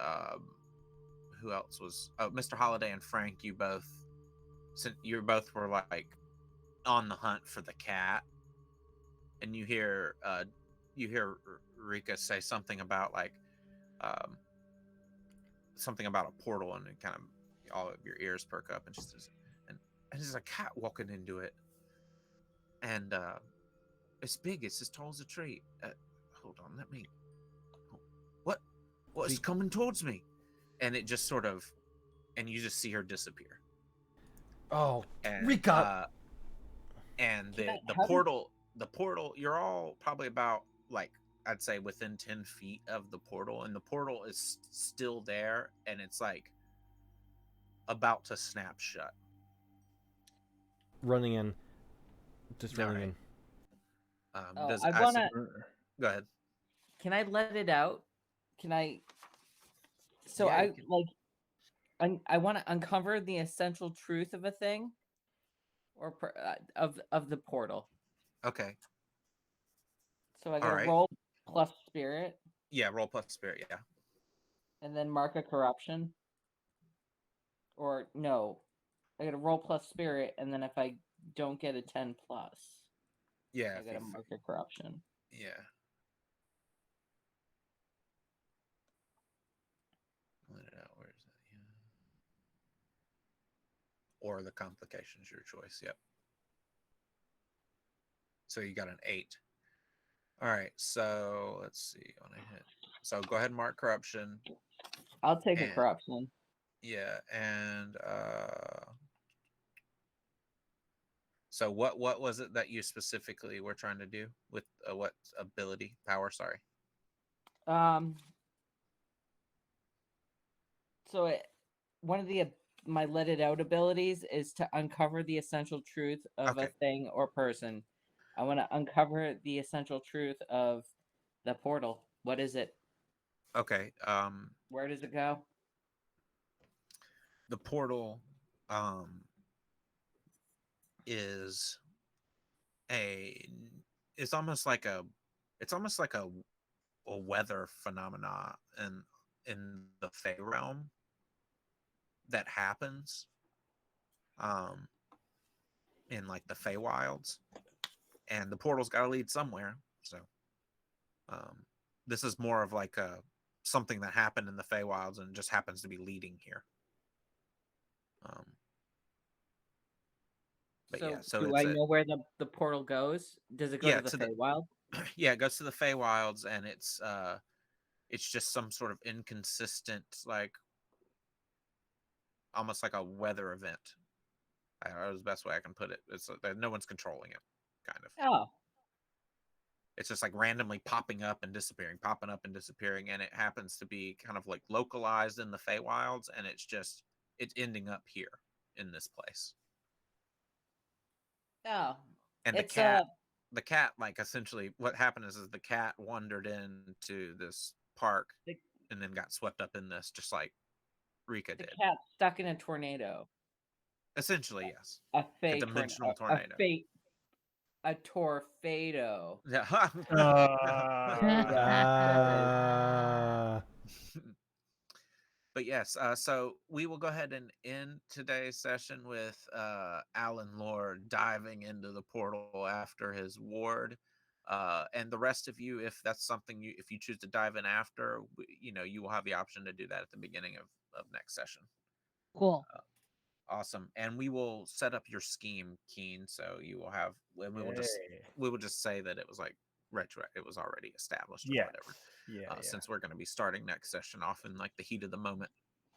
who else was? Oh, Mr. Holiday and Frank. You both were like on the hunt for the cat, and you hear Rika say something about like something about a portal, and it kind of all of your ears perk up, and she says, and there's a cat walking into it, and it's big, it's as tall as a tree. Hold on, let me. What's coming towards me? And it just sort of, and you just see her disappear. Oh, And, Rika! And the portal, you're all probably about like I'd say within 10 feet of the portal, and the portal is still there, and it's like about to snap shut. Running in. Just All running right. in. Oh, Does I wanna. go ahead? Can I let it out? Can I? So Yeah, you I can. like. I want to uncover the essential truth of a thing, or of the portal. Okay. So I All get a right. roll plus spirit, Yeah, roll plus spirit. Yeah. and then mark a corruption. Or no, I get a roll plus spirit, and then if I don't get a 10 plus, Yeah. I If get you, a mark a corruption. yeah. Let it out. Where is that? Yeah. Or the complications, your choice. Yep. So you got an 8. All right. So let's see on a hit. So go ahead and mark corruption. I'll take a And corruption. yeah, and so what was it that you specifically were trying to do with what ability power? Sorry. Um, so one of my let it out abilities is to uncover the essential truth of a Okay. thing or person. I want to uncover the essential truth of the portal. What is it? Okay. Where does it go? The portal is a it's almost like a it's almost like a weather phenomena in the Fey realm that happens um in like the Fey wilds, and the portal's got to lead somewhere. So um this is more of like a something that happened in the Fey wilds and just happens to be leading here. um but So yeah, so do it's I a know where the portal goes? Does it go yeah to the to the Feywild? yeah, it goes to the Fey wilds, and it's just some sort of inconsistent, like almost like a weather event. That was the best way I can put it. It's no one's controlling it, kind of. Oh, It's just like randomly popping up and disappearing, popping up and disappearing, and it happens to be kind of like localized in the Feywilds, and it's ending up here in this place. oh, And it's the cat, like essentially, what happened is the cat wandered into this park the, and then got swept up in this, just like Rika the did. cat stuck in a tornado. Essentially, yes, A like a fey tornado. dimensional tornado. A torfado. Yeah. There you go. There it is. But yes, so we will go ahead and end today's session with Alan Lord diving into the portal after his ward. And the rest of you, if that's something if you choose to dive in after, you will have the option to do that at the beginning of next session. Cool. Awesome. And we will set up your scheme, Keen. So you will have, and we will just say that it was like it was already established or whatever. Yeah. Since we're going to be starting next session off in like the heat of the moment.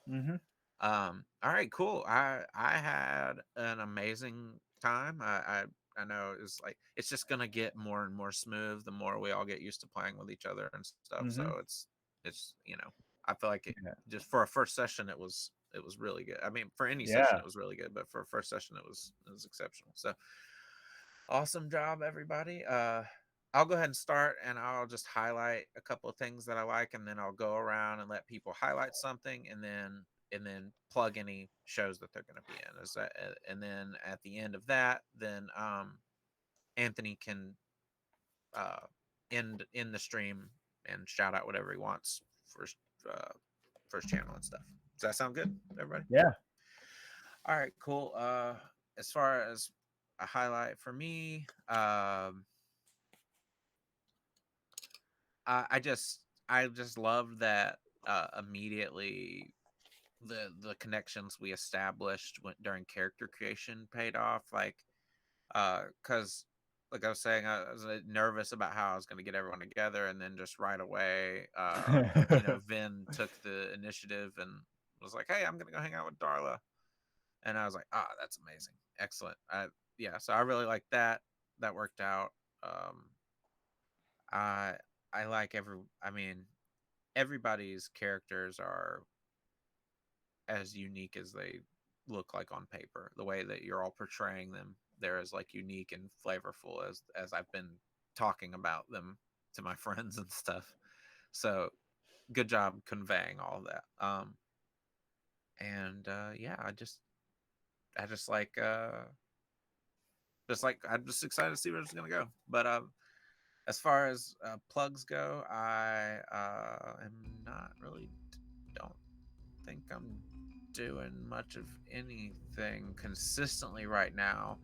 Mm-hmm. All right, cool. I had an amazing time. I know it's like it's just gonna get more and more smooth the more we all get used to playing with each other and stuff. Mm-hmm. So it's I feel like just for a first session it was really good. I mean, for any session it was really good, but for a first session it was exceptional. So awesome job, everybody. I'll go ahead and start, and I'll just highlight a couple of things that I like, and then I'll go around and let people highlight something, and then plug any shows that they're going to be in. And then at the end of that, then Anthony can end the stream and shout out whatever he wants for his channel and stuff. Does that sound good, everybody? Yeah. All right, cool. As far as a highlight for me, I just love that immediately the connections we established during character creation paid off. Like, because like I was saying, I was nervous about how I was going to get everyone together, and then just right away, Vin took the initiative and was like, "Hey, I'm going to go hang out with Darla," and I was like, "Ah, that's amazing, excellent." So I really like that. That worked out. I I like every. I mean, everybody's characters are as unique as they look like on paper. The way that you're all portraying them, they're as like unique and flavorful as I've been talking about them to my friends and stuff. So good job conveying all of that. And yeah, I just like I'm just excited to see where it's gonna go. But as far as plugs go, I am not really don't think I'm doing much of anything consistently right now,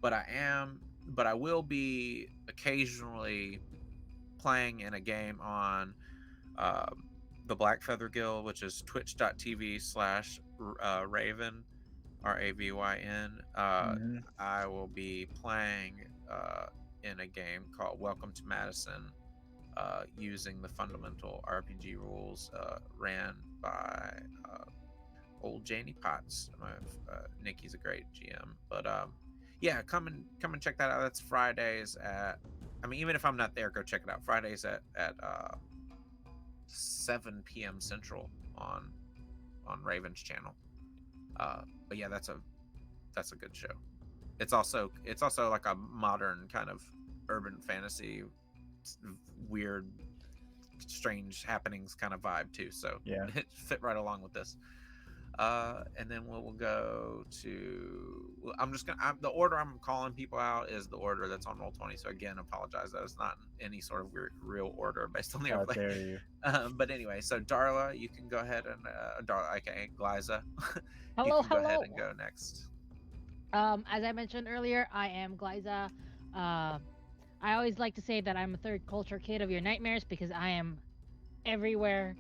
but I will be occasionally playing in a game on um, the Black Feather Guild, which is twitch.tv/Raven, Ravyn. Hmm. I will be playing in a game called Welcome to Madison, using the fundamental RPG rules ran by old Janie Potts. Nikki's a great GM, but yeah, come and check that out. That's Fridays at. I mean, even if I'm not there, go check it out. Fridays at 7 p.m. Central on Raven's channel. But yeah, that's a good show. It's also like a modern kind of urban fantasy, weird, strange happenings kind of vibe too. So Yeah. it fit right along with this. And then we'll go to. The order I'm calling people out is the order that's on Roll20. So again, apologize that it's not in any sort of real order based on the How airplane. dare you? But anyway, so Darla, you can go ahead and Darla, aka Glyza, you Hello, can go ahead hello. and go next. As I mentioned earlier, I am Glyza. Uh, I always like to say that I'm a third culture kid of your nightmares because I am everywhere.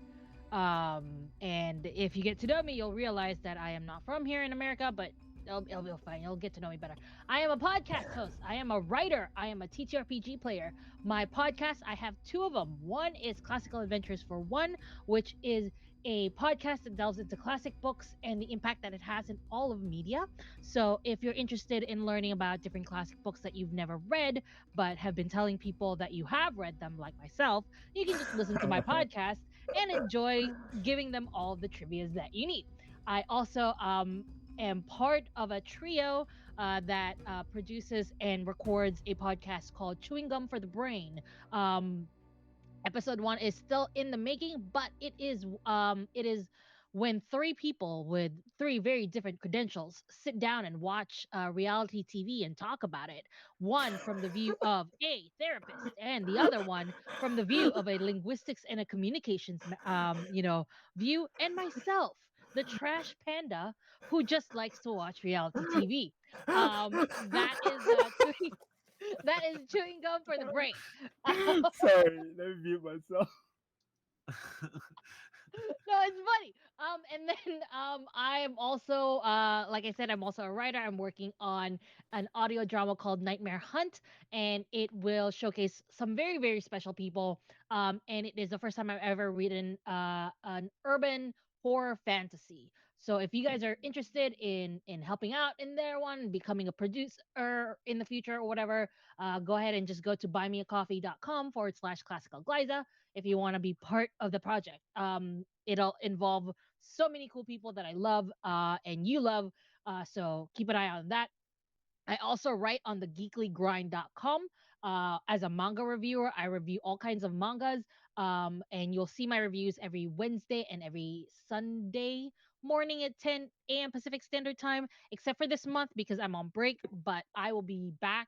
And if you get to know me, you'll realize that I am not from here in America, but it'll be fine. You'll get to know me better. I am a podcast host. I am a writer. I am a TTRPG player. My podcast, I have two of them. One is Classical Adventures for One, which is a podcast that delves into classic books and the impact that it has in all of media. So if you're interested in learning about different classic books that you've never read, but have been telling people that you have read them, like myself, you can just listen to my podcast and enjoy giving them all the trivias that you need. I also am part of a trio that produces and records a podcast called Chewing Gum for the Brain. Um, Episode one is still in the making, but it is when three people with three very different credentials sit down and watch reality TV and talk about it. One from the view of a therapist, and the other one from the view of a linguistics and a communications view, and myself, the trash panda who just likes to watch reality TV. That is that is chewing gum for the brain. Sorry, let me mute myself. No, it's funny. And then I'm also like I said, I'm also a writer. I'm working on an audio drama called Nightmare Hunt, and it will showcase some very, very special people. And it is the first time I've ever written an urban horror fantasy. So if you guys are interested in helping out in their one, becoming a producer in the future or whatever, go ahead and just go to buymeacoffee.com/classical Glyza if you want to be part of the project. It'll involve so many cool people that I love and you love. So keep an eye on that. I also write on the geeklygrind.com as a manga reviewer. I review all kinds of mangas, and you'll see my reviews every Wednesday and every Sunday morning at 10 a.m. Pacific Standard Time, except for this month because I'm on break, but I will be back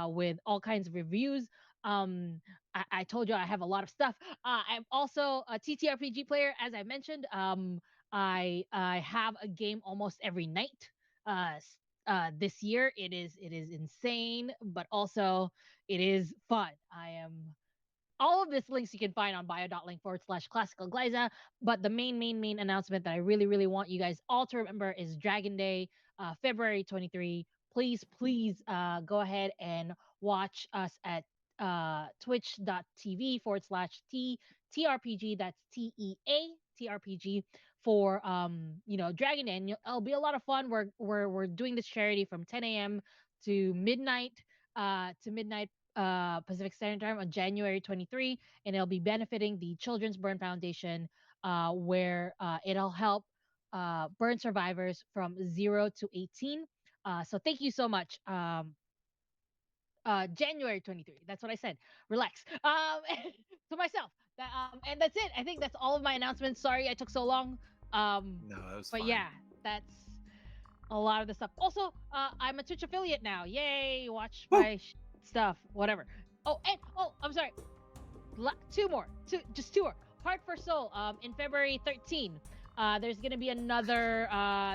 with all kinds of reviews. I told you I have a lot of stuff. I'm also a TTRPG player, as I mentioned. I have a game almost every night. Uh, this year. It is insane, but also it is fun. I am all of this links you can find on bio.link/classical Glyza. But the main announcement that I really, really want you guys all to remember is Dragon Day, February 23. Please go ahead and watch us at twitch.tv/TRPG. That's TEA TRPG for Dragon Day. And it'll be a lot of fun. We're doing this charity from 10 a.m. to midnight Pacific Standard Time on January 23, and it'll be benefiting the Children's Burn Foundation, where it'll help burn survivors from 0 to 18. So thank you so much. January 23. That's what I said. Relax. To myself. And that's it. I think that's all of my announcements. Sorry I took so long. No, it was But fine. yeah, that's a lot of the stuff. Also, I'm a Twitch affiliate now. Yay! Watch Woo! my stuff. Whatever. Oh, and I'm sorry. Two more. Just two more. Heart for Soul. In February 13. There's gonna be another.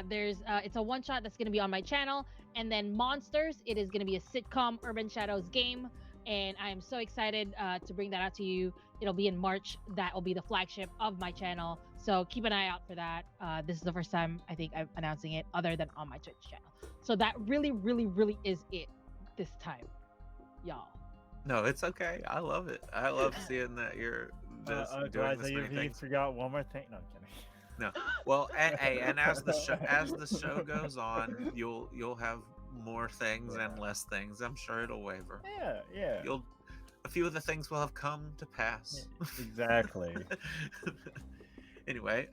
It's a one shot that's gonna be on my channel, and then Monsters. It is gonna be a sitcom Urban Shadows game, and I am so excited to bring that out to you. It'll be in March. That will be the flagship of my channel. So keep an eye out for that. This is the first time I think I'm announcing it, other than on my Twitch channel. So that really, really, really is it this time, y'all. No, it's okay. I love it. I love seeing that you're just doing Guys, this many you things. forgot one more thing. No, I'm kidding. No, well, and as the show goes on, you'll have more things and less things. I'm sure it'll waver. Yeah. A few of the things will have come to pass. Exactly. Anyway,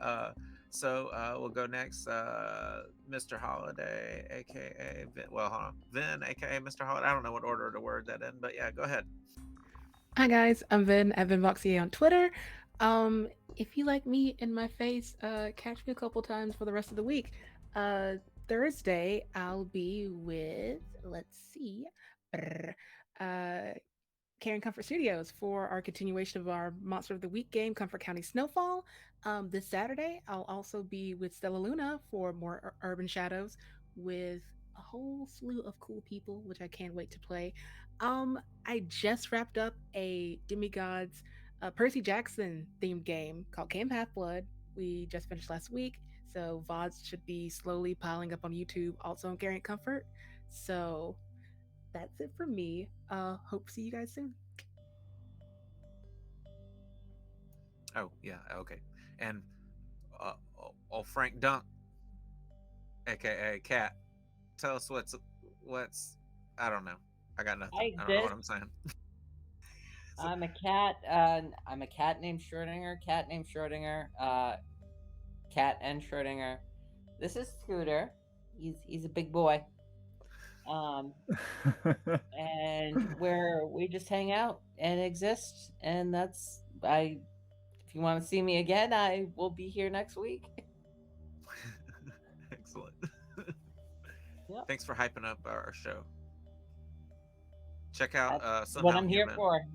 so we'll go next. Mr. Holiday, aka Vin, well, hold on, Vin, aka Mr. Holiday. I don't know what order to word that in, but yeah, go ahead. Hi guys, I'm Vin at VinVoxy on Twitter. If you like me in my face, catch me a couple times for the rest of the week. Thursday, I'll be with, let's see, Care and Comfort Studios for our continuation of our Monster of the Week game, Comfort County Snowfall. This Saturday, I'll also be with Stella Luna for more Urban Shadows with a whole slew of cool people, which I can't wait to play. I just wrapped up a Demigods Percy Jackson themed game called Camp Half Blood. We just finished last week, so VODs should be slowly piling up on YouTube, also on Care and Comfort. So that's it for me. Hope to see you guys soon. Oh yeah, okay. And Frank Dunk, aka Cat, tell us what's I don't know. I got nothing. I don't know what I'm saying. I'm a cat. I'm a cat named Schrodinger. Cat named Schrodinger. Cat and Schrodinger. This is Scooter. He's a big boy. And where we just hang out and exist, and that's if you want to see me again, I will be here next week. Excellent. Yep. Thanks for hyping up our show. Check out That's what I'm here for.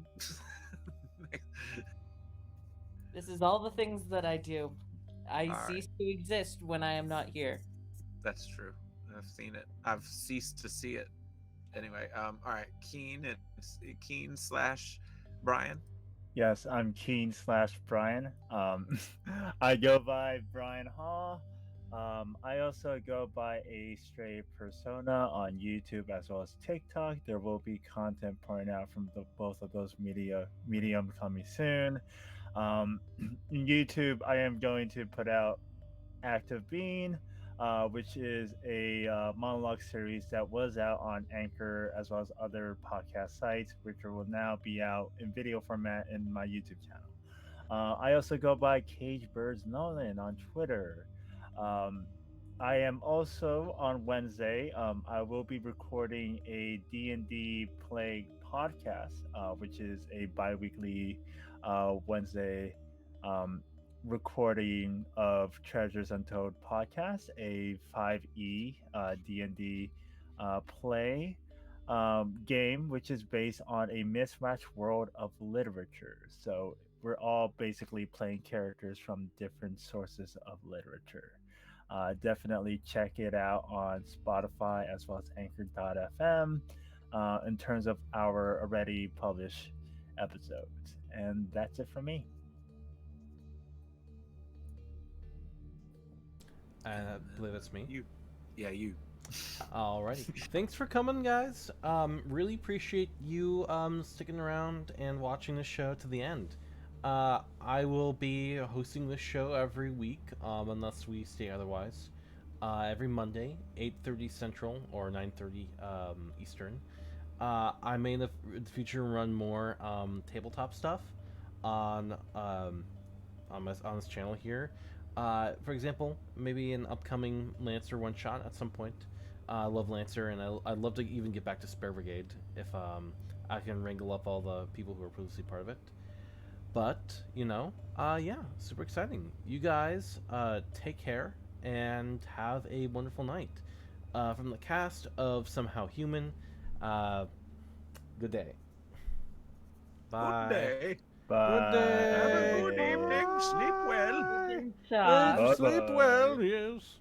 This is all the things that I do. I cease to exist when I am not here. That's true. I've seen it. I've ceased to see it. Anyway, all right. Keen/Brian. Yes, I'm Keen/Brian. I go by Brian Hall. I also go by a stray persona on YouTube as well as TikTok. There will be content pouring out from both of those medium coming soon. In YouTube, I am going to put out Active Being, which is a monologue series that was out on Anchor as well as other podcast sites, which will now be out in video format in my YouTube channel. I also go by Cage Birds Nolan on Twitter. I am also on Wednesday. I will be recording a D&D play podcast, which is a bi-weekly Wednesday recording of Treasures Untold podcast, a 5e D&D play game, which is based on a mismatched world of literature. So we're all basically playing characters from different sources of literature. Definitely check it out on Spotify as well as Anchor.fm in terms of our already published episodes. And that's it for me. I believe it's me. You. Alrighty. Thanks for coming, guys. Really appreciate you sticking around and watching the show to the end. I will be hosting this show every week, unless we stay otherwise. Every Monday, 8:30 Central or 9:30 Eastern. I may in the future run more tabletop stuff on on this channel here. For example, maybe an upcoming Lancer one shot at some point. I love Lancer, and I'd love to even get back to Spare Brigade if I can wrangle up all the people who are previously part of it. But yeah, super exciting. You guys, take care and have a wonderful night. From the cast of Somehow Human, good day. Bye. Good day. Good day. Have a good evening. Sleep well. Chuck. Sleep Bye-bye. well, yes.